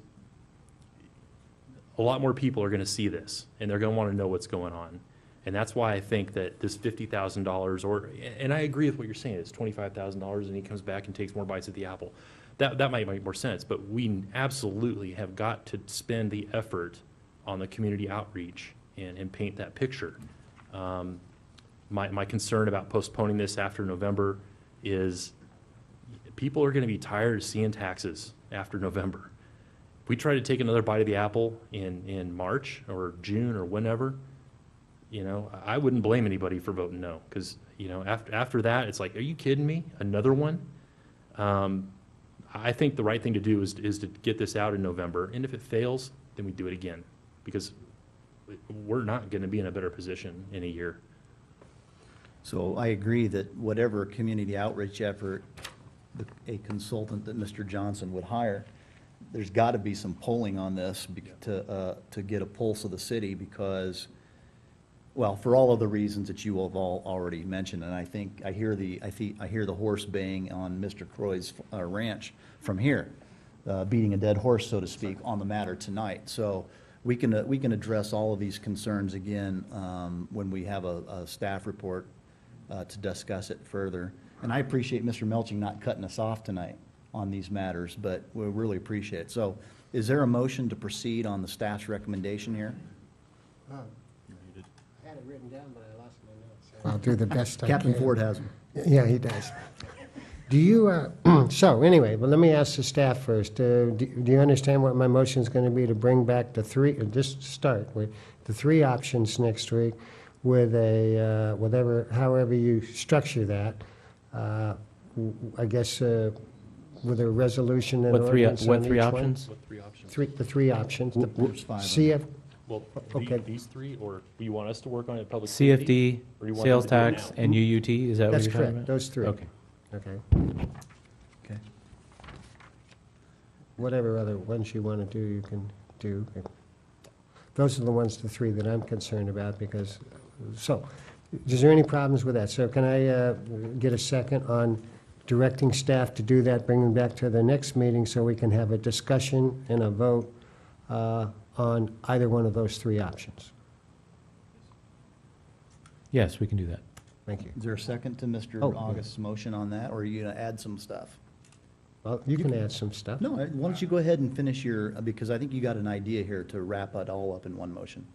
a lot more people are going to see this, and they're going to want to know what's going on. And that's why I think that this $50,000, and I agree with what you're saying, it's $25,000 and he comes back and takes more bites at the apple. That might make more sense, but we absolutely have got to spend the effort on the community outreach and paint that picture. My concern about postponing this after November is people are going to be tired of seeing taxes after November. If we try to take another bite of the apple in March or June or whenever, I wouldn't blame anybody for voting no, because, after that, it's like, are you kidding me? Another one? I think the right thing to do is to get this out in November, and if it fails, then we do it again, because we're not going to be in a better position in a year. So I agree that whatever community outreach effort a consultant that Mr. Johnson would hire, there's got to be some polling on this to get a pulse of the city, because, well, for all of the reasons that you have all already mentioned, and I think I hear the horse baying on Mr. Croy's ranch from here. beating a dead horse, so to speak, on the matter tonight. So we can address all of these concerns again when we have a staff report to discuss it further. And I appreciate Mr. Melching not cutting us off tonight on these matters, but we really appreciate it. So is there a motion to proceed on the staff's recommendation here? I had it written down, but I lost my notes. I'll do the best I can. Captain Ford has them. Yeah, he does. Do you, so anyway, well, let me ask the staff first. Do you understand what my motion is going to be to bring back the three, just start with the three options next week with a, however you structure that, I guess, with a resolution and What three, ordinance what on three each one? options? What three options? The three options. The There's 5 of them. CF, Well, Okay. these three, or do you want us to work on it, public CFD, safety? Or you want sales them to do it tax, now? and UUT, is that what that's you're talking correct, about? those three. Okay. Okay. Okay. Whatever other ones you want to do, you can do. Those are the ones, the three that I'm concerned about because, so, is there any problems with that? So can I get a second on directing staff to do that, bring them back to the next meeting so we can have a discussion and a vote on either one of those three options? Yes, we can do that. Thank you. Is there a second to Mr. Oh, yeah. August's motion on that, or are you going to add some stuff? Well, you can add some stuff. No, why don't you go ahead and finish your, because I think you got an idea here to wrap it all up in one motion.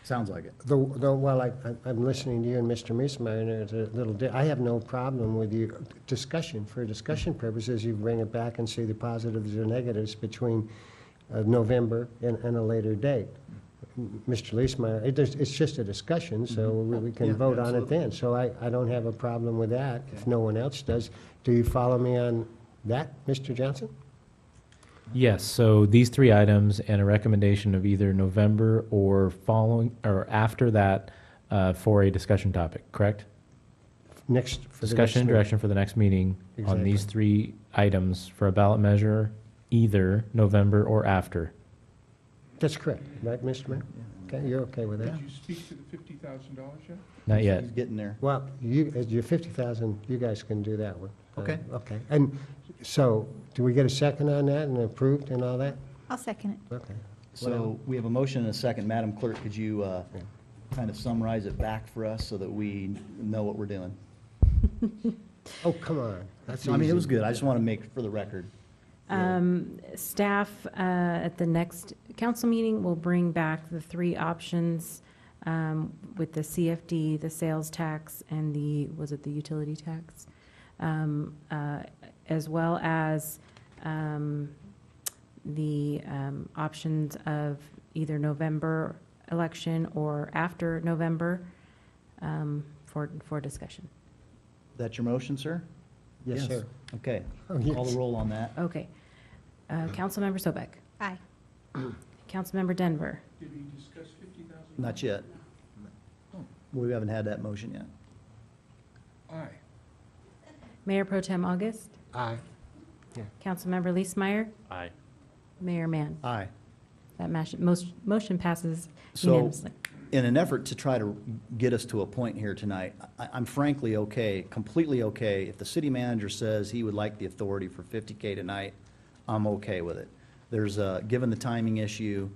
Sounds like it. Well, I'm listening to you and Mr. Meismeyer, and there's a little, I have no problem with you, for discussion purposes, you bring it back and see the positives or negatives between November and a later date. Mr. Leesmeyer, it's just a discussion, so we Yeah, can vote on it absolutely. then. So I don't have a problem with that, if no one else does. Do you follow me on that, Mr. Johnson? Yes, so these three items and a recommendation of either November or following, or after that for a discussion topic, correct? Next, for the next Discussion and meeting. direction for the next meeting on these Exactly. three items for a ballot measure, either November or after. That's correct, right, Mr. Mayor? Okay, you're okay with that? Did you speak to the $50,000 yet? Not yet. He's getting there. Well, your 50,000, you guys can do that one. Okay. Okay, and so, do we get a second on that and approved and all that? I'll second it. Okay. So we have a motion and a second. Madam Clerk, could you kind of summarize it back for us so that we know what we're doing? Oh, come on. That's I mean, it easy. was good. I just want to make for the record. Staff at the next council meeting will bring back the three options with the CFD, the sales tax, and was it the utility tax? As well as the options of either November election or after November for discussion. That's your motion, sir? Yes, sir. Okay. Oh, yes. Call the roll on that. Okay. Councilmember Sobek. Aye. Councilmember Denver. Did he discuss 50,000? Not yet. We haven't had that motion yet. Aye. Mayor Pro Tem August. Aye. Councilmember Leesmeyer. Aye. Mayor Mann. Aye. That motion passes So, unanimously. in an effort to try to get us to a point here tonight, I'm frankly okay, completely okay, if the city manager says he would like the authority for 50K tonight, I'm okay with it. There's, given the timing issue,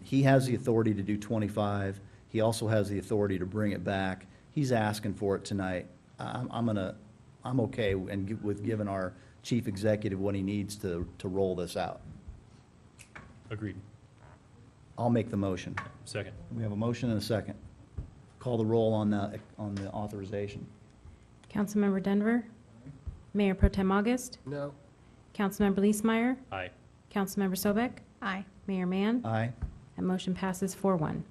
he has the authority to do 25. He also has the authority to bring it back. He's asking for it tonight. I'm okay with giving our chief executive what he needs to roll this out. Agreed. I'll make the motion. Second. We have a motion and a second. Call the roll on the authorization. Councilmember Denver. Mayor Pro Tem August. No. Councilmember Leesmeyer. Aye. Councilmember Sobek. Aye. Mayor Mann. Aye. That motion passes 4-1.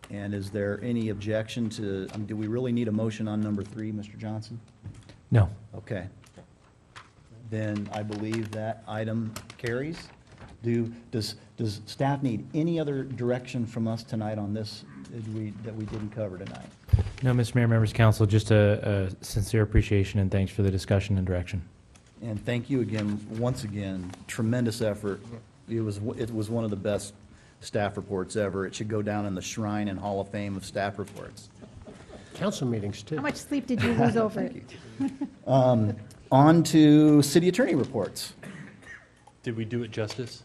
And is there any objection to, do we really need a motion on number 3, Mr. Johnson? No. Okay. Then I believe that item carries. Does staff need any other direction from us tonight on this that we didn't cover tonight? No, Mr. Mayor, members of council, just a sincere appreciation and thanks for the discussion and direction. And thank you again, once again, tremendous effort. It was one of the best staff reports ever. It should go down in the shrine and hall of fame of staff reports. Council meetings, too. How much sleep did you lose over it? On to city attorney reports. Did we do it justice?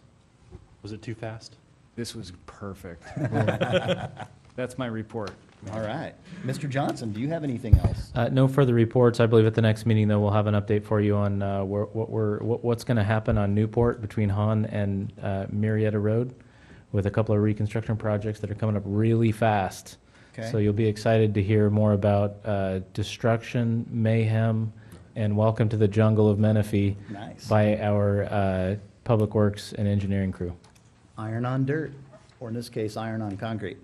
Was it too fast? This was perfect. That's my report. All right. Mr. Johnson, do you have anything else? No further reports. I believe at the next meeting, though, we'll have an update for you on what's going to happen on Newport between Hahn and Marietta Road, with a couple of reconstruction projects that are coming up really fast. Okay. So you'll be excited to hear more about destruction, mayhem, and welcome to the jungle of Menifee Nice. by our Public Works and Engineering crew. Iron on dirt, or in this case, iron on concrete.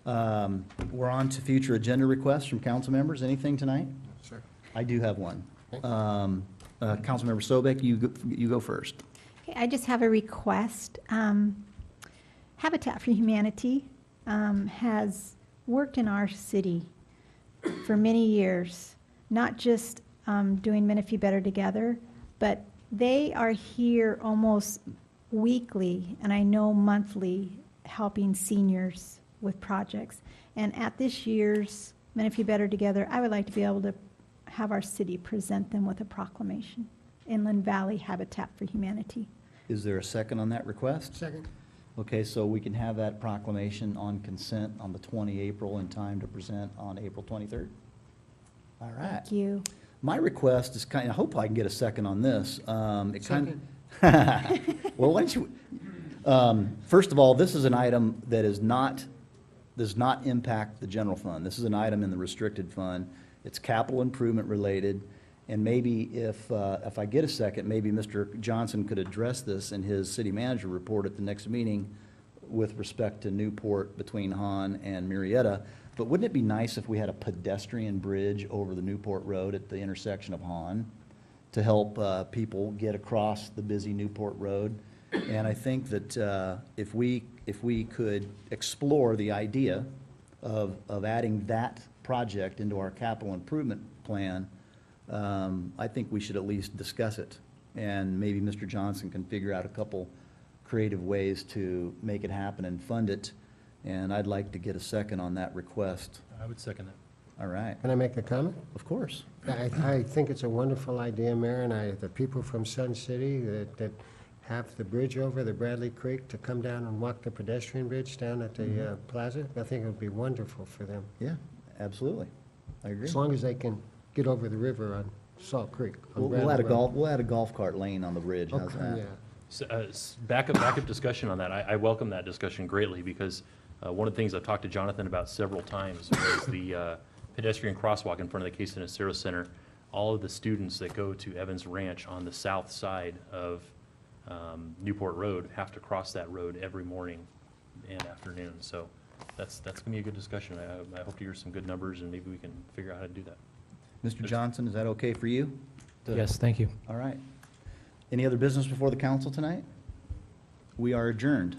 We're on to future agenda requests from council members. Anything tonight? Sir. I do have one. Councilmember Sobek, you go first. Okay, I just have a request. Habitat for Humanity has worked in our city for many years, not just doing Menifee Better Together, but they are here almost weekly, and I know monthly, helping seniors with projects. And at this year's Menifee Better Together, I would like to be able to have our city present them with a proclamation. Inland Valley Habitat for Humanity. Is there a second on that request? Second. Okay, so we can have that proclamation on consent on the 20 April in time to present on April 23rd? All right. Thank you. My request is kind of, I hope I can get a second on this. Second. Well, why don't you, first of all, this is an item that does not impact the general fund. This is an item in the restricted fund. It's capital improvement related. And maybe if I get a second, maybe Mr. Johnson could address this in his city manager report at the next meeting with respect to Newport between Hahn and Marietta. But wouldn't it be nice if we had a pedestrian bridge over the Newport Road at the intersection of Hahn to help people get across the busy Newport Road? And I think that if we could explore the idea of adding that project into our capital improvement plan, I think we should at least discuss it. And maybe Mr. Johnson can figure out a couple creative ways to make it happen and fund it. And I'd like to get a second on that request. I would second that. All right, Can I make a comment? of course. I think it's a wonderful idea, Mayor, and the people from Sun City that have the bridge over the Bradley Creek to come down and walk the pedestrian bridge down at the plaza, I think it would be wonderful for them, Yeah, absolutely. I agree. as long as they can get over the river on Salt Creek. on We'll add a Bradley Road. we'll add a golf cart lane on the bridge. How's Okay, that? yeah. So, backup discussion on that. I welcome that discussion greatly because one of the things I've talked to Jonathan about several times is the pedestrian crosswalk in front of the Case and Acero Center. All of the students that go to Evans Ranch on the south side of Newport Road have to cross that road every morning and afternoon. So that's going to be a good discussion. I hope to hear some good numbers and maybe we can figure out how to do that. Mr. Johnson, is that okay for you? Yes, thank you. All right. Any other business before the council tonight? We are adjourned.